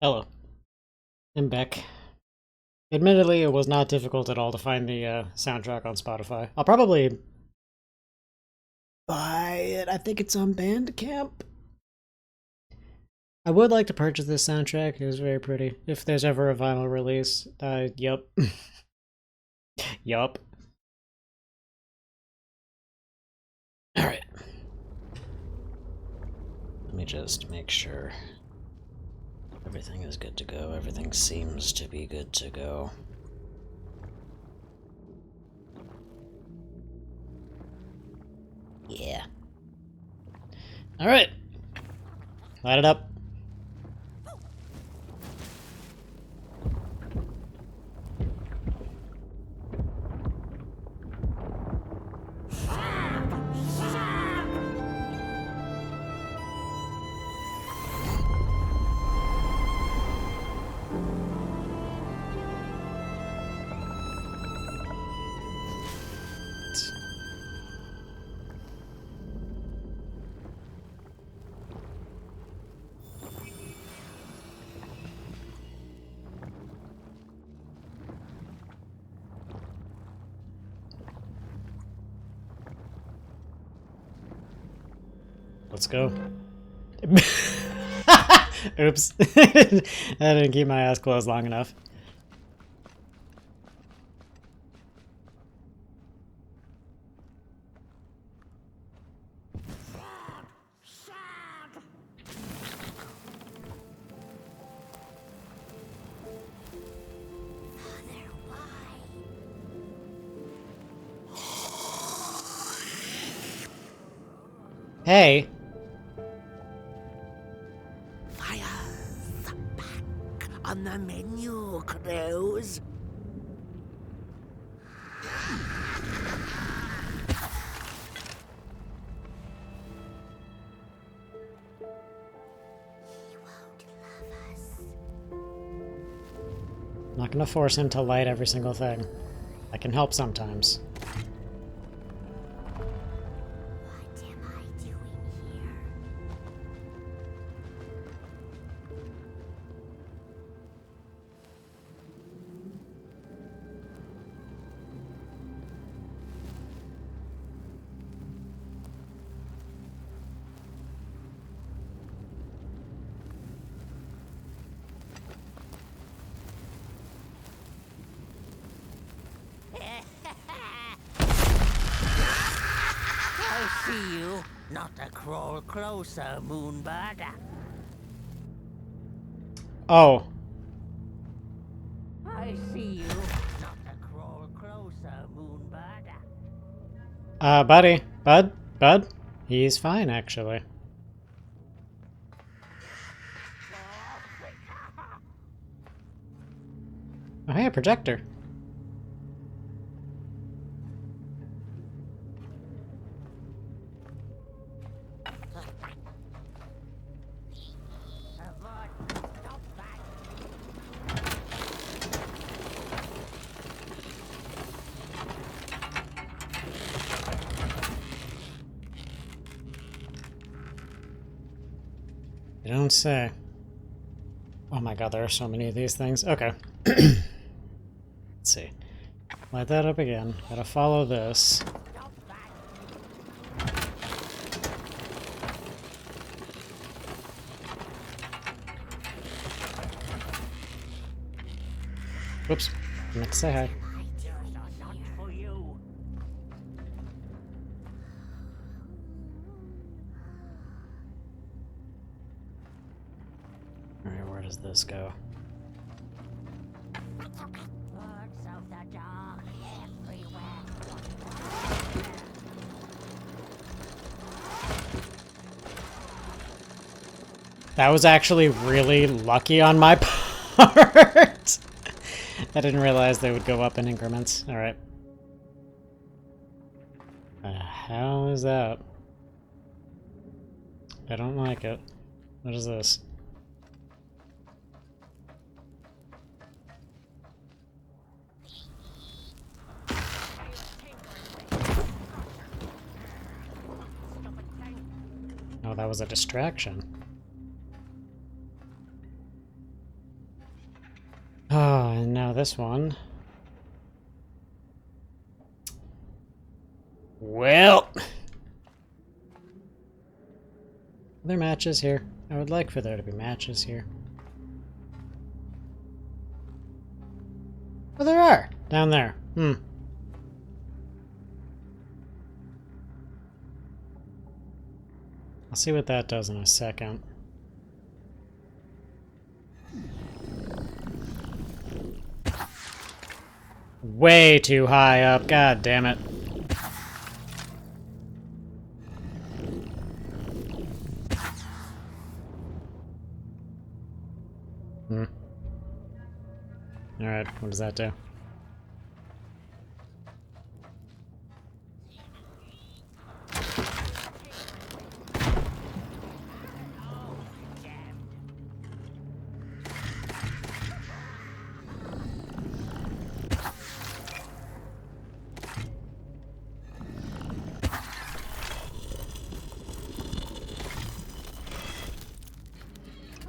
Hello. I'm back. Admittedly, it was not difficult at all to find the soundtrack on Spotify. I'll probably buy it. I think it's on Bandcamp. I would like to purchase this soundtrack. It was very pretty. If there's ever a vinyl release, yup. Yup. Alright. Let me just make sure everything is good to go. Everything seems to be good to go. Yeah. Alright. Light it up. Let's go. Oops. I didn't keep my eyes closed long enough. Hey. Fire's back on the menu, crows. I'm not gonna force him to light every single thing. I can help sometimes. What am I doing here? I see you. Not a crawl closer, Moonbird. Oh. I see you. Not a crawl closer, Moonbird. Buddy. Bud? He's fine, actually. Oh, hey, a projector. You don't say. Oh my god, there are so many of these things. Okay. Let's see. Light that up again. Gotta follow this. Whoops. I meant to say hi. Alright, where does this go? That was actually really lucky on my part. I didn't realize they would go up in increments. Alright. How is that? I don't like it. What is this? Oh, that was a distraction. this one. Well, are there matches here? I would like for there to be matches here. Oh, there are! Down there. I'll see what that does in a second. Way too high up, god damn it. Alright, what does that do?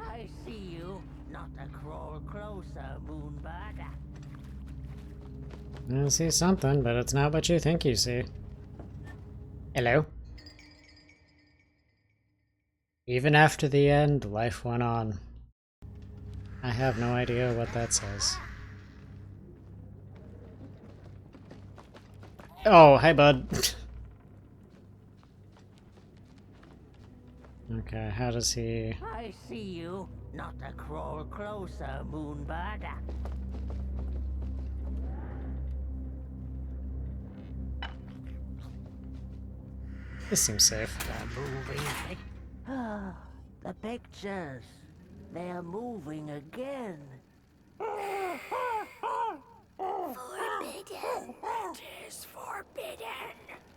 I see you. Not a crawl closer, Moonbird. I see something, but it's not what you think you see. Hello? Even after the end, life went on. I have no idea what that says. Oh, hi, bud. Okay, how does he... I see you. Not a crawl closer, Moonbird. This seems safe. The moving Ah, the pictures. They're moving again. Forbidden. It is forbidden.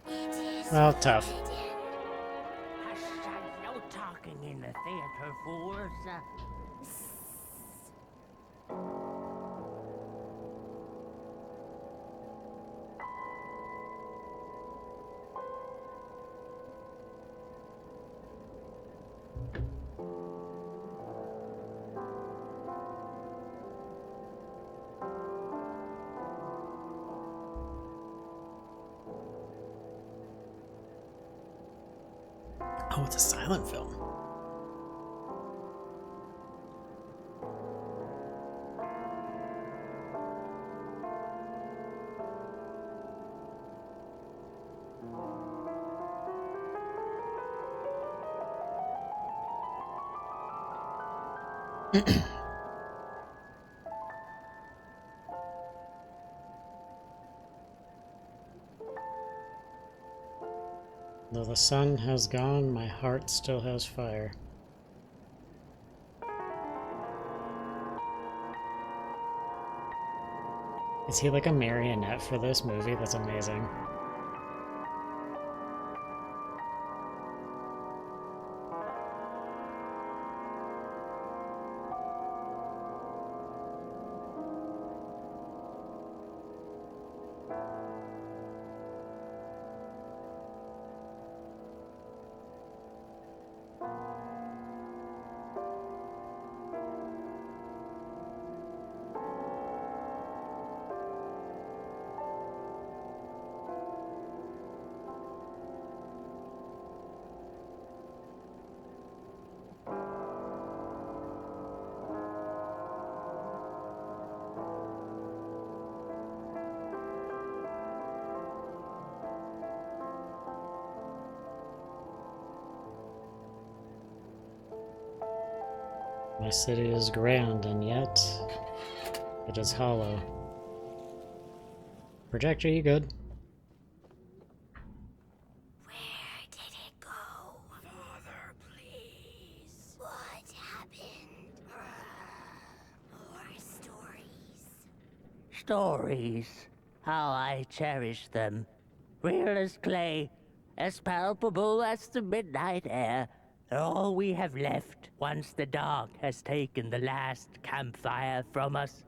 It is Well, tough. Hush, no talking in the theater, fools. Oh, it's a silent film. Though the sun has gone, my heart still has fire. Is he like a marionette for this movie? That's amazing. My city is grand, and yet it is hollow. Projector, you good? Where did it go? Father, please. What happened? More stories. Stories. How I cherish them. Real as clay, as palpable as the midnight air. They're all we have left once the dark has taken the last campfire from us.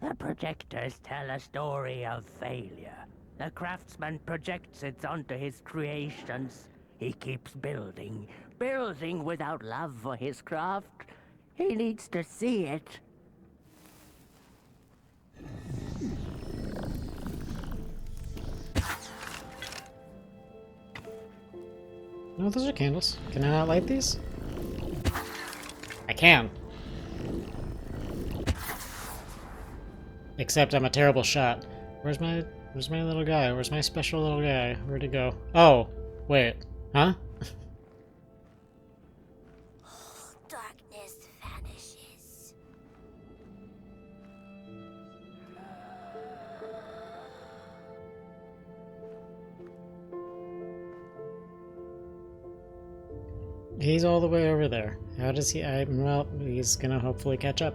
The projectors tell a story of failure. The craftsman projects it onto his creations. He keeps building, building without love for his craft. He needs to see it. Oh, those are candles. Can I not light these? I can. Except I'm a terrible shot. Where's my little guy? Where's my special little guy? Where'd he go? Oh, wait. Huh? Darkness vanishes. He's all the way over there. How does he... well, he's gonna hopefully catch up.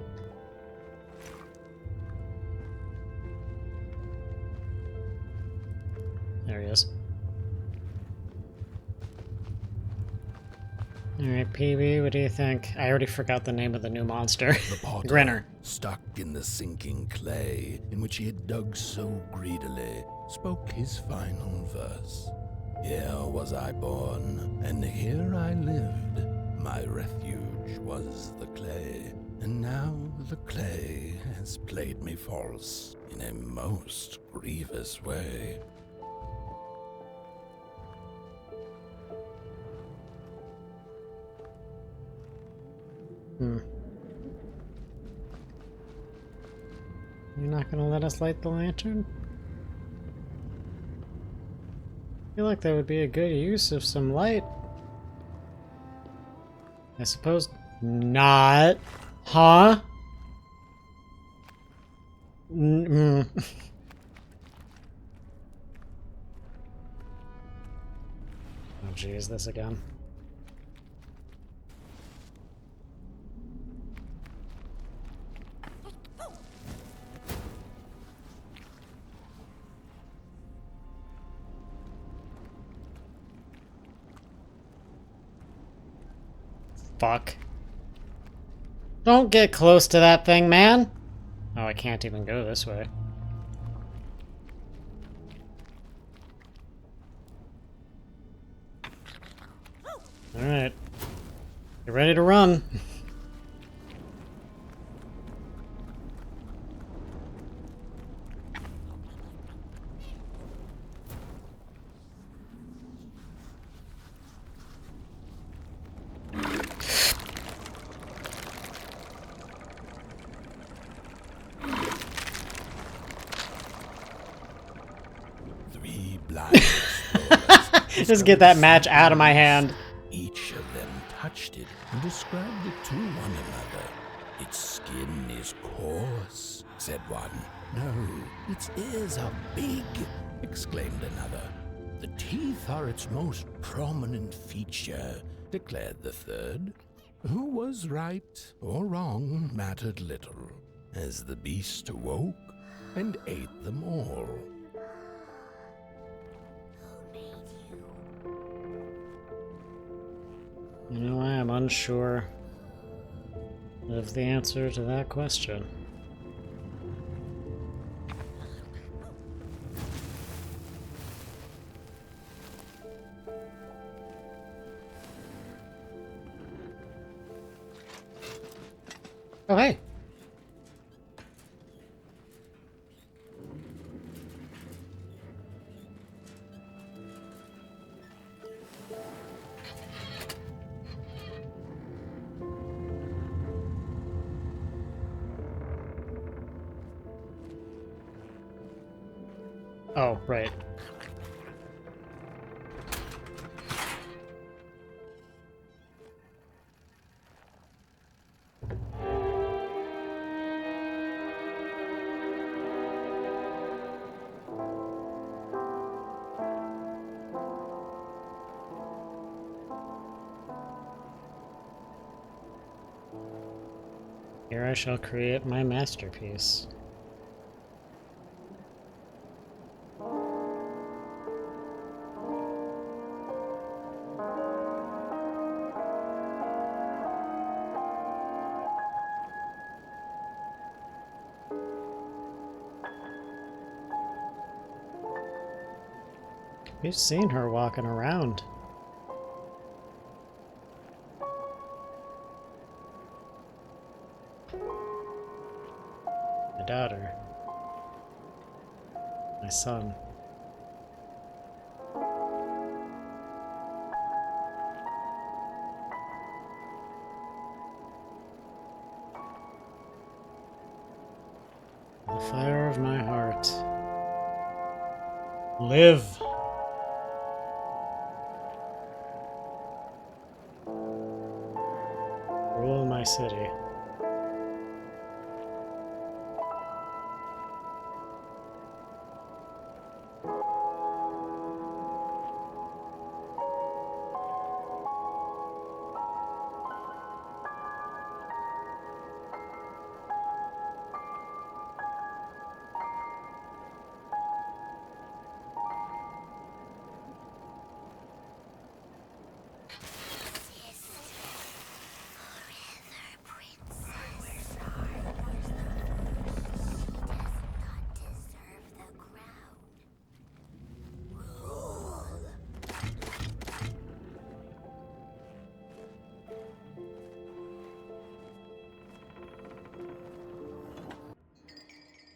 There he is. Alright, PB, what do you think? I already forgot the name of the new monster. The potter, Grinner. stuck in the sinking clay in which he had dug so greedily, spoke his final verse. Here was I born, and here I lived. My refuge was the clay, and now the clay has played me false in a most grievous way. You're not gonna let us light the lantern? I feel like that would be a good use of some light. I suppose not. Huh? Oh geez, this again. Fuck. Don't get close to that thing, man! Oh, I can't even go this way. Alright. Get ready to run. Three blind explorers Just get that match out of my hand. Each of them touched it and described it to one another. Its skin is coarse, said one. No, its ears are big, exclaimed another. The teeth are its most prominent feature, declared the third. Who was right or wrong mattered little, as the beast awoke and ate them all. You know, I am unsure of the answer to that question. Oh, hey! Oh, right. Here I shall create my masterpiece. We've seen her walking around. My daughter. My son. The fire of my heart. Live! Rule my city.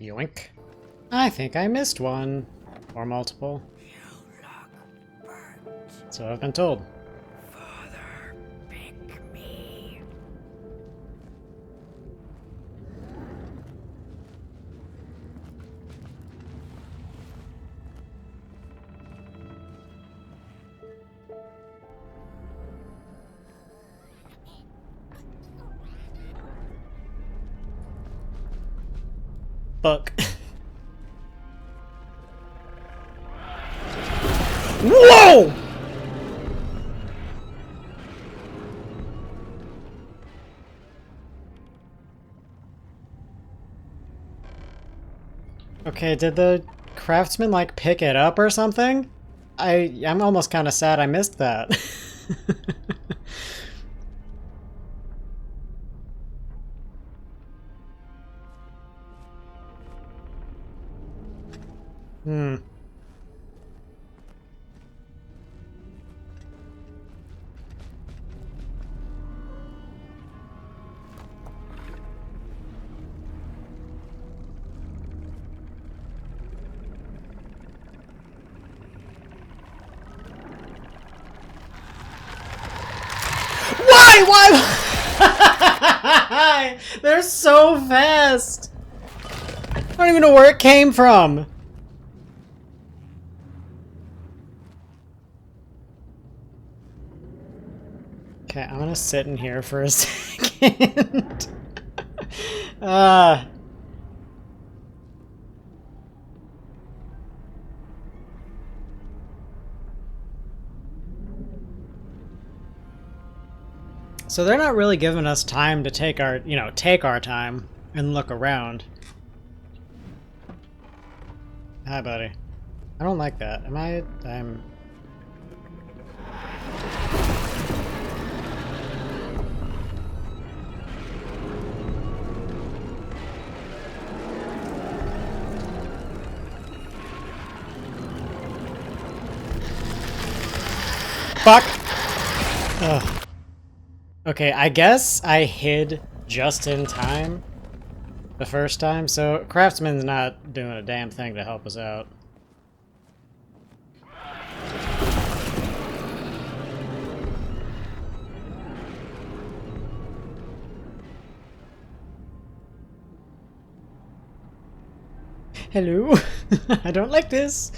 Yoink. I think I missed one. Or multiple. So I've been told. Father, pick me. Fuck. Whoa! Okay, did the craftsman like pick it up or something? I'm almost kind of sad I missed that. Hmm. Why? They're so fast! I don't even know where it came from! Okay, I'm gonna sit in here for a second. So they're not really giving us time to take our, take our time and look around. Hi, buddy. I don't like that. I'm... Fuck! Ugh. Okay, I guess I hid just in time the first time, so Craftsman's not doing a damn thing to help us out. Hello? I don't like this!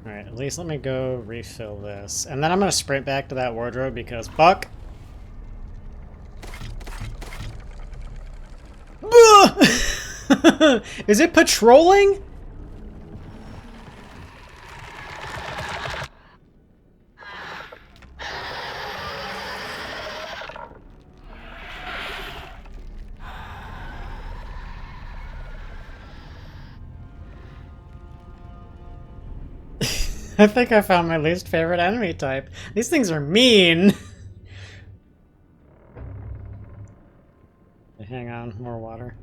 Alright, at least let me go refill this. And then I'm gonna sprint back to that wardrobe because fuck! Is it patrolling? I think I found my least favorite enemy type. These things are mean! Hang on, more water.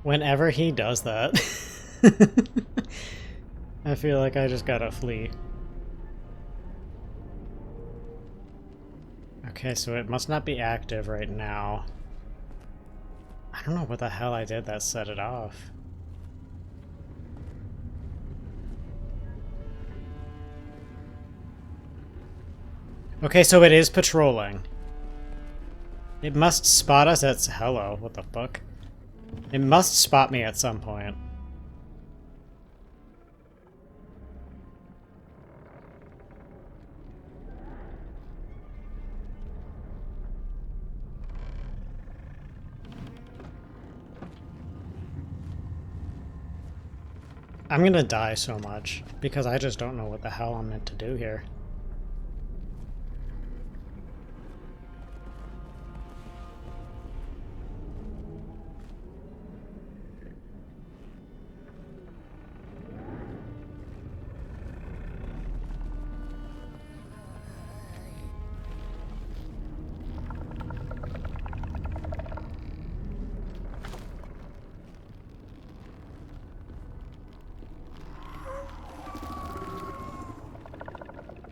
Whenever he does that, I feel like I just gotta flee. Okay, so it must not be active right now. I don't know what the hell I did that set it off. Okay, so it is patrolling. It must spot us at... Hello, what the fuck? It must spot me at some point. I'm gonna die so much, because I just don't know what the hell I'm meant to do here.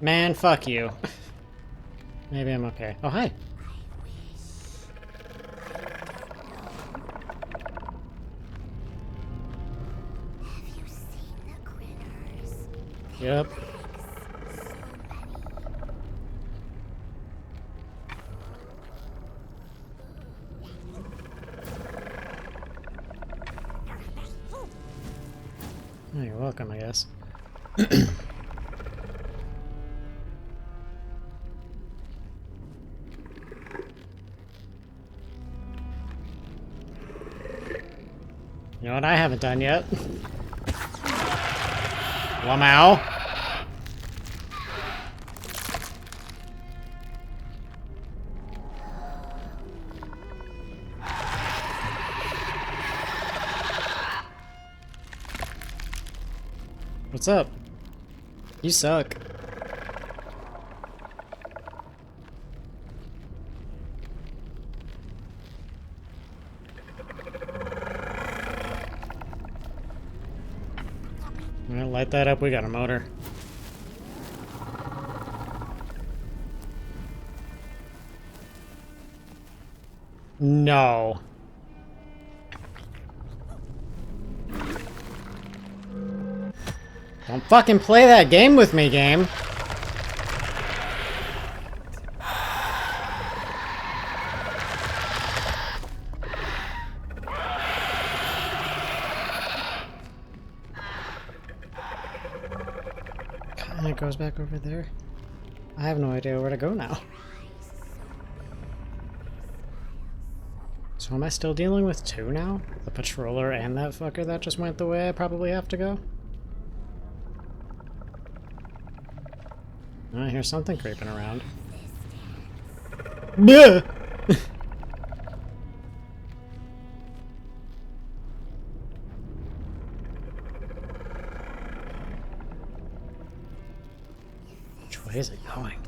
Man, fuck you. Maybe I'm okay. Oh, hi. Have you seen the critters? Yep. Oh, you're welcome, I guess. You know what I haven't done yet? Lamau. What's up? You suck. Alright, light that up, we got a motor. No. Don't fucking play that game with me, game. And it goes back over there. I have no idea where to go now. So am I still dealing with two now? The patroller and that fucker that just went the way I probably have to go? I hear something creeping around. Bleh! Which way is it going?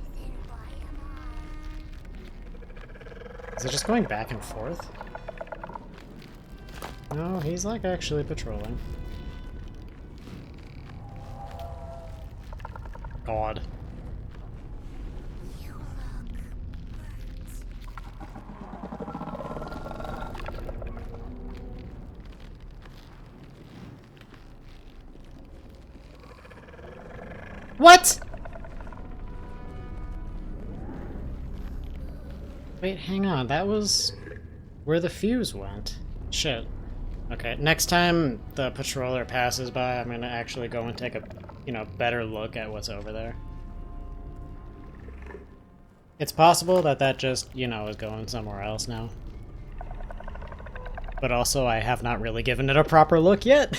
Is it just going back and forth? No, he's like actually patrolling. God. What? Wait, hang on. That was where the fuse went. Shit. Okay, next time the patroller passes by, I'm gonna actually go and take a, better look at what's over there. It's possible that that just, is going somewhere else now. But also, I have not really given it a proper look yet.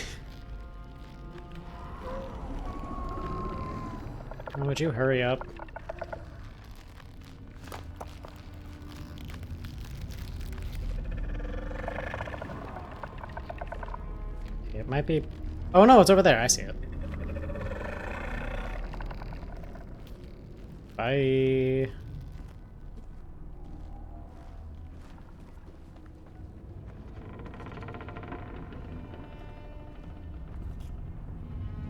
Would you hurry up? It might be... Oh no, it's over there. I see it. Bye.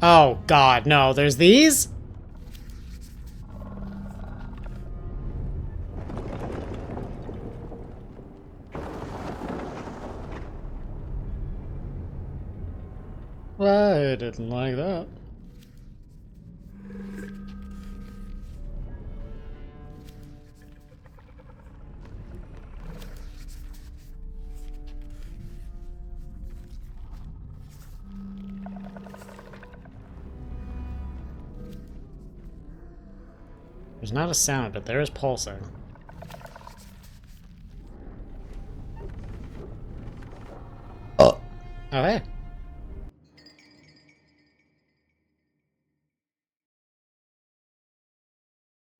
Oh god, no, there's these? I didn't like that. There's not a sound, but there is pulsing. Oh, hey.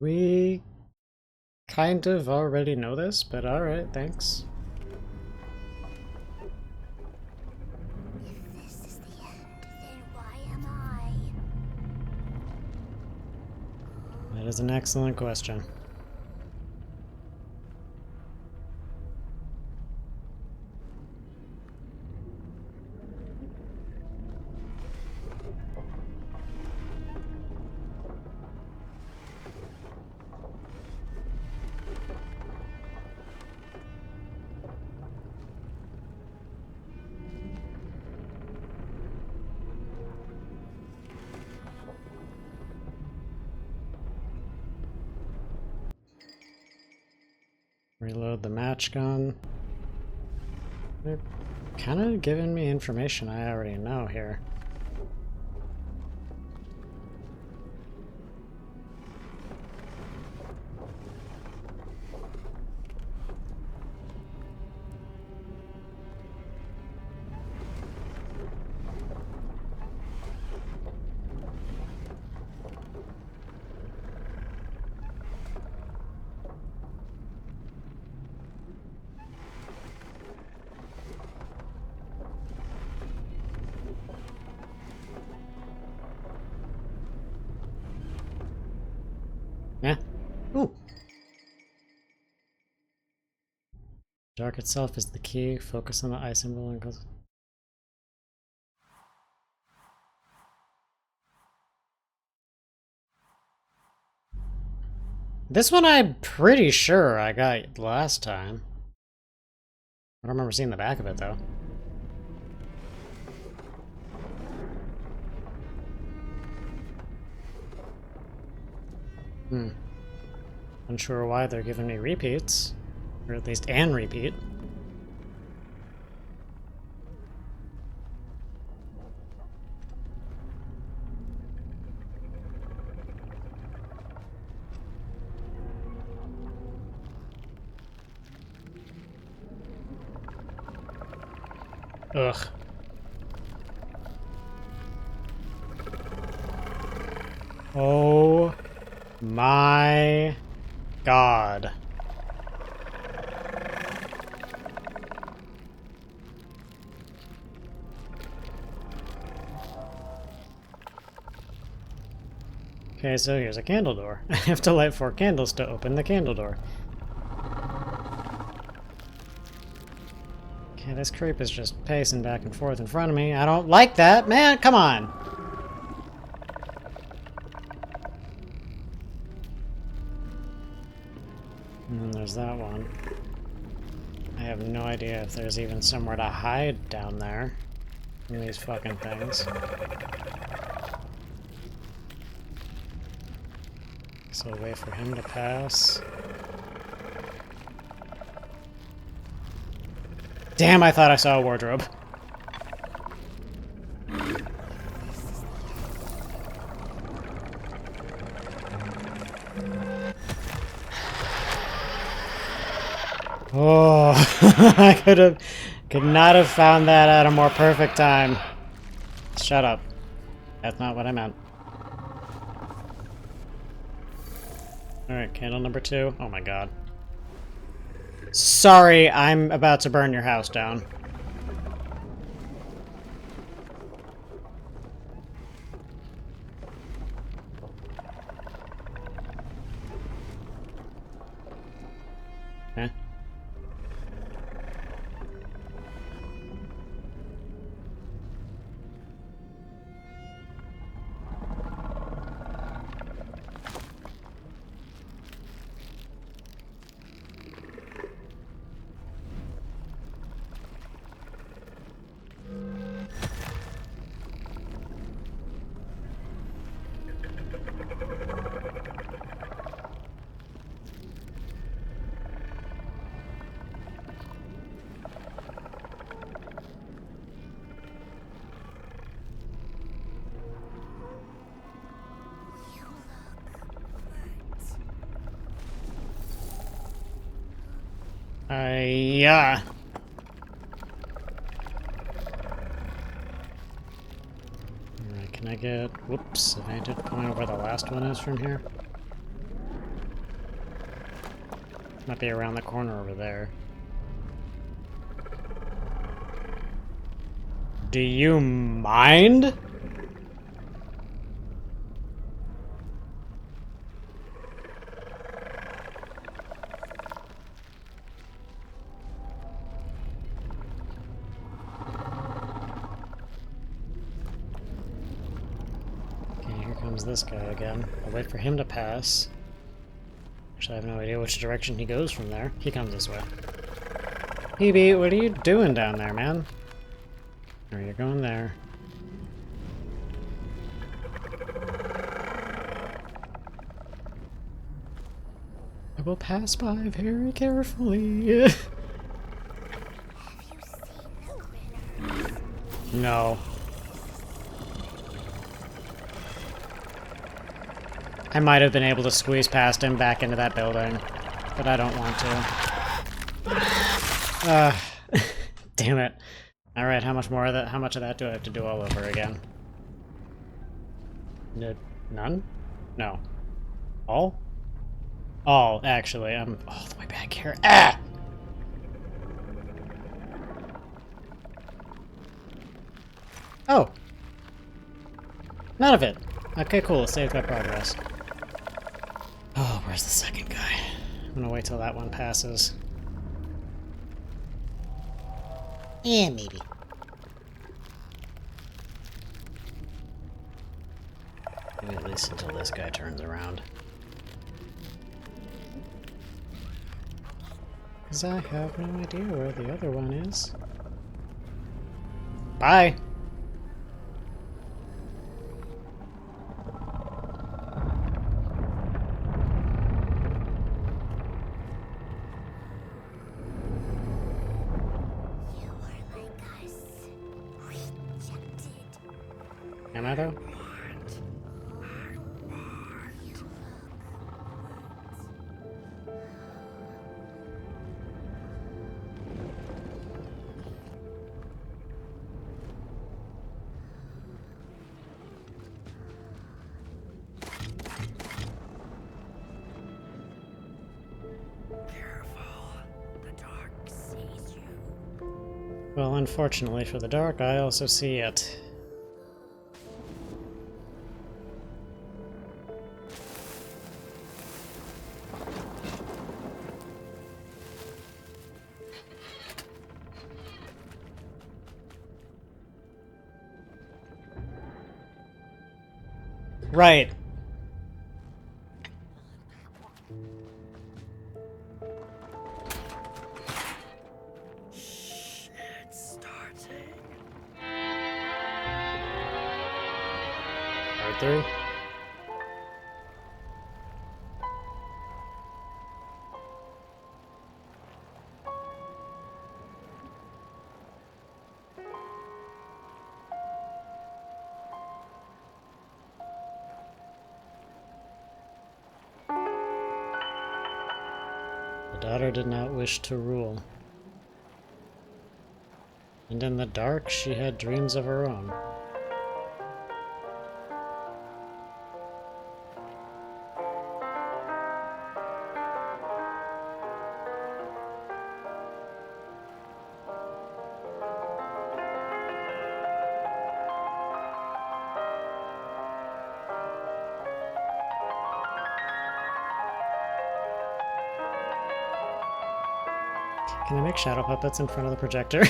We kind of already know this, but alright, thanks. If this is the end, then why am I? That is an excellent question. Reload the match gun. They're kind of giving me information I already know here. Yeah. Ooh. Dark itself is the key. Focus on the eye symbol and goes. This one I'm pretty sure I got last time. I don't remember seeing the back of it though. Unsure why they're giving me repeats. Or at least an repeat. Ugh. Oh my god. Okay, so here's a candle door. I have to light 4 candles to open the candle door. Okay, this creep is just pacing back and forth in front of me. I don't like that! Man, come on! And then there's that one. I have no idea if there's even somewhere to hide down there in these fucking things. So wait for him to pass. Damn, I thought I saw a wardrobe. Oh, I could not have found that at a more perfect time. Shut up. That's not what I meant. Alright, candle number 2. Oh my god. Sorry, I'm about to burn your house down. Okay. Yeah. Alright, can I get, whoops, a vantage point of where the last one is from here? Might be around the corner over there. Do you mind? Okay, here comes this guy again. I'll wait for him to pass. Actually, I have no idea which direction he goes from there. He comes this way. PB, what are you doing down there, man? Or you're going there. I will pass by very carefully. Have you seen the critters? No. I might have been able to squeeze past him back into that building, but I don't want to. Damn it. Alright, how much more of that? How much of that do I have to do all over again? None? No. All? All, actually. I'm all the way back here. Ah! Oh! None of it! Okay, cool. Saved my progress. Oh, where's the second guy? I'm gonna wait till that one passes. Yeah, maybe. Maybe at least until this guy turns around. Because I have no idea where the other one is. Bye! You are like us. Rejected. Am I though? Well, unfortunately for the dark, I also see it. Right. It's starting. Part 3. The daughter did not wish to rule. And in the dark, she had dreams of her own. Can I make shadow puppets in front of the projector?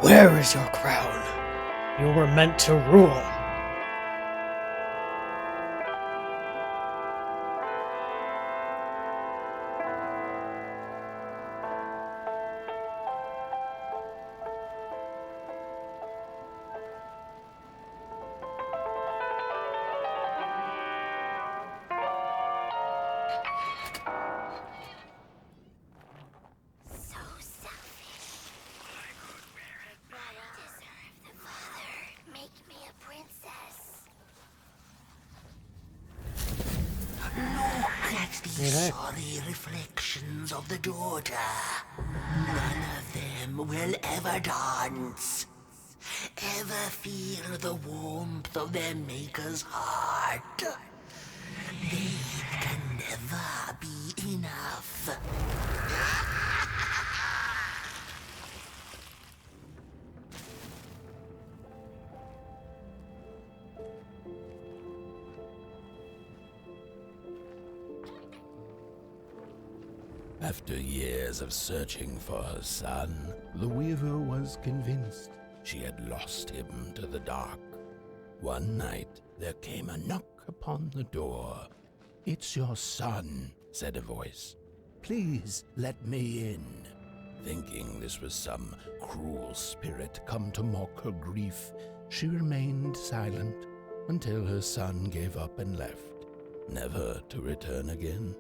Where is your crown? You were meant to rule. So selfish. I deserve the father. Make me a princess. Look at these sorry reflections of the daughter. None of them will ever dance. Ever feel the warmth of their maker's heart. They can never be enough. After years of searching for her son, the weaver was convinced she had lost him to the dark. One night, there came a knock upon the door. "It's your son," said a voice. "Please let me in." Thinking this was some cruel spirit come to mock her grief, she remained silent until her son gave up and left, never to return again.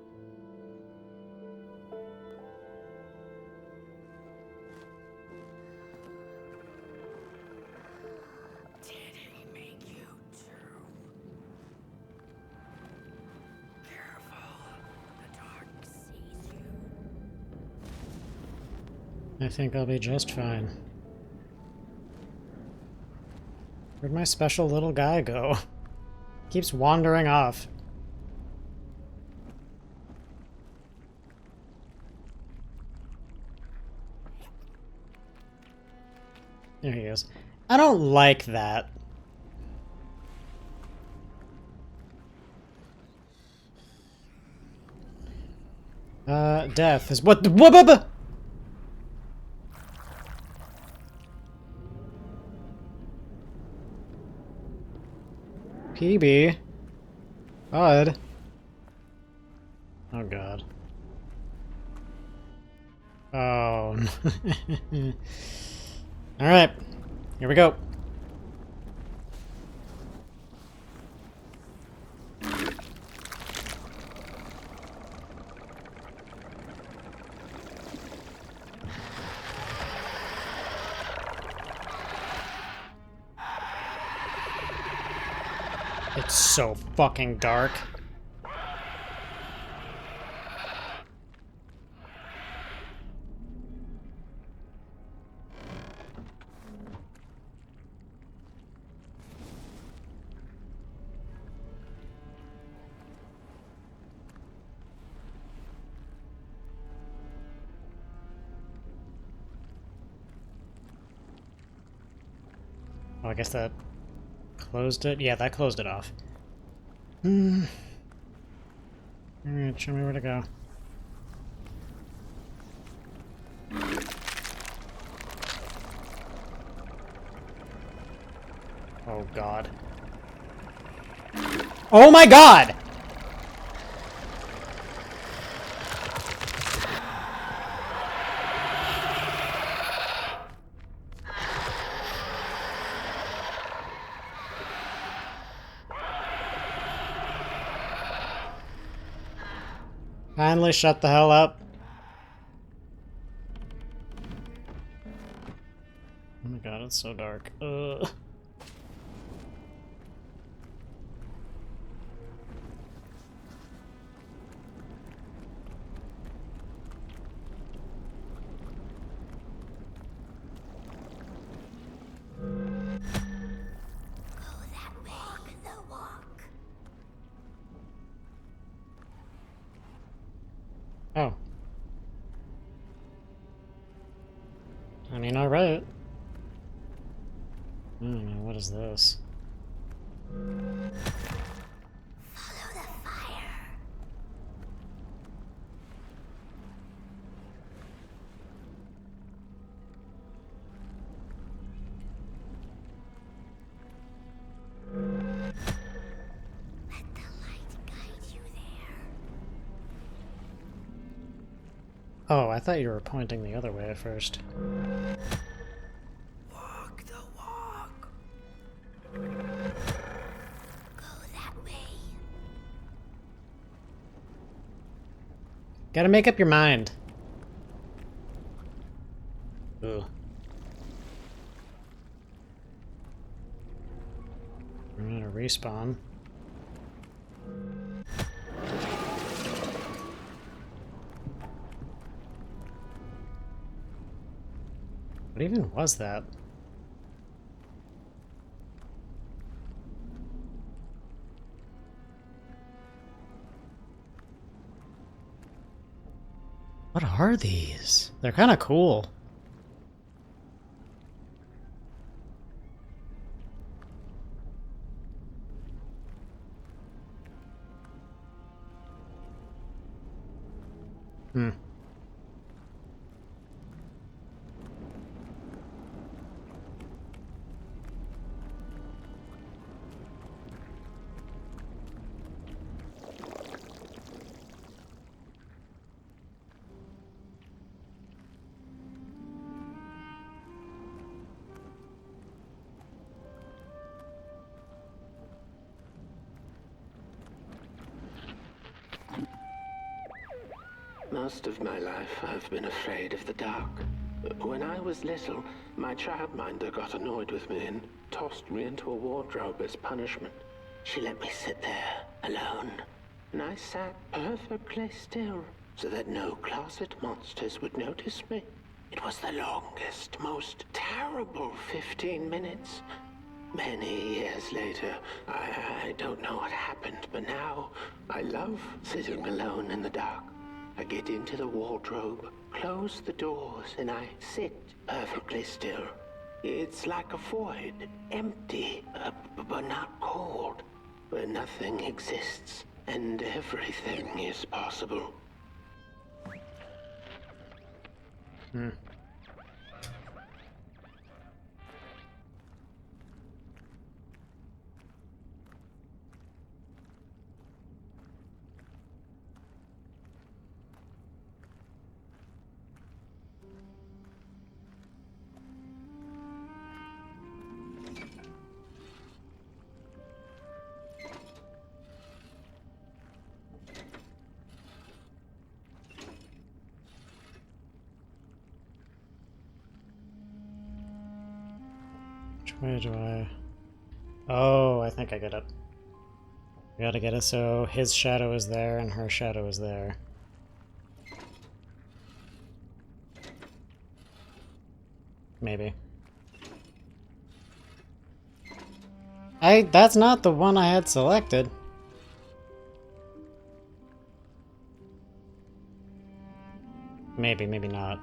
Did he make you too? Careful, the dark sees you. I think I'll be just fine. Where'd my special little guy go? Keeps wandering off. There he is. I don't like that. Death is what the PB. Bud. Oh god. Oh. Alright. Here we go. It's so fucking dark. Oh, I guess that closed it? Yeah, that closed it off. Alright, show me where to go. Oh god. Oh my god! Finally shut the hell up. Oh my god, it's so dark. Ugh. Walk the walk. Oh. I mean, alright. I don't know, what is this? Follow the fire. Oh, I thought you were pointing the other way at first. Walk the walk. Go that way. Gotta make up your mind. Ooh. I'm gonna respawn. What even was that? What are these? They're kind of cool. Hmm. Most of my life, I've been afraid of the dark. When I was little, my childminder got annoyed with me and tossed me into a wardrobe as punishment. She let me sit there, alone, and I sat perfectly still so that no closet monsters would notice me. It was the longest, most terrible 15 minutes. Many years later, I don't know what happened, but now I love sitting alone in the dark. I get into the wardrobe, close the doors, and I sit perfectly still. It's like a void, empty, but not cold, where nothing exists and everything is possible. Hmm. Where do I... Oh, I think I get it. We gotta get it so his shadow is there and her shadow is there. Maybe. That's not the one I had selected. Maybe, maybe not.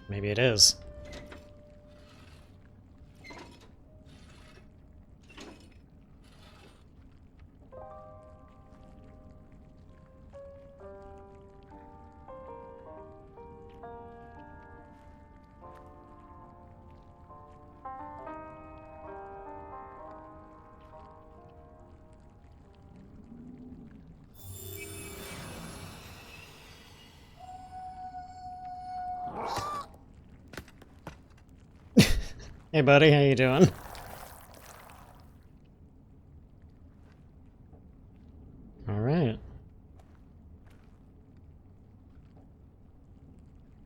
Maybe it is. Hey buddy, how you doing? Alright.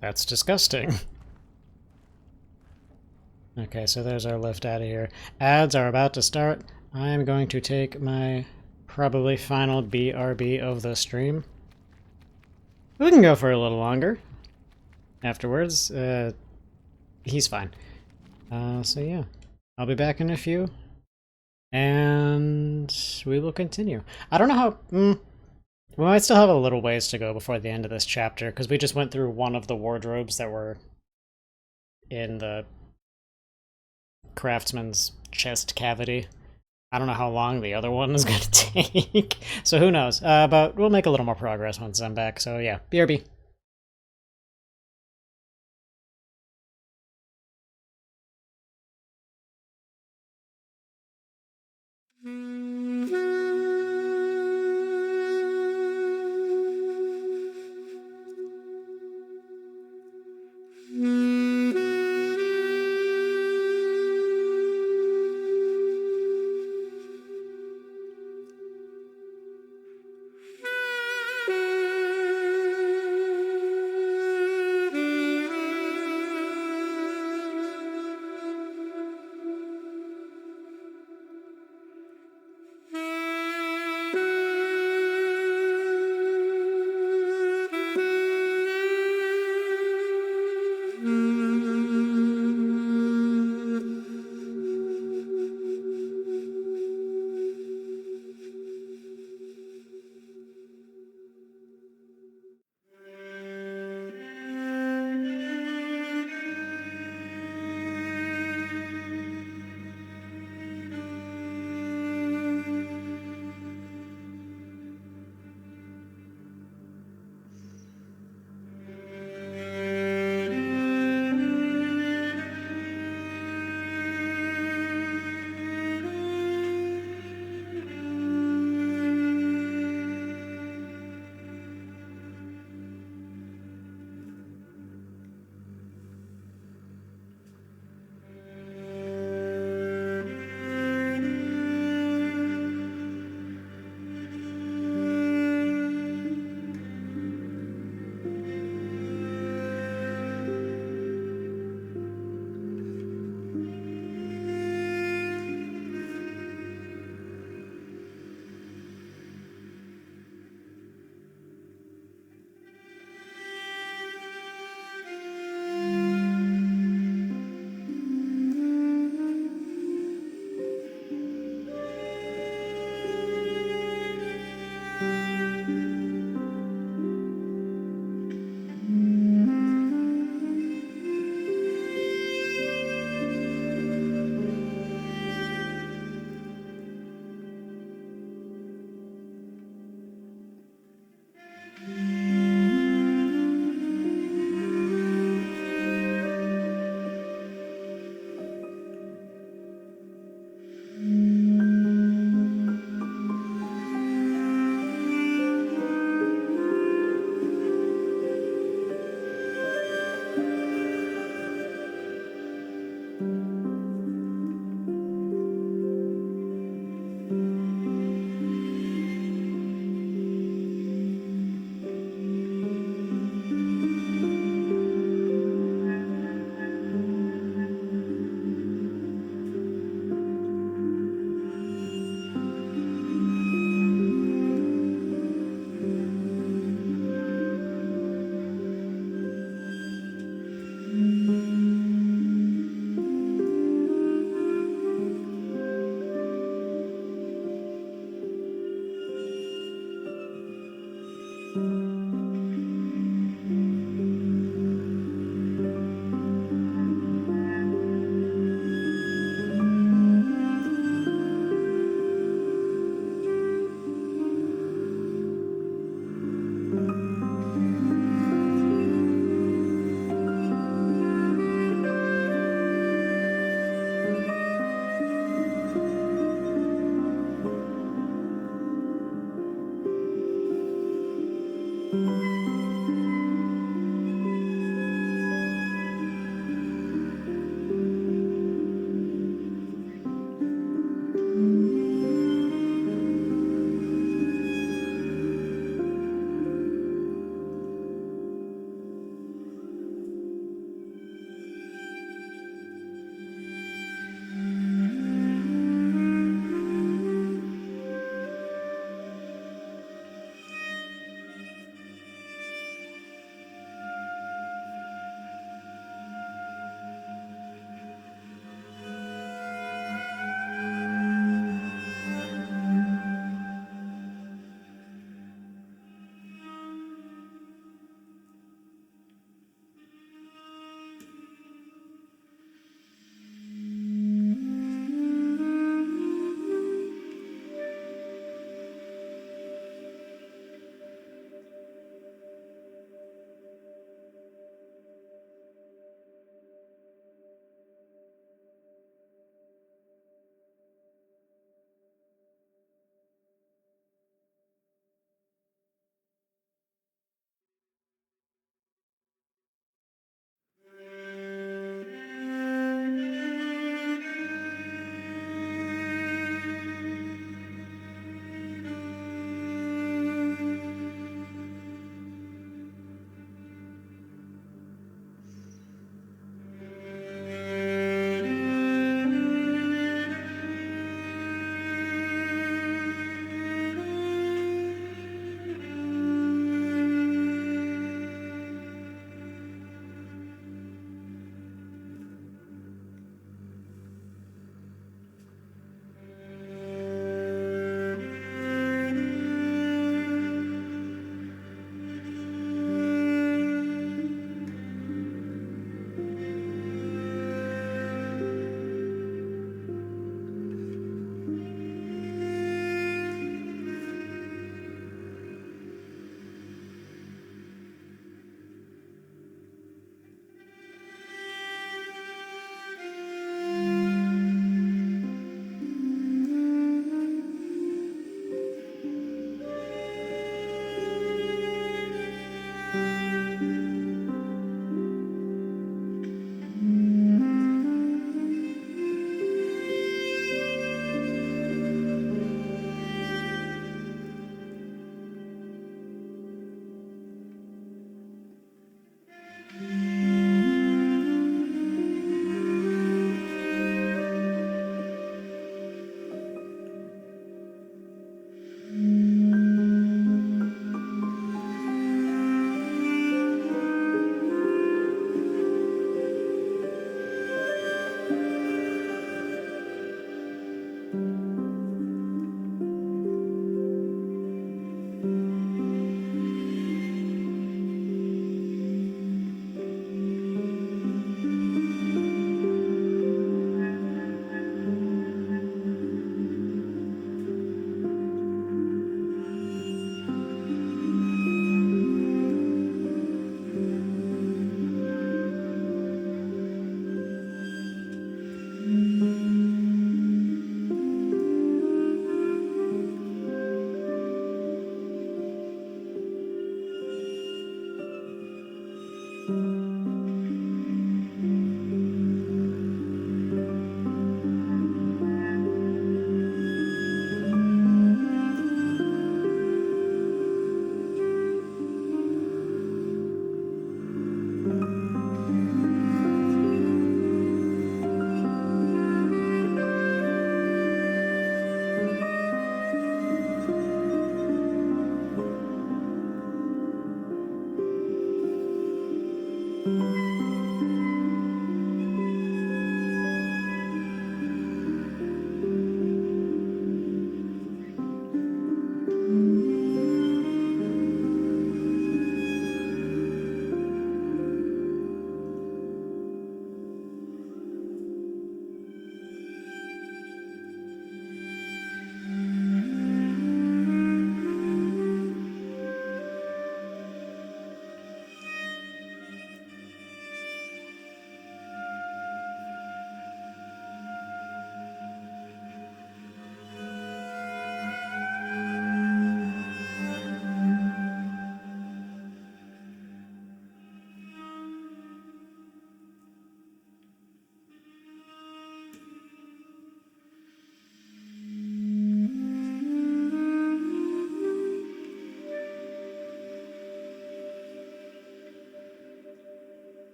That's disgusting. Okay, so there's our lift out of here. Ads are about to start. I'm going to take my probably final BRB of the stream. We can go for a little longer afterwards. He's fine. So yeah, I'll be back in a few, and we will continue. I don't know how... we might still have a little ways to go before the end of this chapter, because we just went through one of the wardrobes that were in the craftsman's chest cavity. I don't know how long the other one is going to take, so who knows. But we'll make a little more progress once I'm back, so yeah, BRB.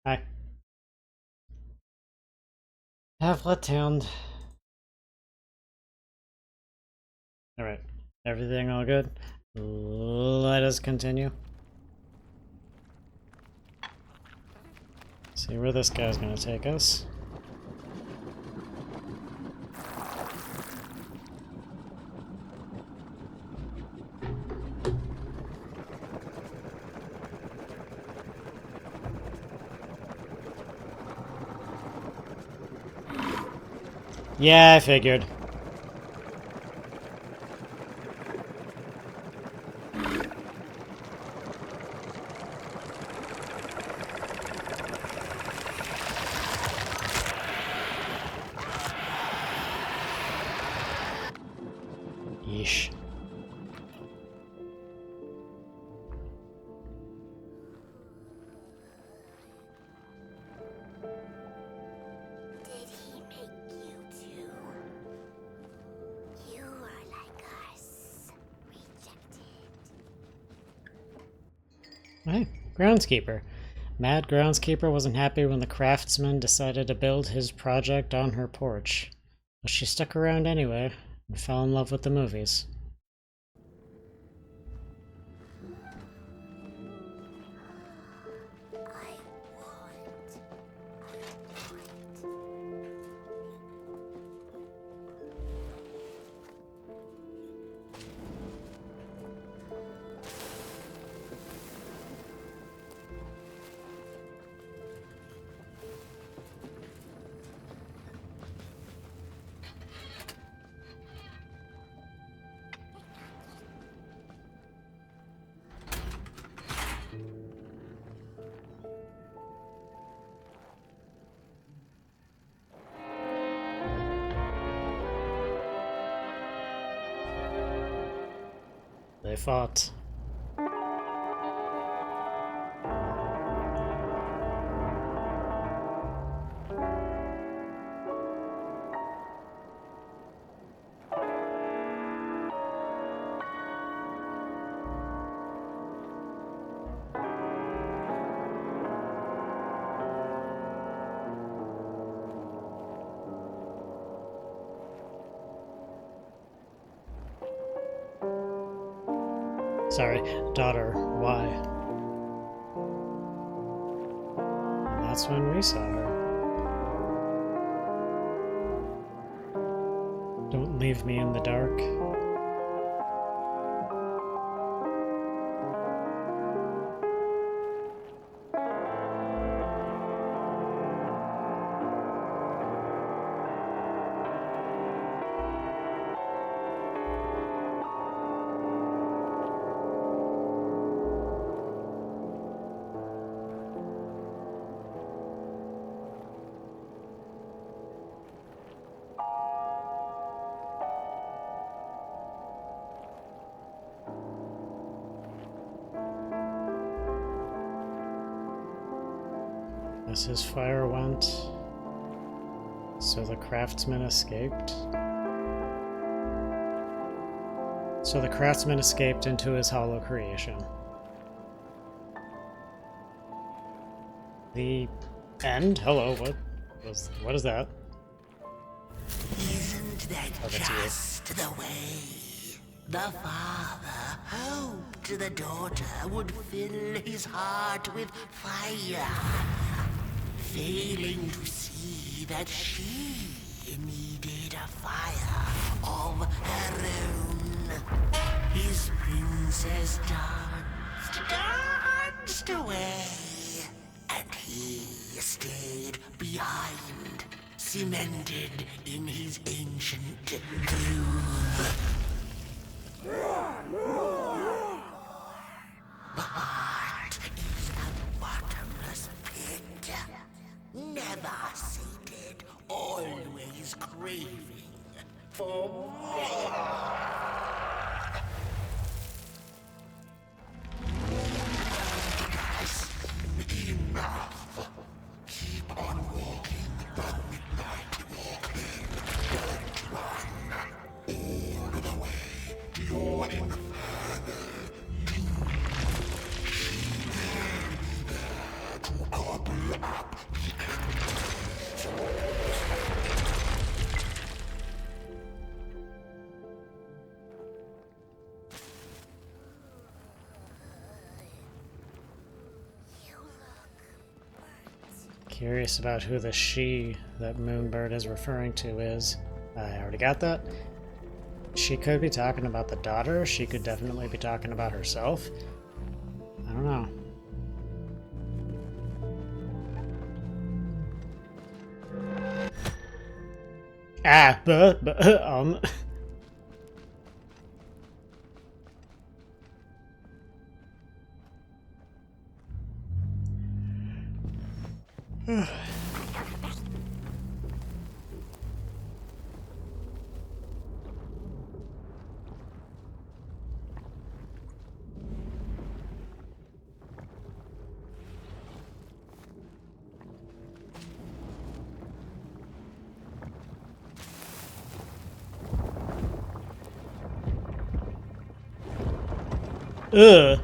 Hi. Half-lit tuned. Alright. Everything all good? Let us continue. See where this guy's gonna take us. Yeah, I figured. Yeesh. Did he make you too? You are like us. Rejected. Hey, groundskeeper. Mad groundskeeper wasn't happy when the craftsman decided to build his project on her porch. But she stuck around anyway and fell in love with the movies. They fought. Sorry, daughter, why? And that's when we saw her. Don't leave me in the dark. As his fire went, so the craftsman escaped. So the craftsman escaped into his hollow creation. The end? Hello, what is that? Isn't that Oh, that's you. just the way? The father hoped the daughter would fill his heart with fire, failing to see that she needed a fire of her own. His princess danced away, and he stayed behind, cemented in his ancient groove. The heart is a bottomless pit, never sated, always craving for more. Enough. Keep on walking the midnight walking. Don't run all the way. You're infernal. She will be there to gobble up Curious about who the she that Moonbird is referring to is. I already got that. She could be talking about the daughter. She could definitely be talking about herself. I don't know. Ah, Ugh.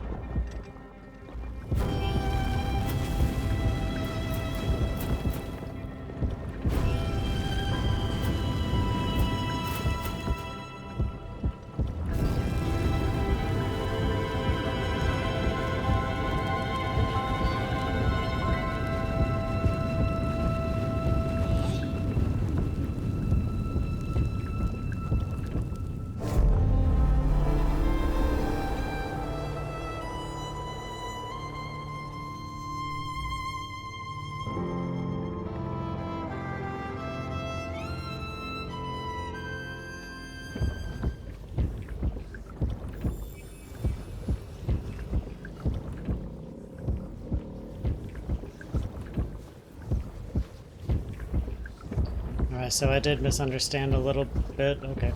Alright, so I did misunderstand a little bit. Okay.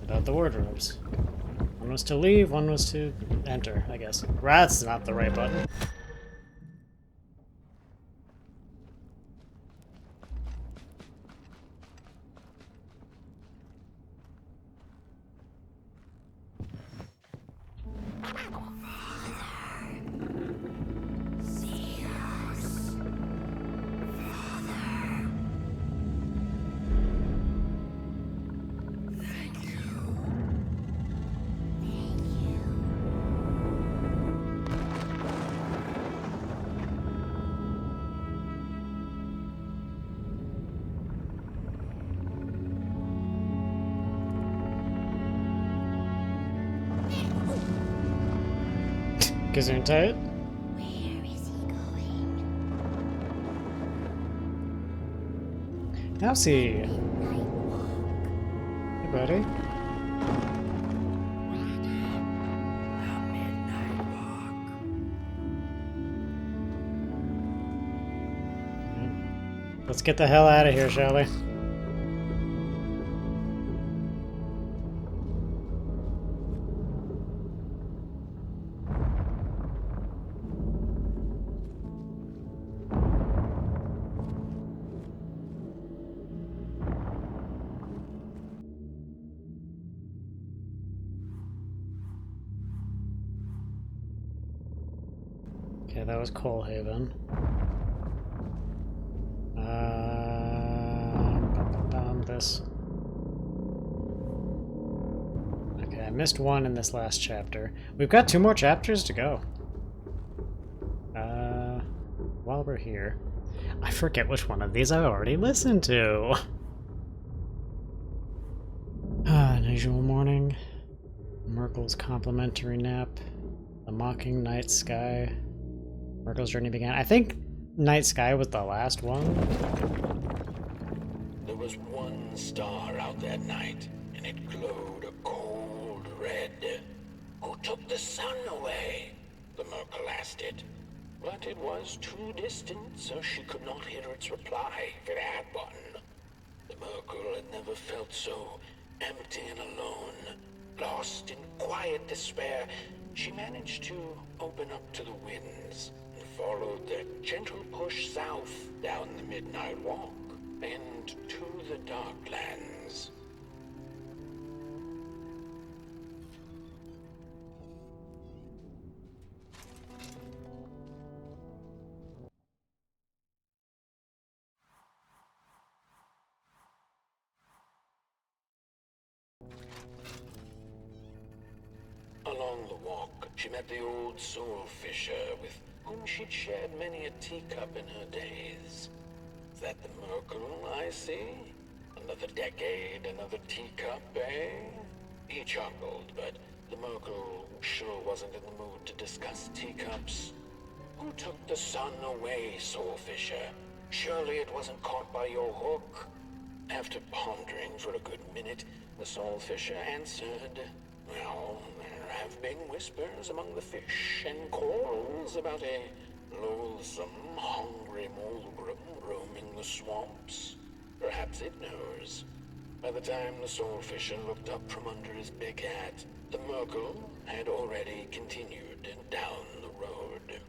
About the wardrobes. One was to leave, one was to enter, I guess. That's not the right button. Gesundheit. Where is he going? Now see. Midnight walk. Hey, buddy. Let's get the hell out of here, shall we? Okay, that was Coalhaven. This. Okay, I missed one in this last chapter. We've got 2 more chapters to go. While we're here, I forget which one of these I've already listened to. Unusual morning. Merkel's complimentary nap. The mocking night sky. Merkel's journey began. I think Night Sky was the last one. There was one star out that night, and it glowed a cold red. Who took the sun away? The Merkel asked it. But it was too distant, so she could not hear its reply if it had one. The Merkel had never felt so empty and alone. Lost in quiet despair, she managed to open up to the winds and followed their gentle push south down the Midnight Walk and to the Darklands. Along the walk, she met the old soul fisher with whom she'd shared many a teacup in her days. Is that the Merkel I see? Another decade, another teacup, eh? He chuckled, but the Merkel sure wasn't in the mood to discuss teacups. Who took the sun away, Soulfisher? Surely it wasn't caught by your hook? After pondering for a good minute, the Soulfisher answered, well, there have been whispers among the fish and corals about a loathsome, hungry Mulgrim roaming the swamps. Perhaps it knows. By the time the Soulfisher looked up from under his big hat, the Merkel had already continued down the road.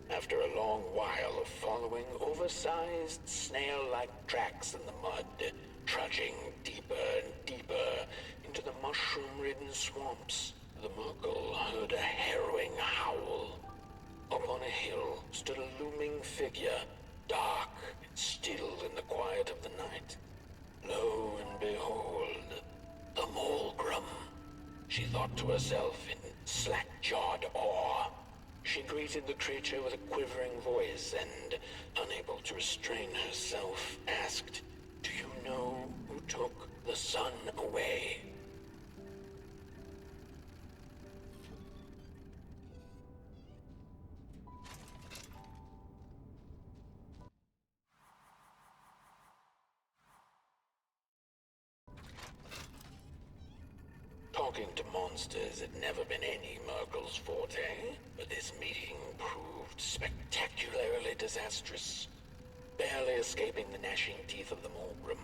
After a long while of following oversized snail-like tracks in the mud, trudging deeper and deeper into the mushroom-ridden swamps, the Merkel heard a harrowing howl. Up on a hill stood a looming figure, dark and still in the quiet of the night. Lo and behold, the Mulgrim, she thought to herself in slack-jawed awe. She greeted the creature with a quivering voice and, unable to restrain herself, asked, "Do you know who took the sun away?" Talking to monsters had never been any Merkel's forte, but this meeting proved spectacularly disastrous. Barely escaping the gnashing teeth of the Mulgrim,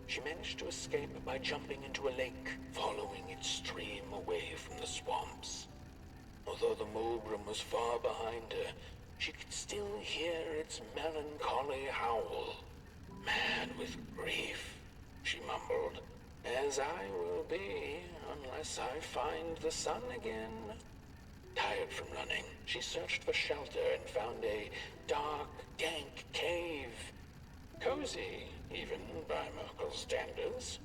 she managed to escape by jumping into a lake, following its stream away from the swamps. Although the Mulgrim was far behind her, she could still hear its melancholy howl. Mad with grief, she mumbled, "As I will be, unless I find the sun again." Tired from running, she searched for shelter and found a dark, dank cave. Cozy, even by Merkel's standards.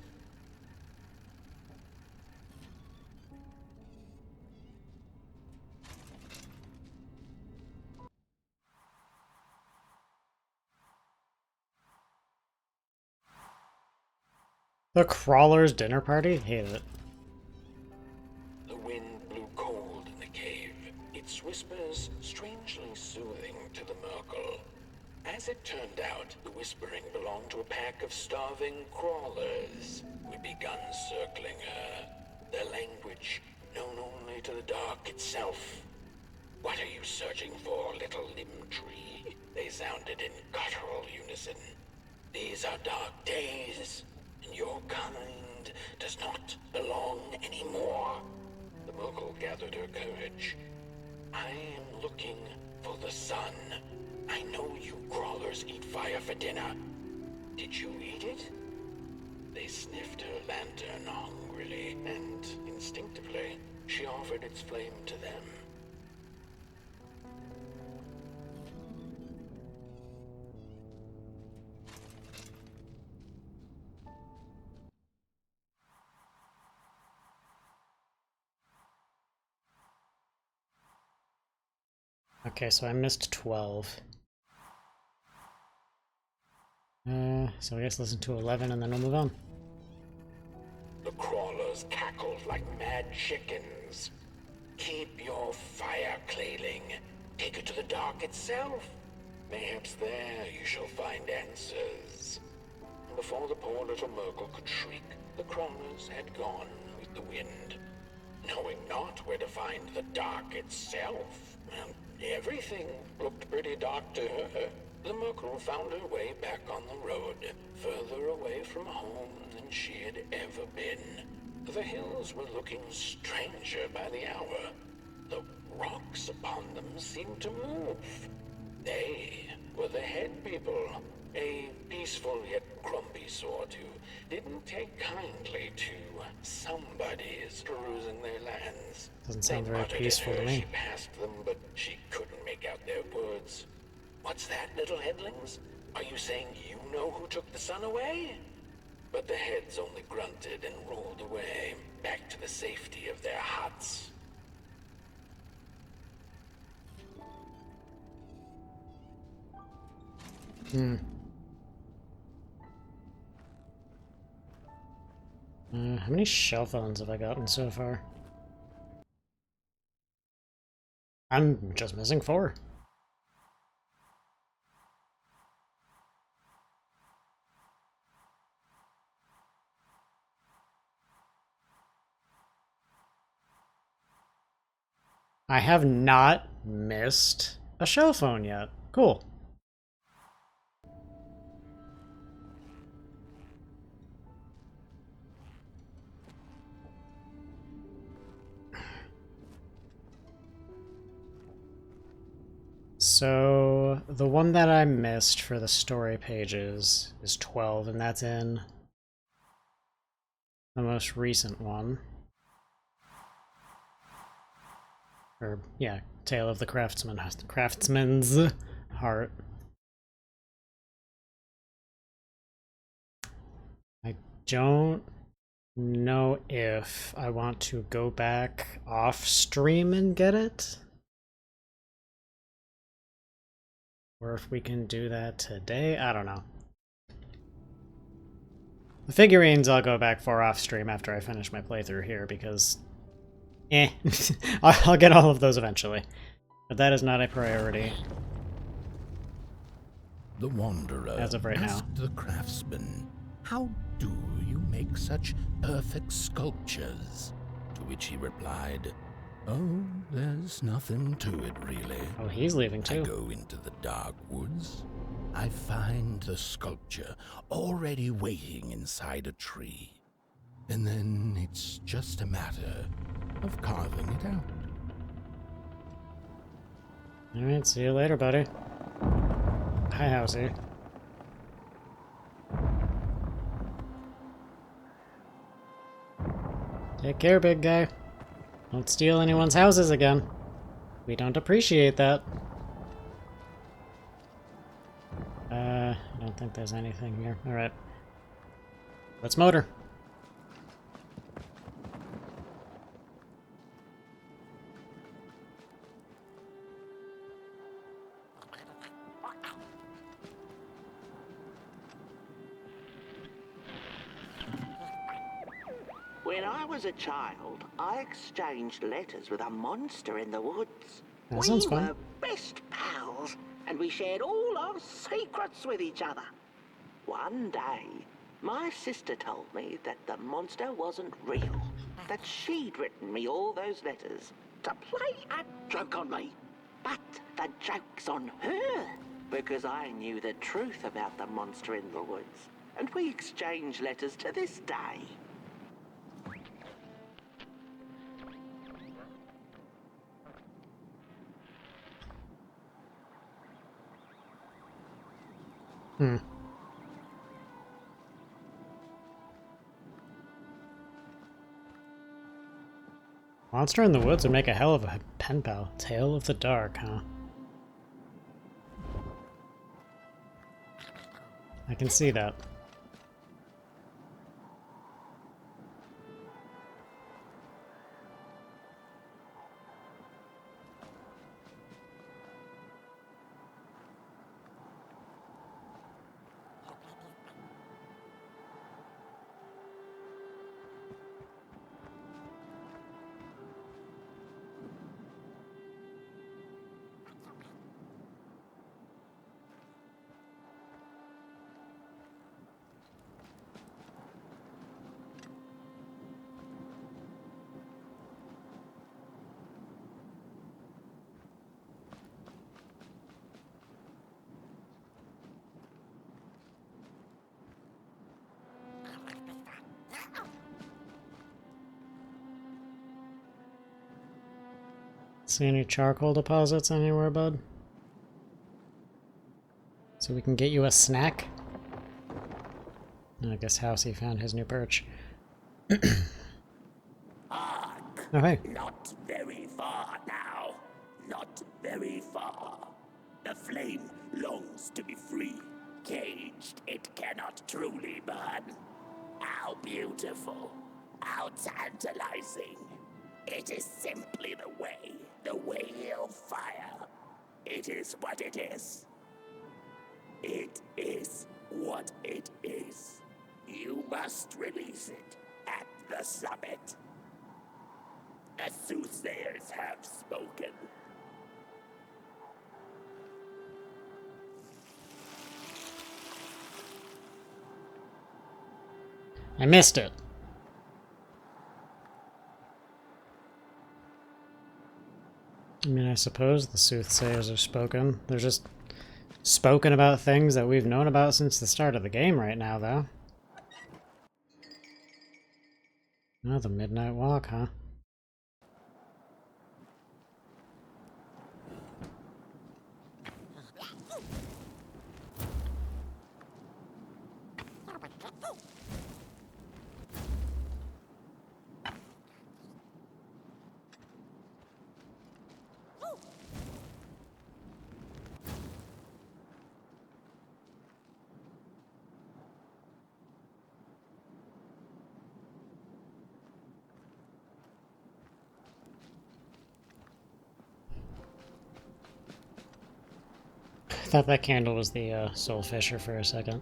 The Crawler's dinner party? Hated it. The wind blew cold in the cave, its whispers strangely soothing to the Merkel. As it turned out, the whispering belonged to a pack of starving crawlers who had begun circling her, their language known only to the dark itself. "What are you searching for, little limb tree?" they sounded in guttural unison. "These are dark days, and your kind does not belong anymore." The Merkel gathered her courage. "I am looking for the sun. I know you crawlers eat fire for dinner. Did you eat it?" They sniffed her lantern hungrily, and instinctively, she offered its flame to them. Okay, so I missed 12. So I guess listen to 11 and then we'll move on. The crawlers cackled like mad chickens. "Keep your fire, Clayling. Take it to the dark itself. Mayhaps there you shall find answers." Before the poor little Merkel could shriek, the crawlers had gone with the wind. Knowing not where to find the dark itself, everything looked pretty dark to her. The Merkel found her way back on the road, further away from home than she had ever been. The hills were looking stranger by the hour. The rocks upon them seemed to move. They were the head people, A peaceful yet grumpy sort who didn't take kindly to somebody's perusing their lands. Doesn't sound They very muttered peaceful at to her me. she passed them, but she couldn't make out their words. What's that, little headlings? Are you saying you know who took the sun away? But the heads only grunted and rolled away, back to the safety of their huts. How many shell phones have I gotten so far? I'm just missing 4. I have not missed a shell phone yet. Cool. So, the one that I missed for the story pages is 12, and that's in the most recent one. Or, yeah, Tale of the Craftsman's Heart. I don't know if I want to go back off stream and get it. Or if we can do that today. I don't know. The figurines I'll go back for off stream after I finish my playthrough here because I'll get all of those eventually. But that is not a priority. The wanderer As of right now. asked the craftsman, "How do you make such perfect sculptures?" To which he replied, "Oh, there's nothing to it, really. Oh, he's leaving I too. go into the dark woods. I find the sculpture already waiting inside a tree. And then it's just a matter of carving it out." Alright, see you later, buddy. Hi, Housey. Take care, big guy. Don't steal anyone's houses again. We don't appreciate that. I don't think there's anything here. Alright. Let's motor. When I was a child, I exchanged letters with a monster in the woods. That sounds fun. We were best pals, and we shared all our secrets with each other. One day, my sister told me that the monster wasn't real, that she'd written me all those letters to play a joke on me. But the joke's on her, because I knew the truth about the monster in the woods, and we exchange letters to this day. Monster in the Woods would make a hell of a pen pal. Tale of the Dark, huh? I can see that. See any charcoal deposits anywhere, bud? So we can get you a snack? I guess Housey found his new perch. Hark! Oh, hey. Not very far now. Not very far. The flame longs to be free. Caged, it cannot truly burn. How beautiful. How tantalizing. It is simply the way of fire. It is what it is. It is what it is. You must release it at the summit. The soothsayers have spoken. I missed it. I mean, I suppose the soothsayers are spoken. They're just spoken about things that we've known about since the start of the game right now, though. Oh, the Midnight Walk, huh? I thought that candle was the Soul Fisher for a second.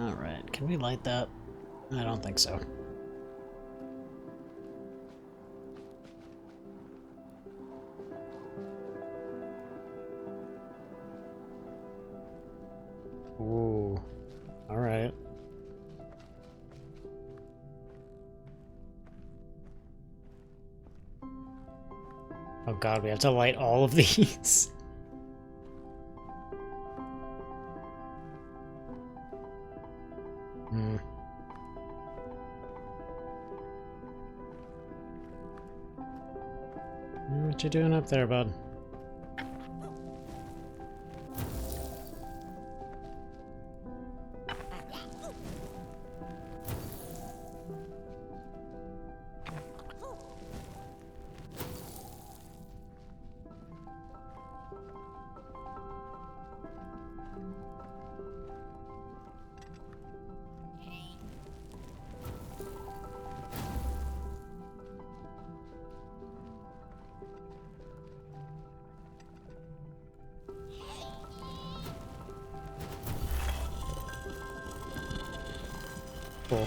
Alright, can we light that? I don't think so. Ooh, alright. Oh god, we have to light all of these. What you doing up there, bud? Cool.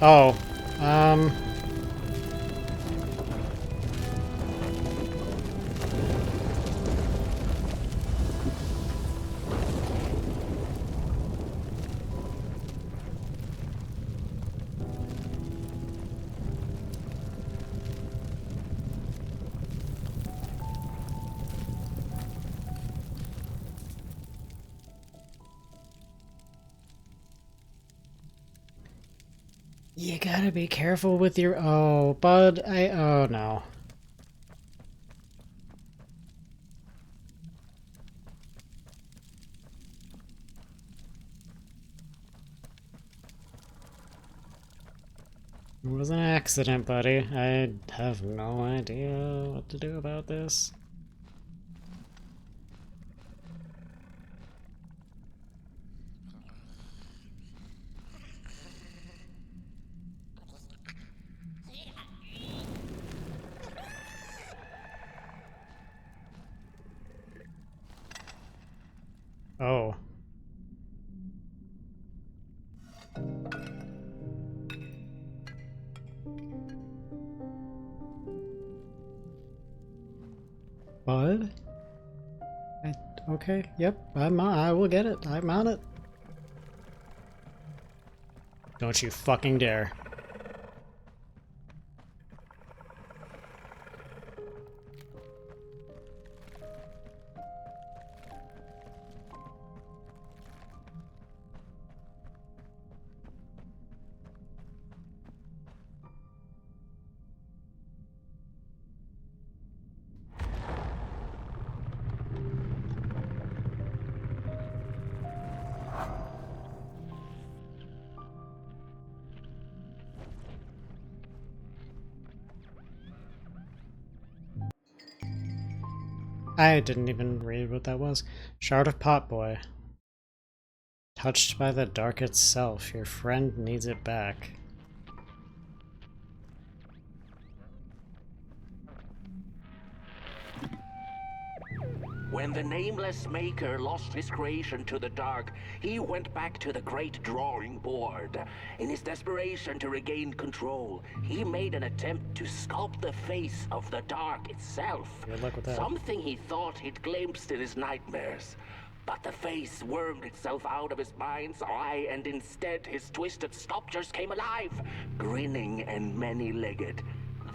Oh, you gotta be careful with your... Oh, bud, oh no. It was an accident, buddy. I have no idea what to do about this. Oh. Bud? Okay, yep, I will get it. I'm on it. Don't you fucking dare. I didn't even read what that was. Shard of Potboy. Touched by the dark itself, your friend needs it back. When the nameless maker lost his creation to the dark, he went back to the great drawing board. In his desperation to regain control, he made an attempt to sculpt the face of the dark itself. Good luck with that. Something he thought he'd glimpsed in his nightmares. But the face wormed itself out of his mind's eye, and instead his twisted sculptures came alive, grinning and many-legged.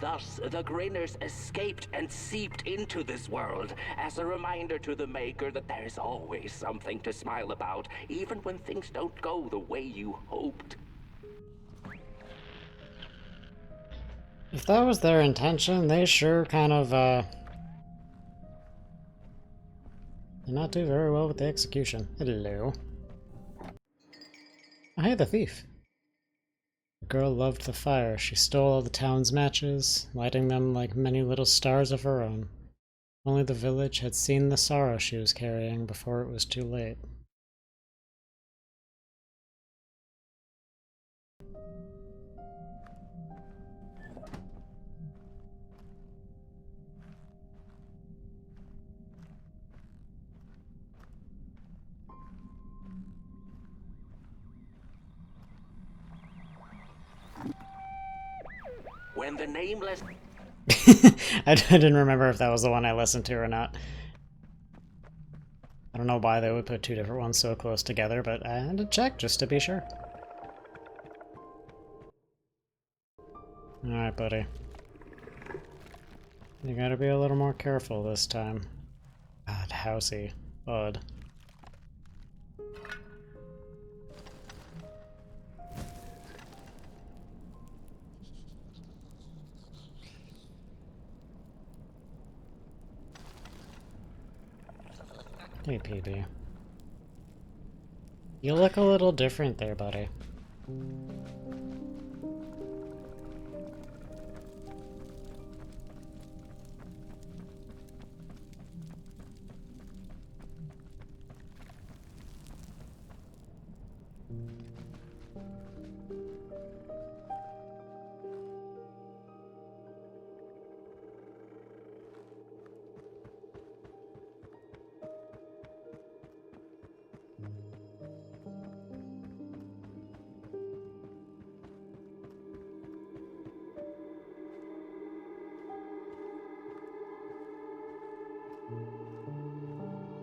Thus, the Grinners escaped and seeped into this world as a reminder to the Maker that there's always something to smile about, even when things don't go the way you hoped. If that was their intention, they sure kind of, did not do very well with the execution. Hello. Oh, hey, the thief. The girl loved the fire. She stole all the town's matches, lighting them like many little stars of her own. Only the village had seen the sorrow she was carrying before it was too late. When the nameless... I didn't remember if that was the one I listened to or not. I don't know why they would put two different ones so close together, but I had to check just to be sure. Alright, buddy. You gotta be a little more careful this time. God, housey. Bud. Hey, PB. You look a little different there, buddy.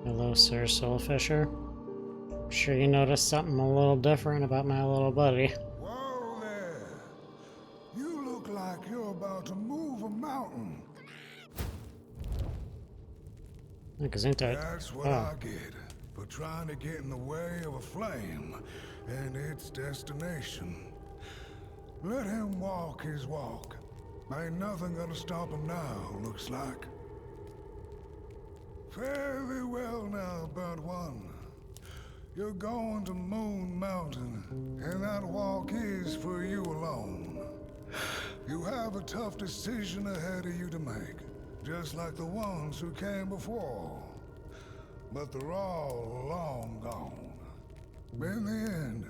Hello, Sir Soulfisher. Sure you noticed something a little different about my little buddy. Whoa there! You look like you're about to move a mountain. That's what I get for trying to get in the way of a flame and its destination. Let him walk his walk. Ain't nothing gonna stop him now, looks like. Fare thee well now, Bird One. You're going to Moon Mountain, and that walk is for you alone. You have a tough decision ahead of you to make, just like the ones who came before. But they're all long gone. In the end,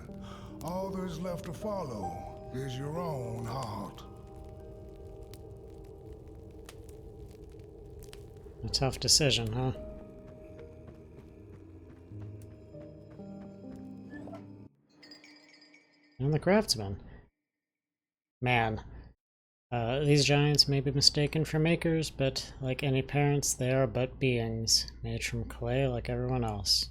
all there's left to follow is your own heart. A tough decision, huh? And the craftsman. Man, These giants may be mistaken for makers, but like any parents, they are but beings, made from clay like everyone else.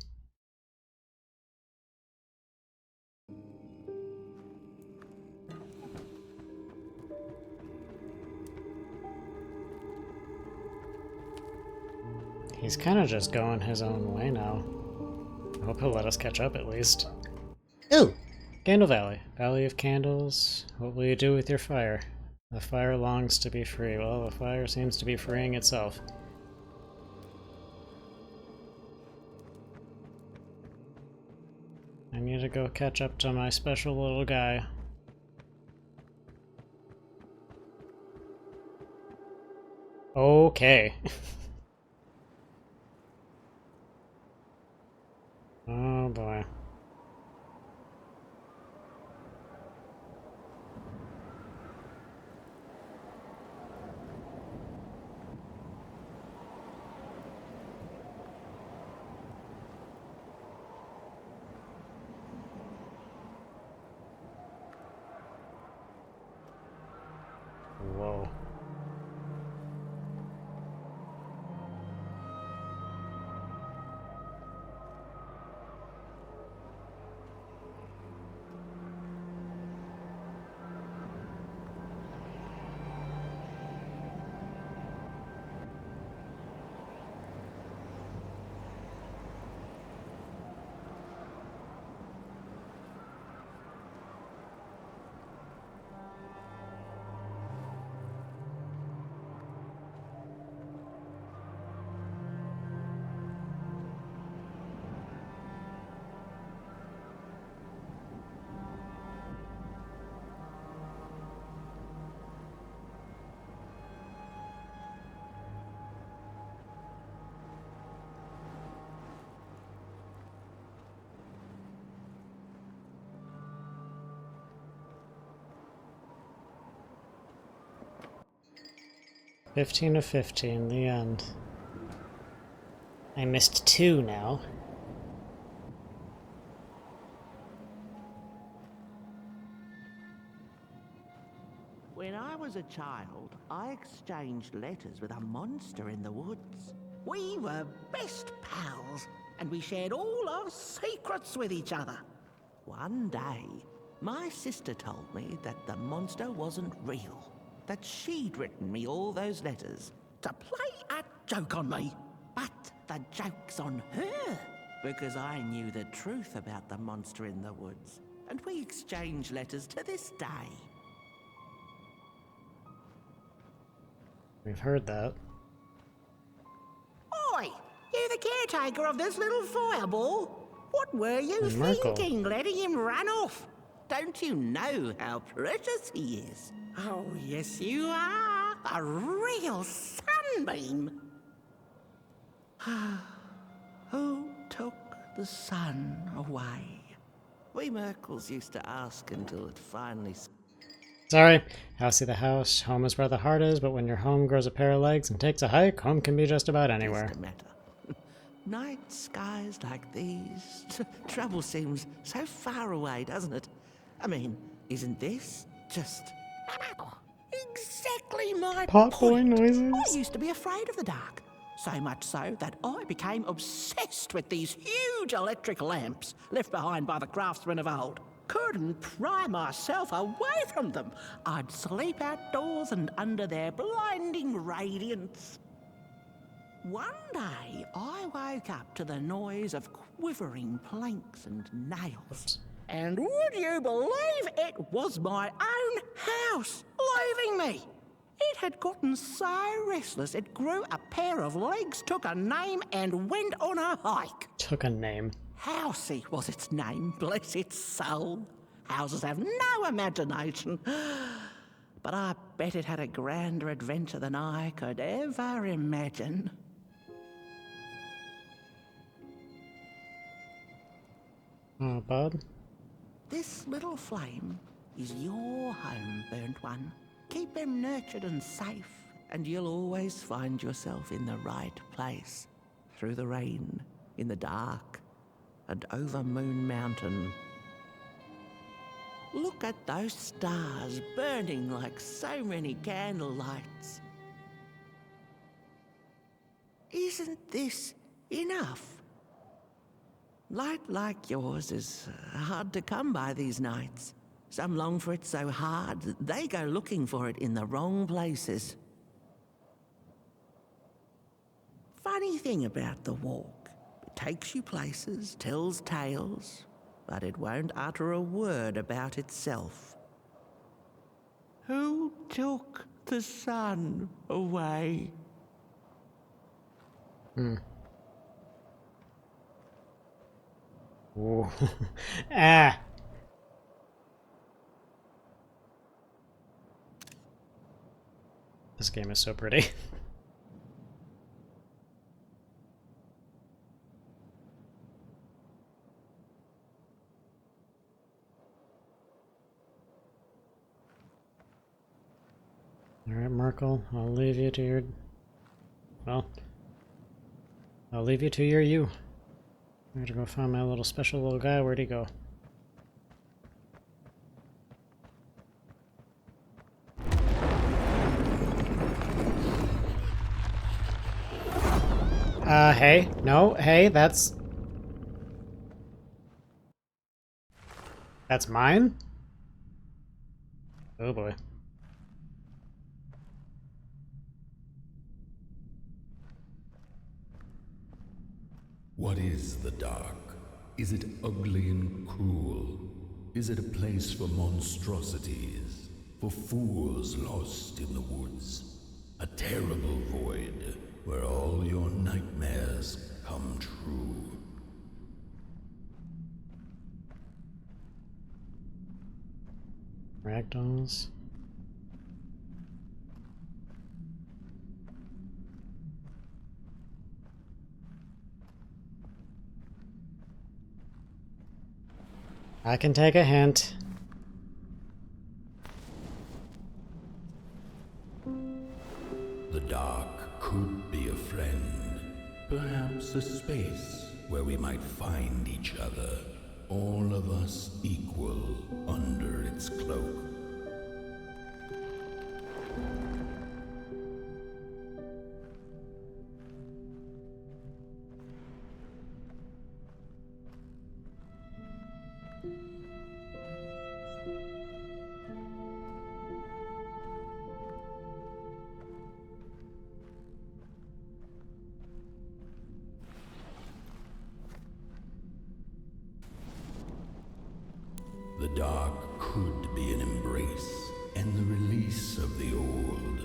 He's kind of just going his own way now. I hope he'll let us catch up at least. Ooh! Candle Valley. Valley of Candles. What will you do with your fire? The fire longs to be free. Well, the fire seems to be freeing itself. I need to go catch up to my special little guy. Okay. Oh boy. Whoa. "15 of 15, the end. I missed 2 now. When I was a child, I exchanged letters with a monster in the woods. We were best pals, and we shared all our secrets with each other. One day, my sister told me that the monster wasn't real, that she'd written me all those letters to play a joke on me. But the joke's on her, because I knew the truth about the monster in the woods, and we exchange letters to this day. We've heard that. Oi! You the caretaker of this little fireball? What were you Merkel. thinking, letting him run off? Don't you know how precious he is? Oh, yes you are. A real sunbeam. Who took the sun away? We Merkles used to ask until it finally... Sorry, housey the house. Home is where the heart is, but when your home grows a pair of legs and takes a hike, home can be just about anywhere. Just a matter. Night skies like these. Trouble seems so far away, doesn't it? I mean, isn't this just exactly my Pot boy point? noises. I used to be afraid of the dark. So much so that I became obsessed with these huge electric lamps left behind by the craftsmen of old. Couldn't pry myself away from them. I'd sleep outdoors and under their blinding radiance. One day, I woke up to the noise of quivering planks and nails. And would you believe it was my own house leaving me? It had gotten so restless it grew a pair of legs, took a name, and went on a hike. Took a name. Housey was its name, bless its soul. Houses have no imagination. But I bet it had a grander adventure than I could ever imagine. Oh, bud. This little flame is your home, burnt one. Keep him nurtured and safe, and you'll always find yourself in the right place. Through the rain, in the dark, and over Moon Mountain. Look at those stars burning like so many candle lights. Isn't this enough? Light like yours is hard to come by these nights. Some long for it so hard that they go looking for it in the wrong places. Funny thing about the walk. It takes you places, tells tales, but it won't utter a word about itself. Who took the sun away? Ooh. Ah. This game is so pretty. Alright, Merkel, I'll leave you to your... Well, I'll leave you to your you. I'm gonna go find my little special little guy. Where'd he go? Hey. No, hey, that's... That's mine? Oh boy. What is the dark? Is it ugly and cruel? Is it a place for monstrosities? For fools lost in the woods? A terrible void where all your nightmares come true? Ragdolls. I can take a hint. The dark could be a friend, perhaps a space where we might find each other, all of us equal under its cloak. The dark could be an embrace and the release of the old,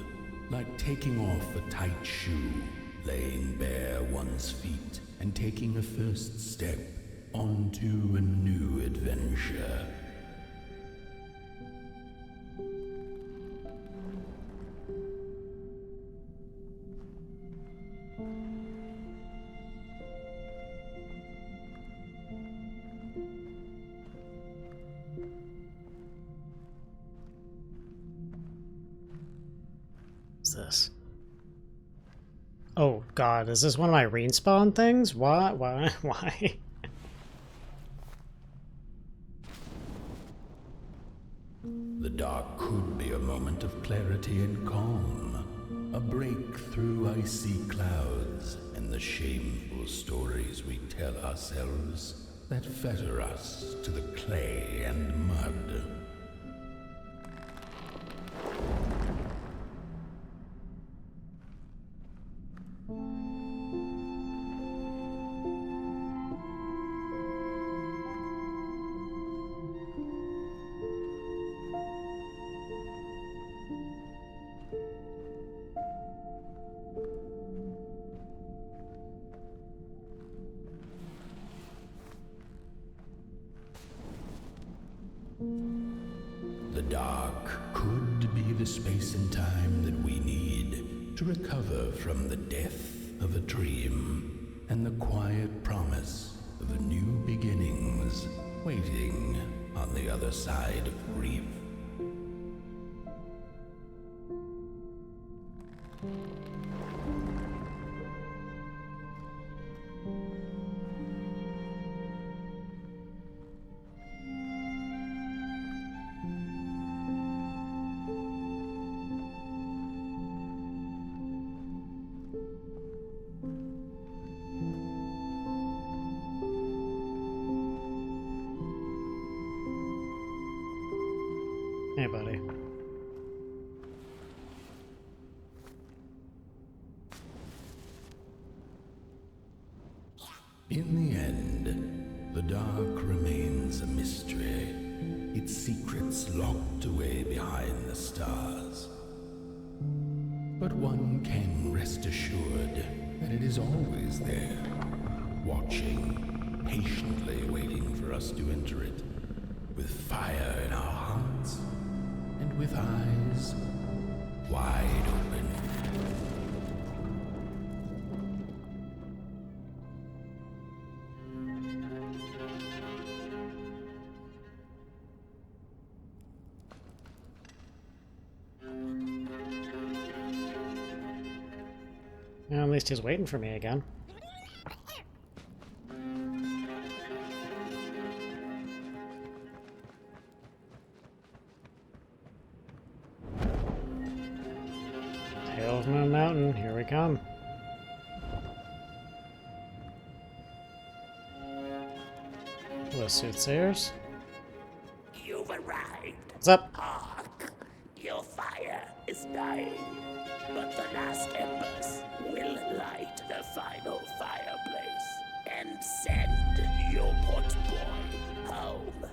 like taking off a tight shoe, laying bare one's feet, and taking a first step onto a new adventure. What's this? Oh god, is this one of my respawn things? Why? Why? The dark could be a moment of clarity and calm, a break through icy clouds and the shameful stories we tell ourselves that fetter us to the clay and mud. The dark could be the space and time that we need to recover from the death of a dream and the quiet promise of new beginnings waiting on the other side of grief. Hey, buddy. In the end, the dark remains a mystery, its secrets locked away behind the stars. But one can rest assured that it is always there, watching, patiently waiting for us to enter it, with fire in our hearts and with eyes wide open. Well, at least he's waiting for me again. Tail of Moon Mountain, here we come. Hello, soothsayers. You've arrived. What's up? Hark! Your fire is dying, but the last embers will light the final fireplace and send your pot boy home.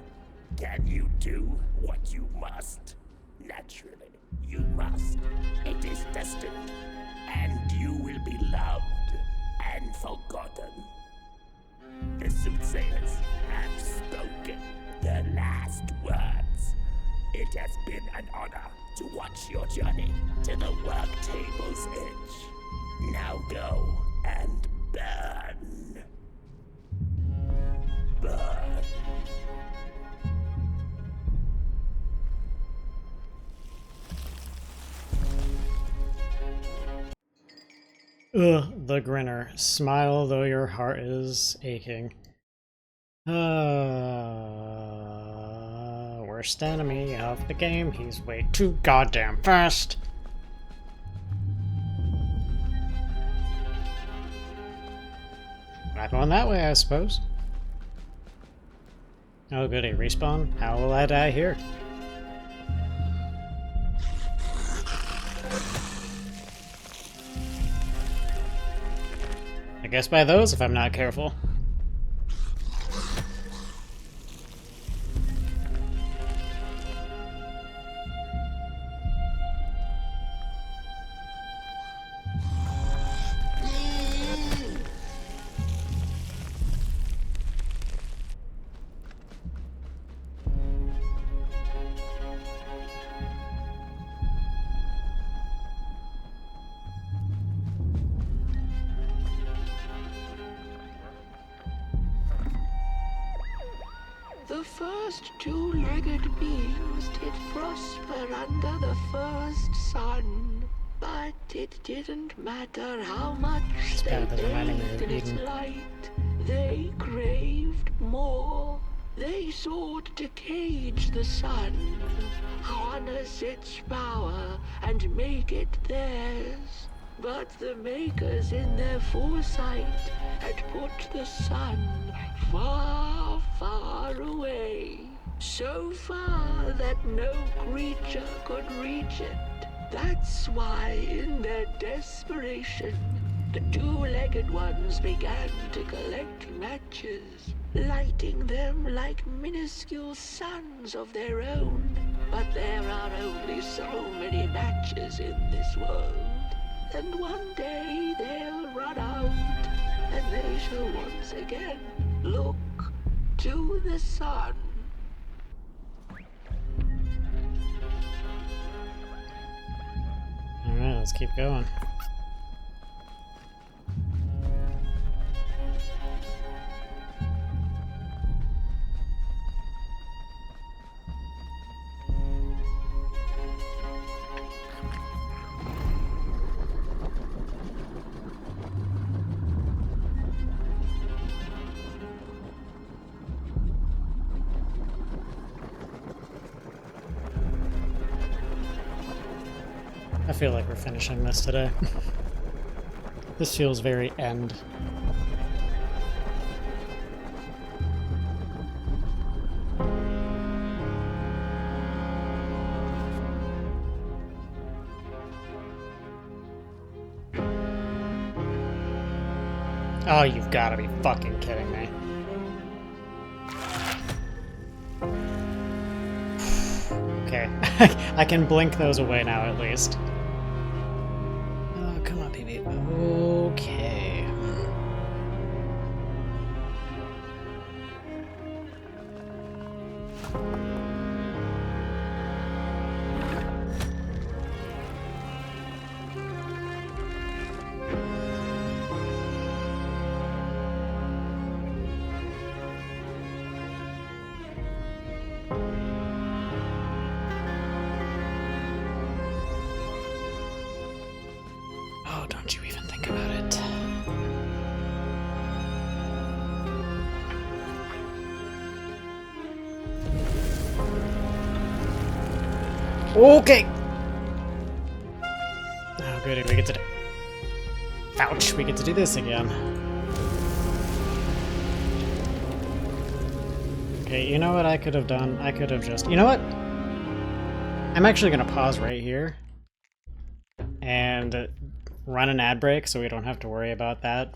Can you do what you must? Naturally, you must. It is destined, and you will be loved and forgotten. The soothsayers have spoken their last words. It has been an honor to watch your journey to the work table's edge. Now go and burn. Burn. Ugh, the grinner. Smile though your heart is aching. Worst enemy of the game. He's way too goddamn fast. Not going that way, I suppose. Oh goody, respawn? How will I die here? I guess by those if I'm not careful. The first two-legged beings did prosper under the first sun. But it didn't matter how much they path is reminding me of bathed in its Eden. light. They craved more. They sought to cage the sun, harness its power, and make it theirs. But the makers in their foresight had put the sun far, far away. So far that no creature could reach it. That's why, in their desperation, the two-legged ones began to collect matches, lighting them like minuscule suns of their own. But there are only so many matches in this world. And one day they'll run out, and they shall once again look to the sun. Alright, let's keep going. I feel like we're finishing this today. This feels very end. Oh, you've got to be fucking kidding me. Okay, I can blink those away now at least. Oh, come on, baby. Okay. Oh, don't you even think about it. Okay! Oh, goody, we get to do... Ouch, we get to do this again. Okay, you know what I could have done? I could have just... You know what? I'm actually going to pause right here and run an ad break so we don't have to worry about that,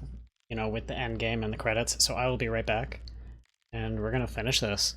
you know, with the end game and the credits. So I will be right back, and we're going to finish this.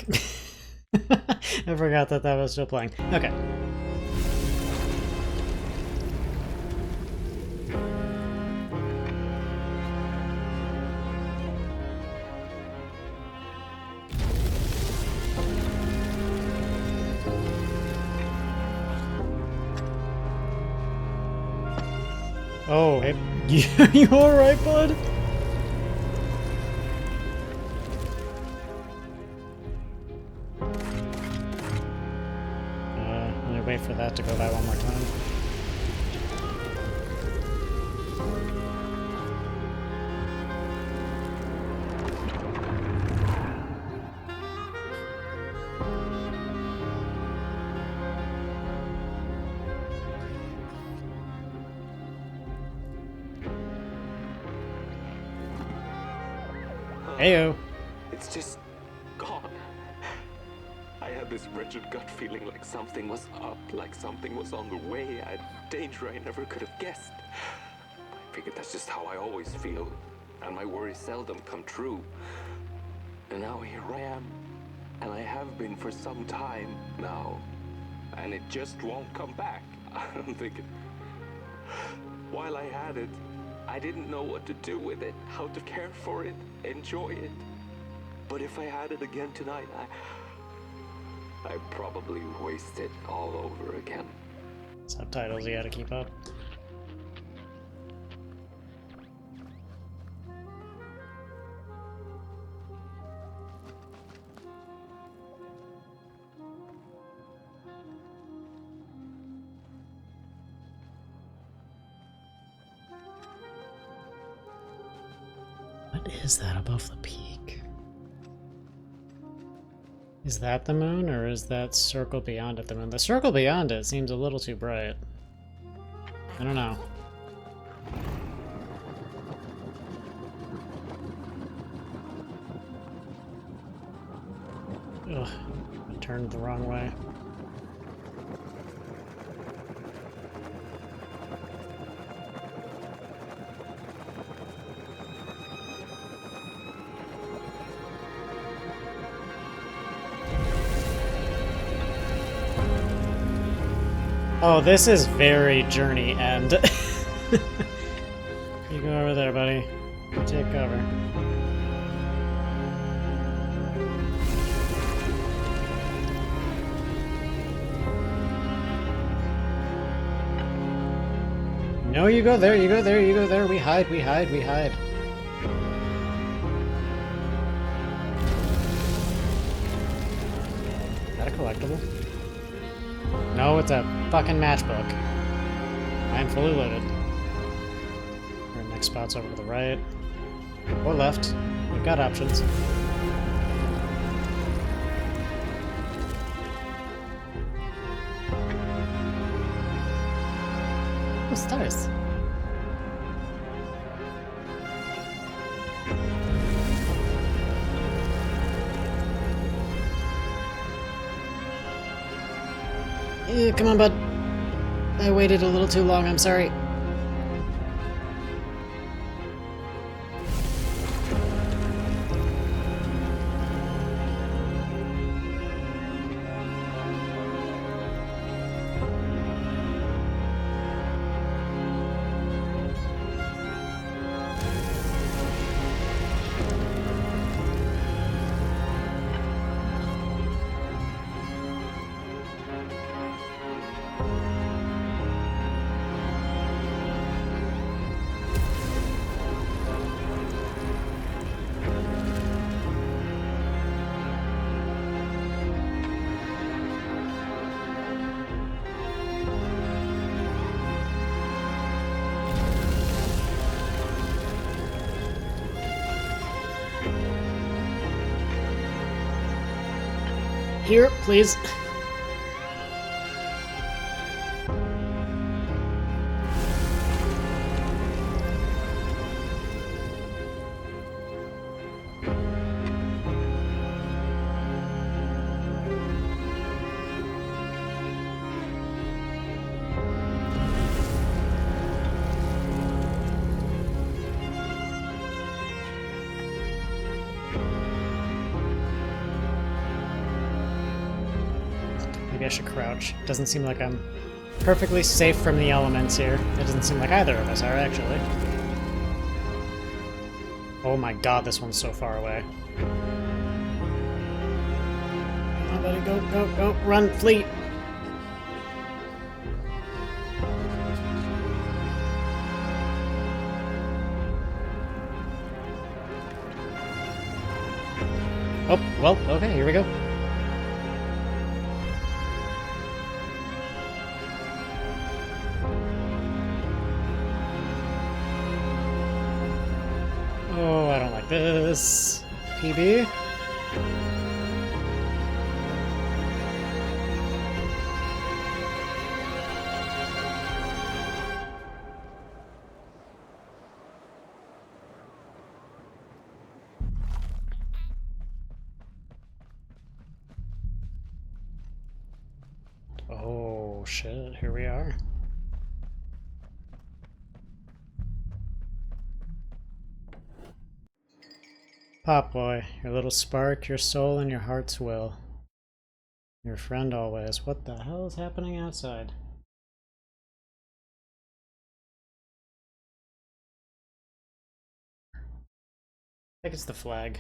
Fuck. I forgot that that was still playing. Okay. Oh, hey, you alright, bud? Let me wait for that to go by one more time. Heyo. It's just gone. I had this wretched gut feeling like something was up, like something was on the way, a danger I never could have guessed. I figured that's just how I always feel, and my worries seldom come true. And now here I am, and I have been for some time now, and it just won't come back. I'm thinking, while I had it, I didn't know what to do with it, how to care for it, enjoy it. But if I had it again tonight, I'd probably waste it all over again. Subtitles, you gotta keep up. What is that above the peak? Is that the moon, or is that circle beyond it the moon? The circle beyond it seems a little too bright. I don't know. Ugh, I turned the wrong way. Oh, this is very journey end. You go over there, buddy. Take cover. No, you go there, you go there, you go there. We hide, we hide, we hide. Is that a collectible? No, it's a fucking matchbook. I am fully loaded. Our next spot's over to the right. Or left. We've got options. Oh, stars. Come on, bud. I waited a little too long, I'm sorry. Here, please. Maybe I should crouch. Doesn't seem like I'm perfectly safe from the elements here. It doesn't seem like either of us are, actually. Oh my god, this one's so far away. Come on, buddy, go, go, go, run, flee! Oh, well, okay, here we go. Oh, I don't like this. PB? Oh, shit, here we are. Pop boy, your little spark, your soul, and your heart's will. Your friend always. What the hell is happening outside? I think it's the flag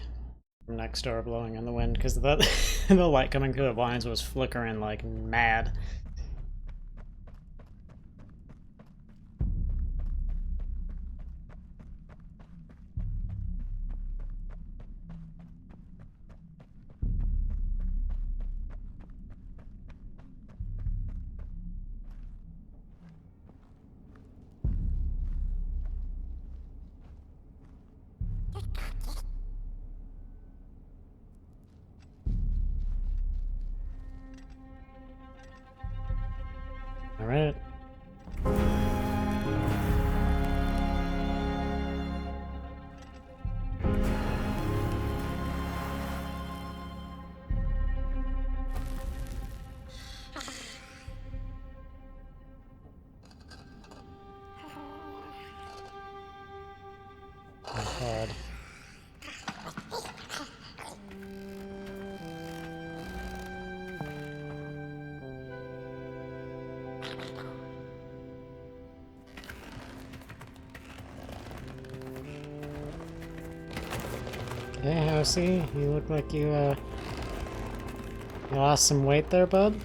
from next door blowing in the wind, because the, the light coming through the blinds was flickering like mad. All right. Oh god. Hey, Housey, you look like you lost some weight there, bud?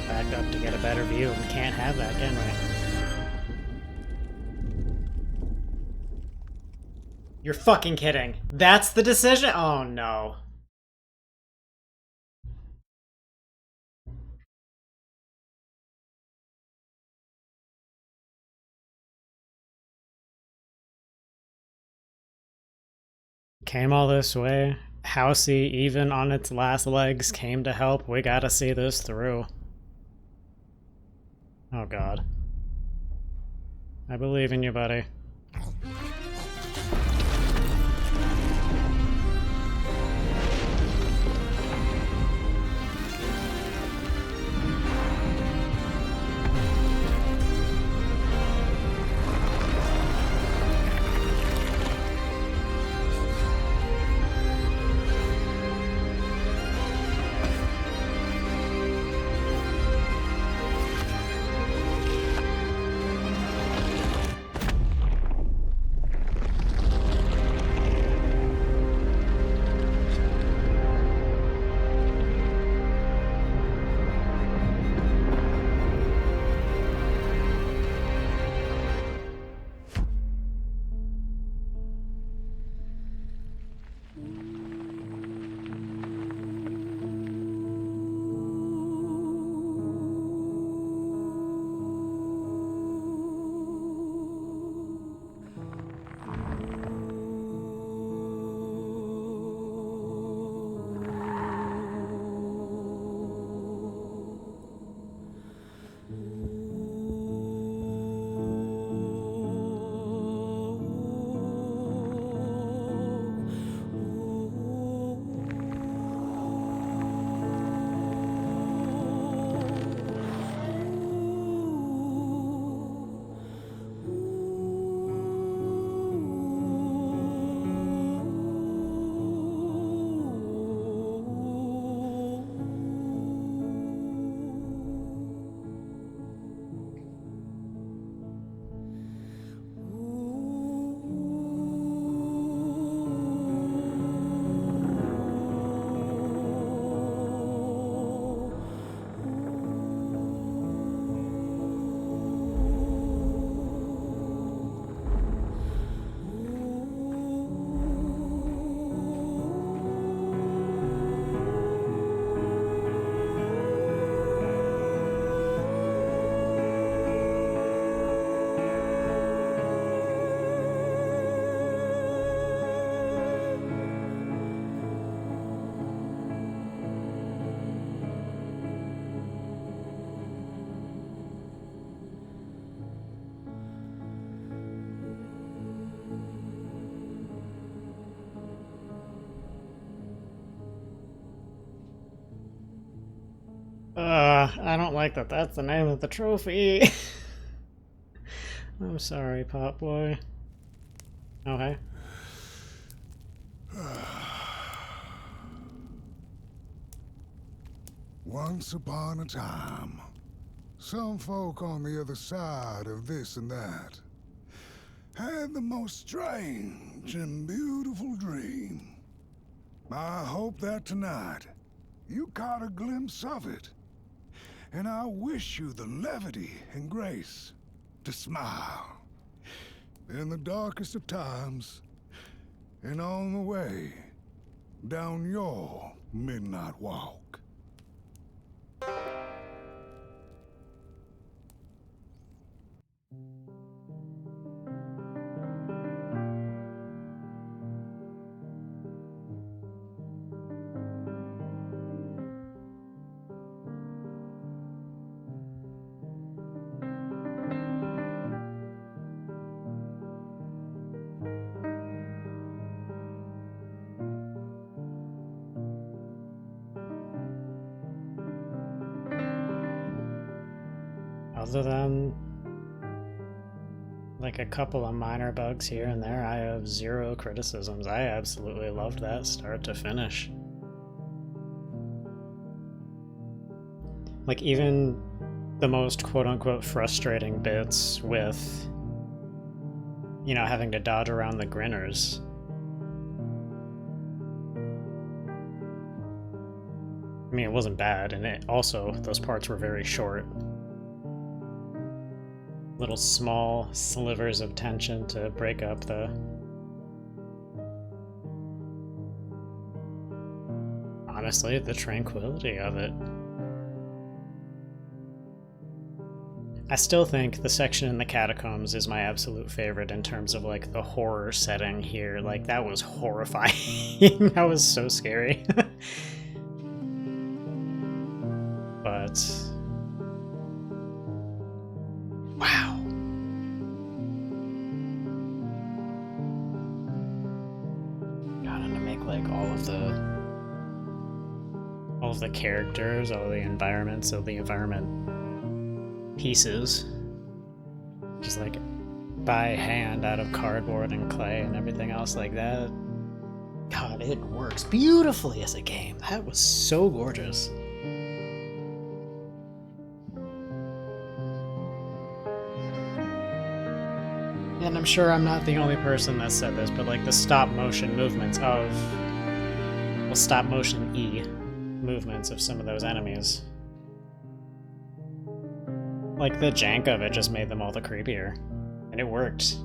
Back up to get a better view, and can't have that, can we? You're fucking kidding. That's the decision? Oh no. Came all this way. Housey, even on its last legs, came to help. We gotta see this through. Oh god. I believe in you, buddy. I don't like that that's the name of the trophy. I'm sorry, Pop Boy. Oh, hey. Once upon a time, some folk on the other side of this and that had the most strange and beautiful dream. I hope that tonight you caught a glimpse of it, and I wish you the levity and grace to smile in the darkest of times and on the way down your midnight walk. Other than like a couple of minor bugs here and there, I have zero criticisms. I absolutely loved that start to finish. Like, even the most quote-unquote frustrating bits with, you know, having to dodge around the grinners. I mean, it wasn't bad, and it also, those parts were very short. Little small slivers of tension to break up the... honestly, the tranquility of it. I still think the section in the catacombs is my absolute favorite in terms of, like, the horror setting here. Like, that was horrifying. That was so scary. But... wow. God, and to make, like, all of the characters, all the environments, all the environment pieces, just like by hand out of cardboard and clay and everything else like that. God, it works beautifully as a game. That was so gorgeous. And I'm sure I'm not the only person that said this, but like the stop motion movements of, well, stop motion E movements of some of those enemies. Like, the jank of it just made them all the creepier. And it worked.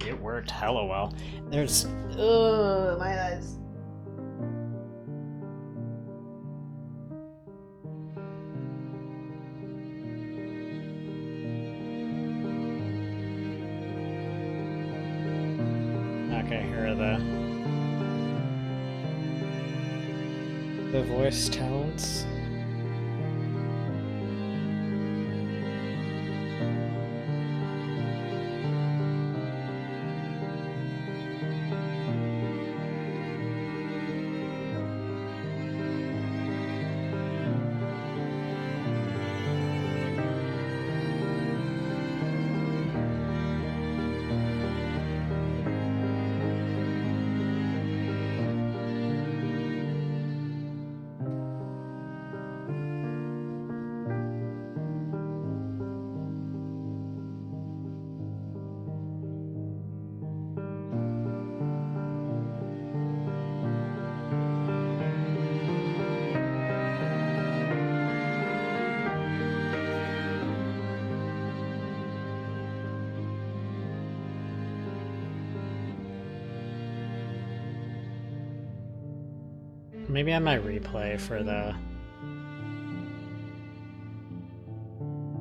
It worked hella well. There's... ugh, my eyes. Okay, here are the voice talents. Maybe I might replay for the,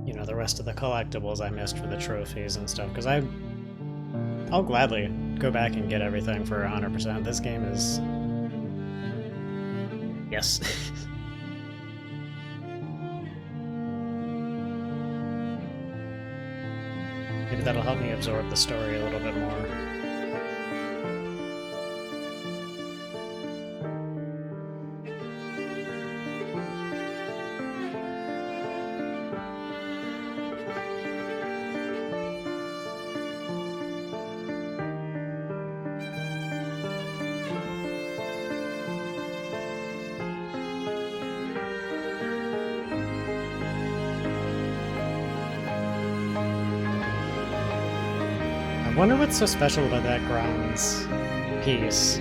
you know, the rest of the collectibles I missed for the trophies and stuff, because I'll gladly go back and get everything for 100%. This game is... yes. Maybe that'll help me absorb the story a little bit more. I wonder what's so special about that grounds piece.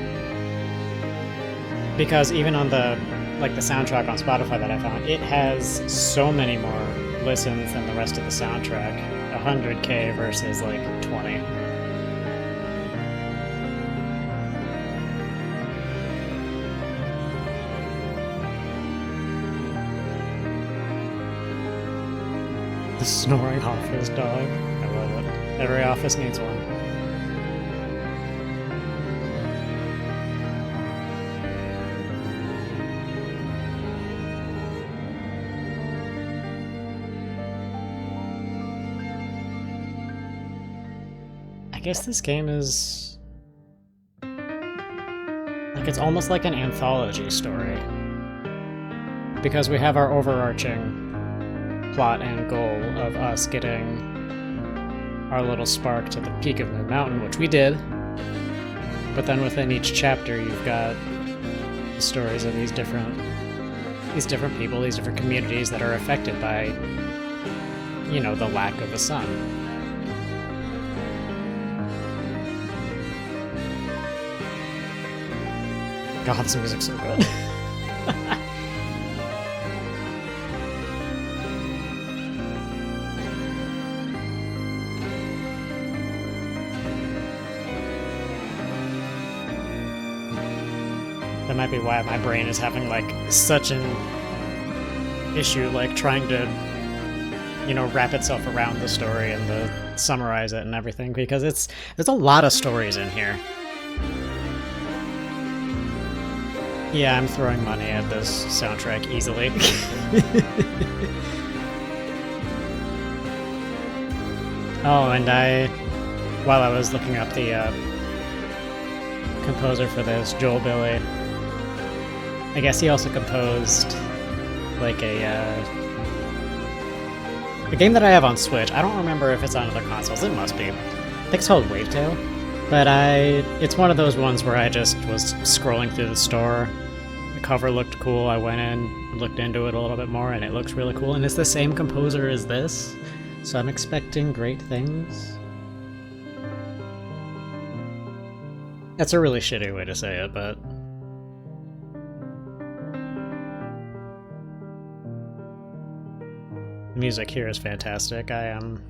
Because even on the soundtrack on Spotify that I found, it has so many more listens than the rest of the soundtrack. 100K versus like 20. The snoring office dog. I love it. Every office needs one. I guess this game is... like, it's almost like an anthology story. Because we have our overarching plot and goal of us getting our little spark to the peak of Moon Mountain, which we did. But then within each chapter, you've got the stories of these different people, these different communities that are affected by, you know, the lack of a sun. God, this music's so good. That might be why my brain is having, like, such an issue, like, trying to, you know, wrap itself around the story and summarize it and everything, because there's a lot of stories in here. Yeah, I'm throwing money at this soundtrack easily. Oh, and while I was looking up the composer for this, Joel Billy, I guess he also composed like a game that I have on Switch. I don't remember if it's on other consoles. It must be. I think it's called Wavetail. But it's one of those ones where I just was scrolling through the store. The cover looked cool. I went in, looked into it a little bit more, and it looks really cool. And it's the same composer as this, so I'm expecting great things. That's a really shitty way to say it, but... the music here is fantastic. I am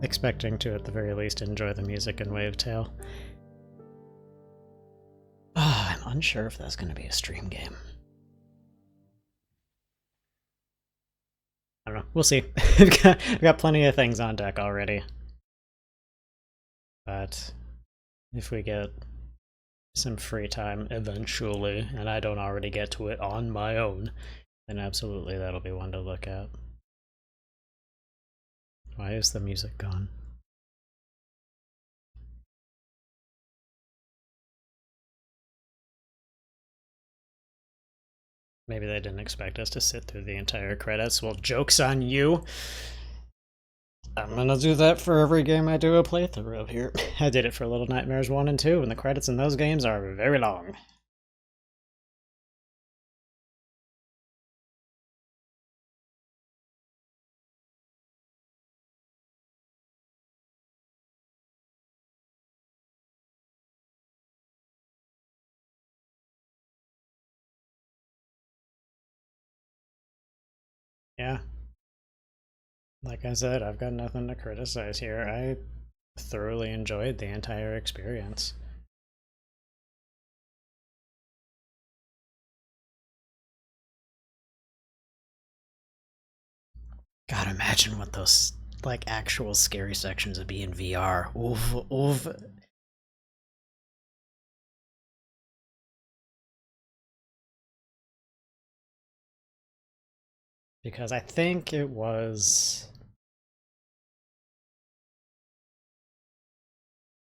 expecting to, at the very least, enjoy the music in Wavetail. Oh, I'm unsure if that's going to be a stream game. I don't know. We'll see. We've got plenty of things on deck already. But if we get some free time eventually, and I don't already get to it on my own, then absolutely that'll be one to look at. Why is the music gone? Maybe they didn't expect us to sit through the entire credits. Well, joke's on you! I'm gonna do that for every game I do a playthrough of here. I did it for Little Nightmares 1 and 2, and the credits in those games are very long. Yeah. Like I said, I've got nothing to criticize here. I thoroughly enjoyed the entire experience. God, imagine what those, like, actual scary sections would be in VR. Oof, oof. Because I think it was...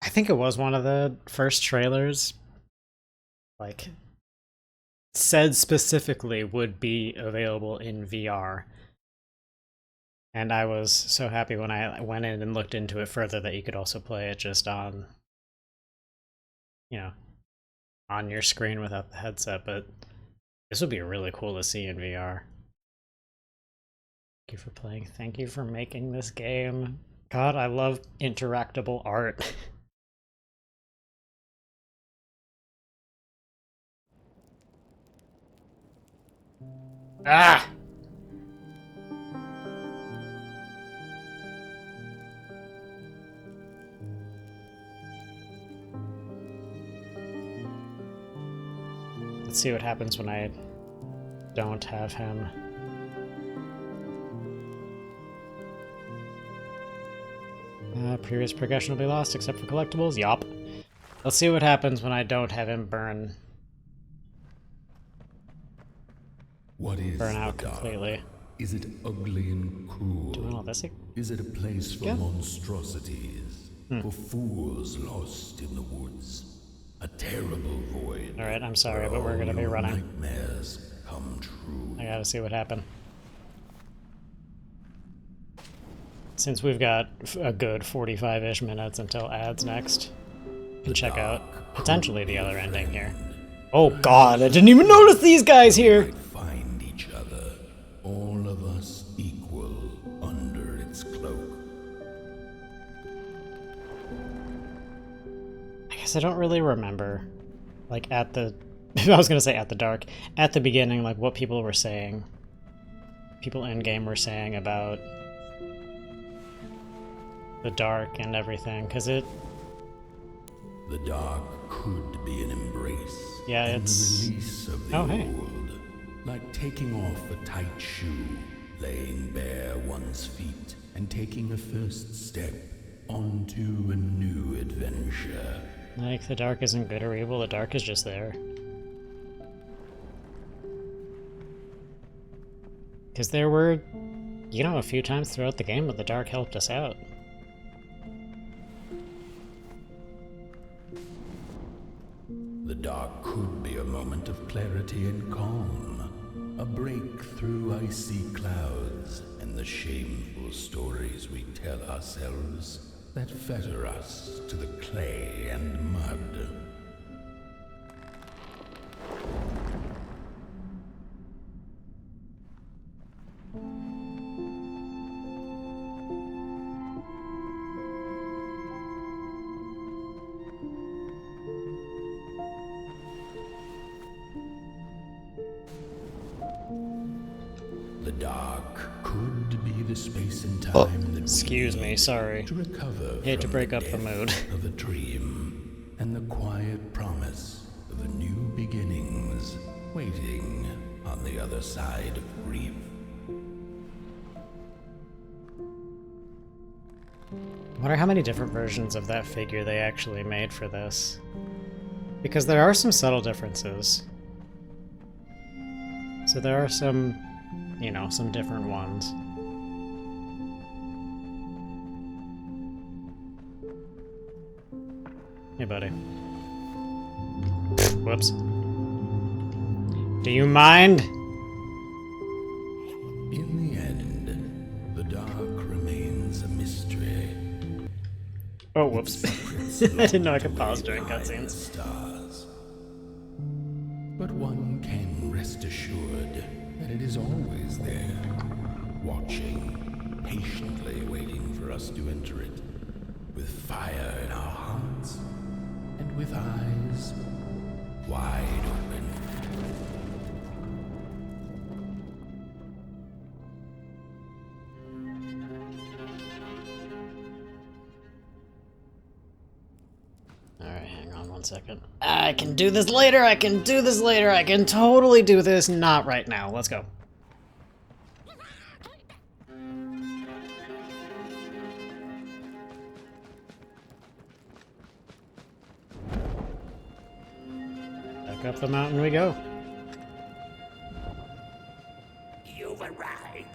I think it was one of the first trailers, like, said specifically would be available in VR. And I was so happy when I went in and looked into it further that you could also play it just on, you know, on your screen without the headset, but this would be really cool to see in VR. Thank you for playing. Thank you for making this game. God, I love interactable art. Ah! Let's see what happens when I don't have him. Previous progression will be lost except for collectibles? Yup. Let's see what happens when I don't have him burn out completely. Is it ugly and cruel? Doing all this? Is it a place for monstrosities? For fools lost in the woods? A terrible void. Alright, I'm sorry, but we're gonna be running. Nightmares come true. I gotta see what happened. Since we've got a good 45-ish minutes until ads next, we can check out potentially the other ending here. Oh god, I didn't even notice these guys here! Find each other, all of us equal under its cloak. I guess I don't really remember, like, at the... I was gonna say at the dark. At the beginning, like, what people were saying. People in-game were saying about the dark and everything, because it... The dark could be an embrace. Yeah, and it's... the release of the old. Like taking off a tight shoe, laying bare one's feet, and taking a first step onto a new adventure. Like, the dark isn't good or evil, the dark is just there. Because there were, you know, a few times throughout the game where the dark helped us out. The dark could be a moment of clarity and calm, a break through icy clouds and the shameful stories we tell ourselves that fetter us to the clay and mud. The dark could be the space and time that excuse me, sorry. to recover Hate to from break the up the death mood. of a dream and the quiet promise of a new beginnings waiting on the other side of grief. I wonder how many different versions of that figure they actually made for this. Because there are some subtle differences. So there are some, you know, some different ones. Hey, buddy. Whoops. Do you mind? In the end, the dark remains a mystery. Oh, whoops. I didn't know I could pause during cutscenes. Stars. But one can rest assured that it is always there, watching, patiently waiting for us to enter it, with fire in our hearts and with eyes wide open. Alright, hang on 1 second. I can do this later, I can do this later, I can totally do this, not right now. Let's go. Back up the mountain we go. You've arrived.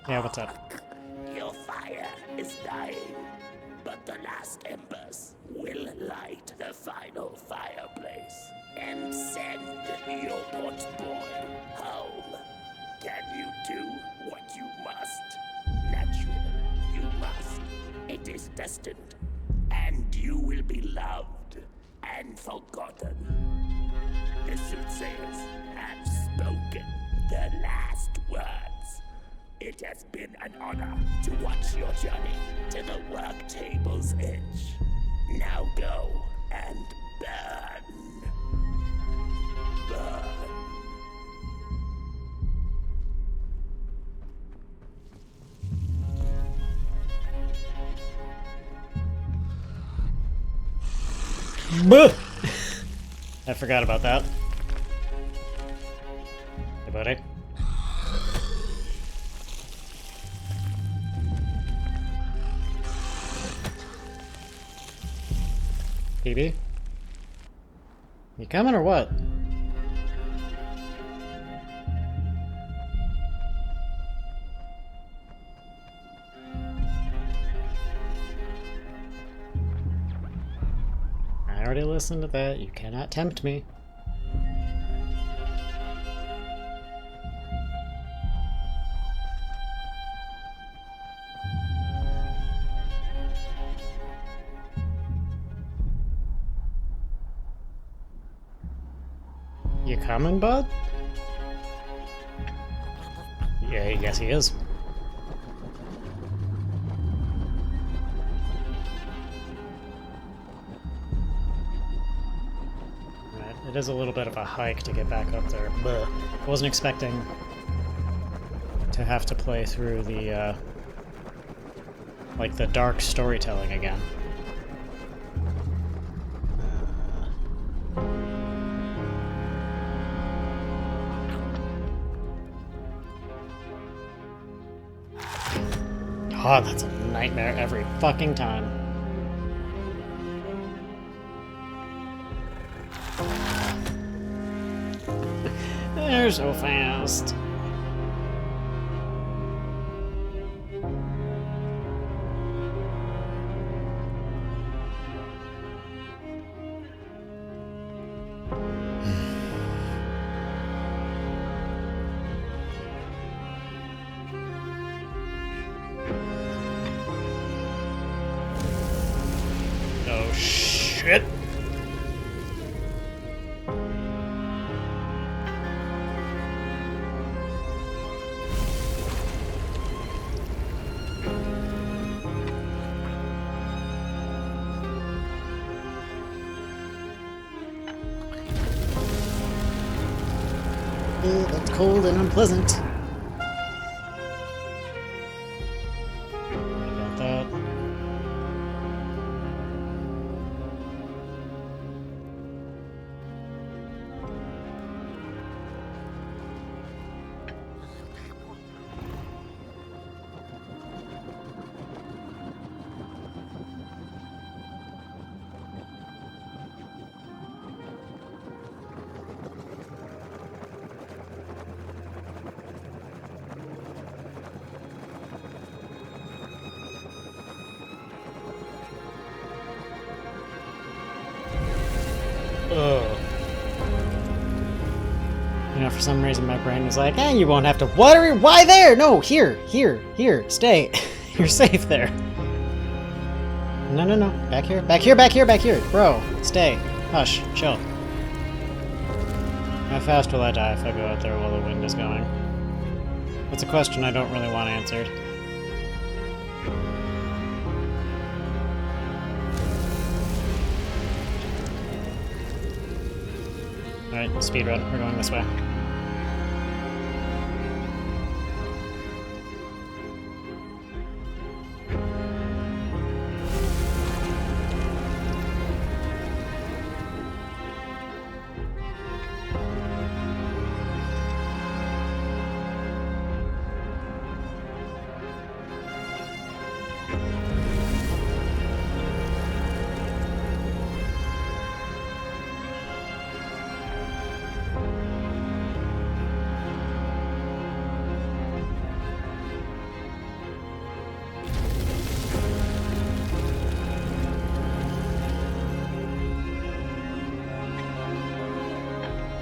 Yeah, what's up? Your fire is dying, but the last embers will light the final fireplace and send your pot boy home. Can you do what you must? Naturally, you must. It is destined, and you will be loved and forgotten. The soothsayers have spoken the last words. It has been an honor to watch your journey to the work table's edge. Now go and burn. Burn. Buh! I forgot about that. Hey, buddy. PB? You coming or what? I already listened to that. You cannot tempt me. You coming, bud? Yeah, yes he is. Right, it is a little bit of a hike to get back up there. But I wasn't expecting to have to play through the, like the dark storytelling again. God, that's a nightmare every fucking time. They're so fast. Oh shit. That's cold and unpleasant. Got that. Ugh. You know, for some reason my brain was like, you won't have to water. Why there? No, here, stay. You're safe there. No. Back here. Bro, stay. Hush, chill. How fast will I die if I go out there while the wind is going? That's a question I don't really want answered. Alright, speedrun. We're going this way.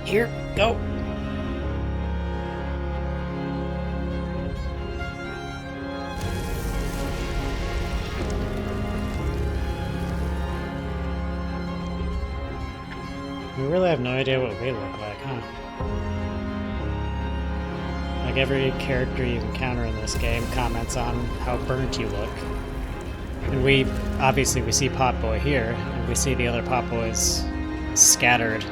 Here, go! We really have no idea what we look like, huh? Like, Like, every character you encounter in this game comments on how burnt you look. And we see Potboy here, and we see the other Potboys scattered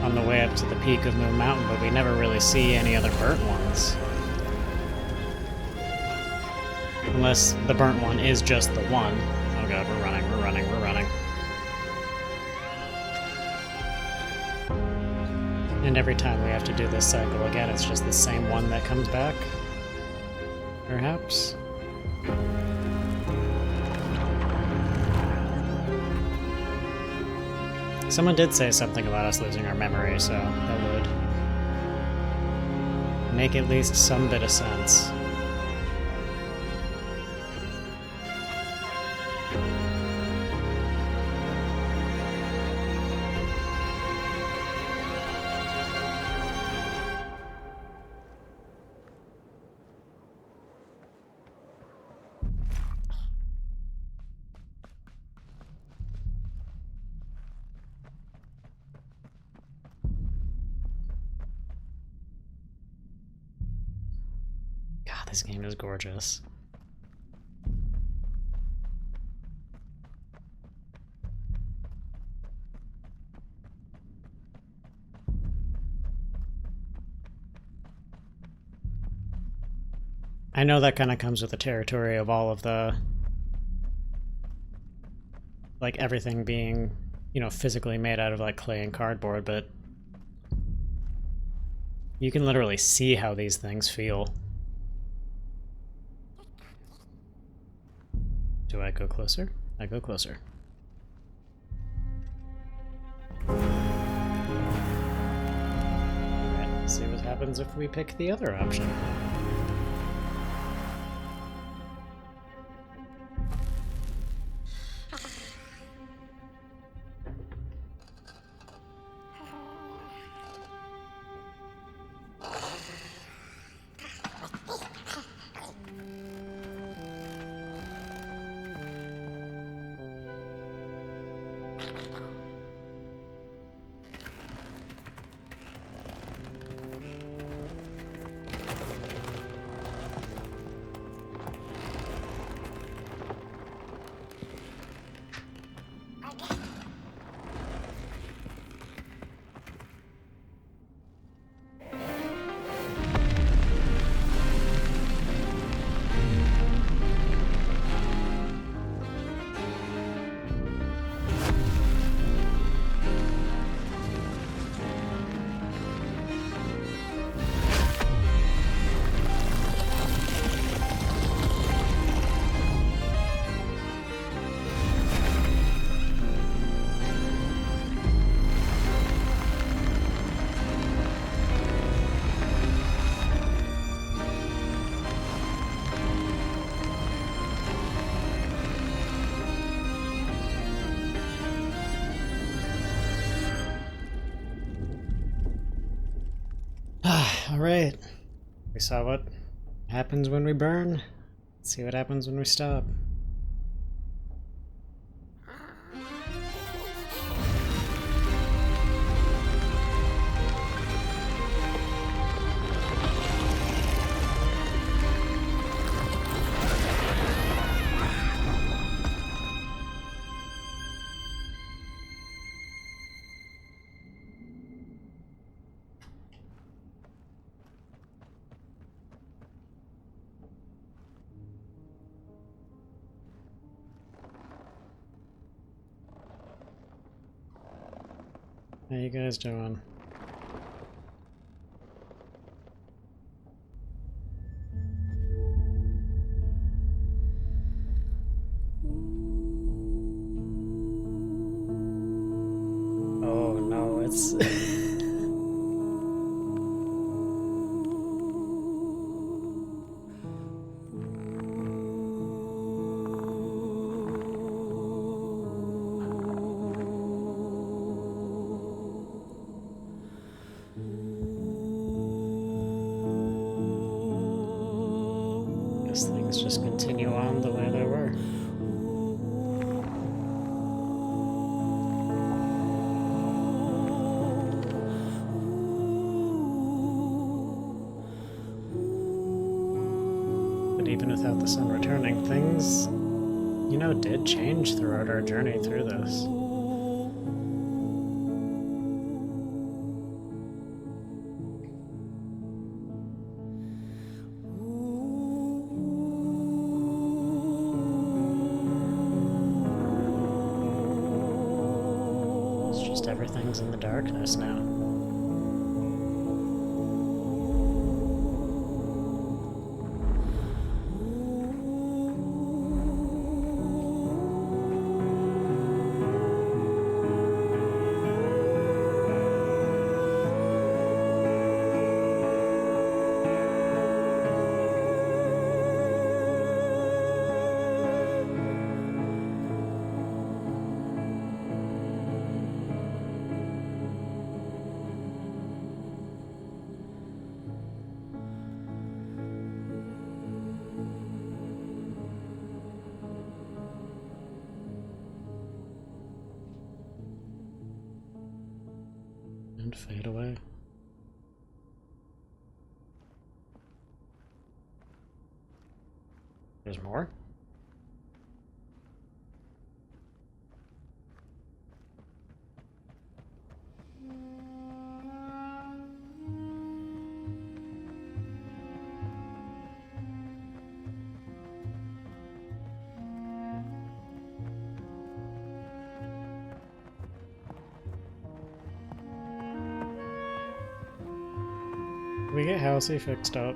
on the way up to the peak of Moon Mountain, but we never really see any other burnt ones. Unless the burnt one is just the one. Oh god, we're running. And every time we have to do this cycle again, it's just the same one that comes back? Perhaps? Someone did say something about us losing our memory, so that would make at least some bit of sense. God, this game is gorgeous. I know that kind of comes with the territory of all of the, like, everything being, you know, physically made out of, like, clay and cardboard, but you can literally see how these things feel. Do I go closer? I go closer. Alright, let's see what happens if we pick the other option. Alright. We saw what happens when we burn. Let's see what happens when we stop. How you guys doing? Oh no, it's things just continue on the way they were. And even without the sun returning, things, you know, did change throughout our journey through this. It's just everything's in the darkness now. And fade away. There's more? We get Halsey fixed up.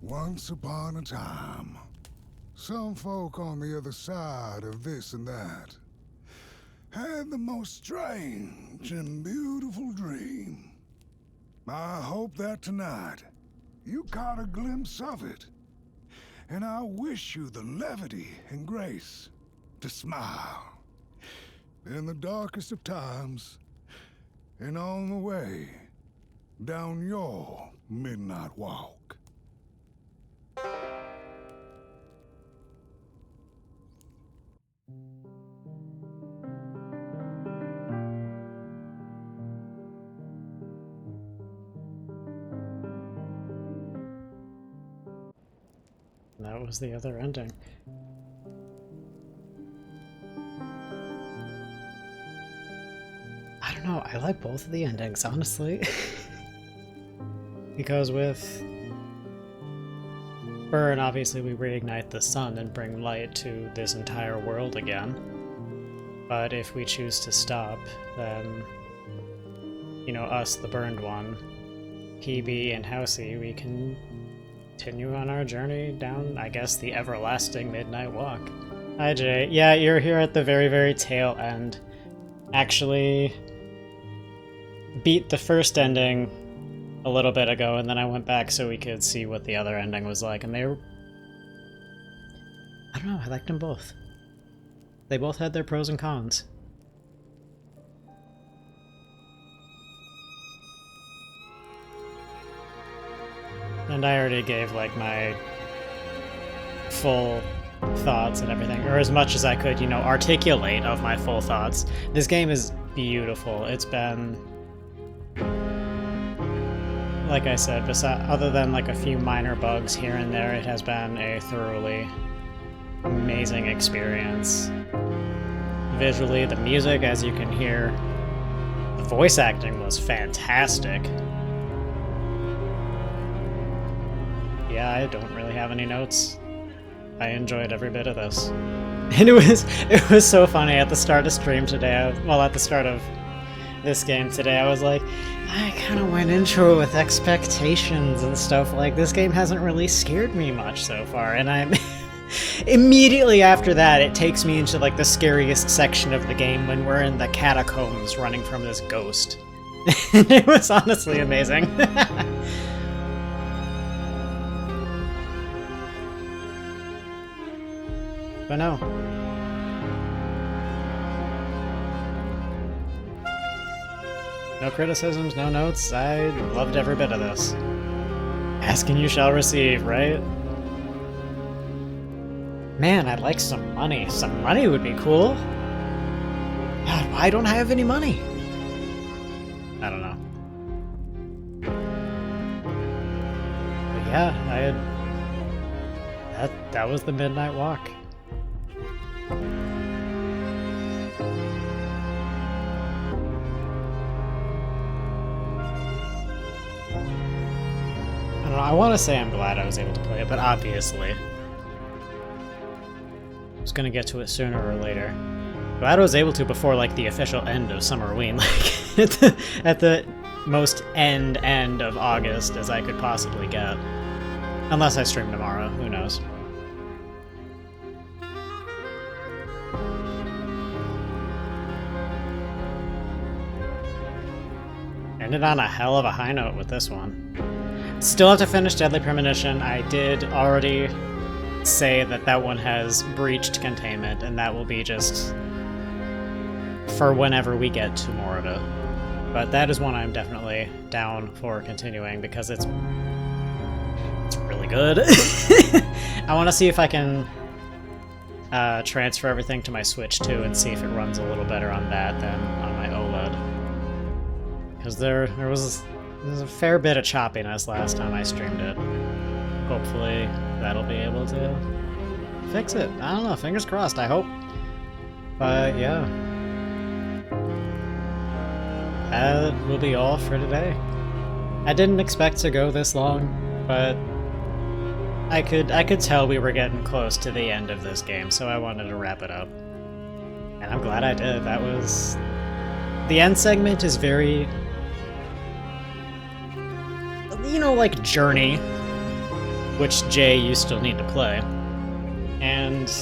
Once upon a time, some folk on the other side of this and that had the most strange and beautiful dream. I hope that tonight you caught a glimpse of it, and I wish you the levity and grace to smile in the darkest of times and on the way down your midnight walk. That was the other ending. I don't know, I like both of the endings, honestly. Because with Burn, obviously we reignite the sun and bring light to this entire world again. But if we choose to stop, then, you know, us, the burned one, PB and Housey, we can continue on our journey down, I guess, the everlasting midnight walk. Hi, Jay. Yeah, you're here at the very, very tail end. Actually, beat the first ending a little bit ago, and then I went back so we could see what the other ending was like, and they were... I don't know, I liked them both. They both had their pros and cons. And I already gave, like, my full thoughts and everything, or as much as I could, you know, articulate of my full thoughts. This game is beautiful. It's been, like I said, other than like a few minor bugs here and there, it has been a thoroughly amazing experience. Visually, the music, as you can hear, the voice acting was fantastic. Yeah, I don't really have any notes. I enjoyed every bit of this. And it was so funny at the start of stream today, at the start of this game today, I was like, I kind of went into it with expectations and stuff, like, this game hasn't really scared me much so far, and I'm... Immediately after that, it takes me into, like, the scariest section of the game when we're in the catacombs running from this ghost. It was honestly amazing. But no. No criticisms, no notes. I loved every bit of this. Ask and you shall receive, right? Man, I'd like some money. Some money would be cool. God, why don't I have any money? I don't know. But yeah, I had... That was the midnight walk. I don't know, I want to say I'm glad I was able to play it, but obviously I was gonna get to it sooner or later. Glad I was able to before, like, the official end of Summerween, like, at the most end of August as I could possibly get. Unless I stream tomorrow, who knows. Ended on a hell of a high note with this one. Still have to finish Deadly Premonition. I did already say that that one has breached containment, and that will be just for whenever we get to more of it. But that is one I'm definitely down for continuing because it's really good. I want to see if I can transfer everything to my Switch too and see if it runs a little better on that than on my OLED. Because there was a fair bit of choppiness last time I streamed it. Hopefully that'll be able to fix it. I don't know, fingers crossed, I hope. But yeah. That will be all for today. I didn't expect to go this long, but I could tell we were getting close to the end of this game, so I wanted to wrap it up. And I'm glad I did. That was... The end segment is very... You know, like Journey, which Jay, you still need to play. And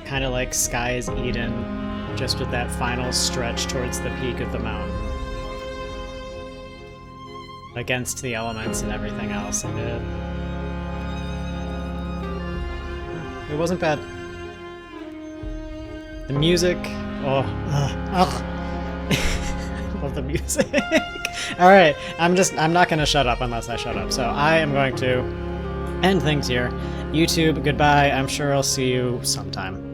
kind of like Sky's Eden, just with that final stretch towards the peak of the mountain. Against the elements and everything else, and it wasn't bad. The music, oh, love the music. All right, I'm not gonna shut up unless I shut up. So I am going to end things here. YouTube, goodbye. I'm sure I'll see you sometime.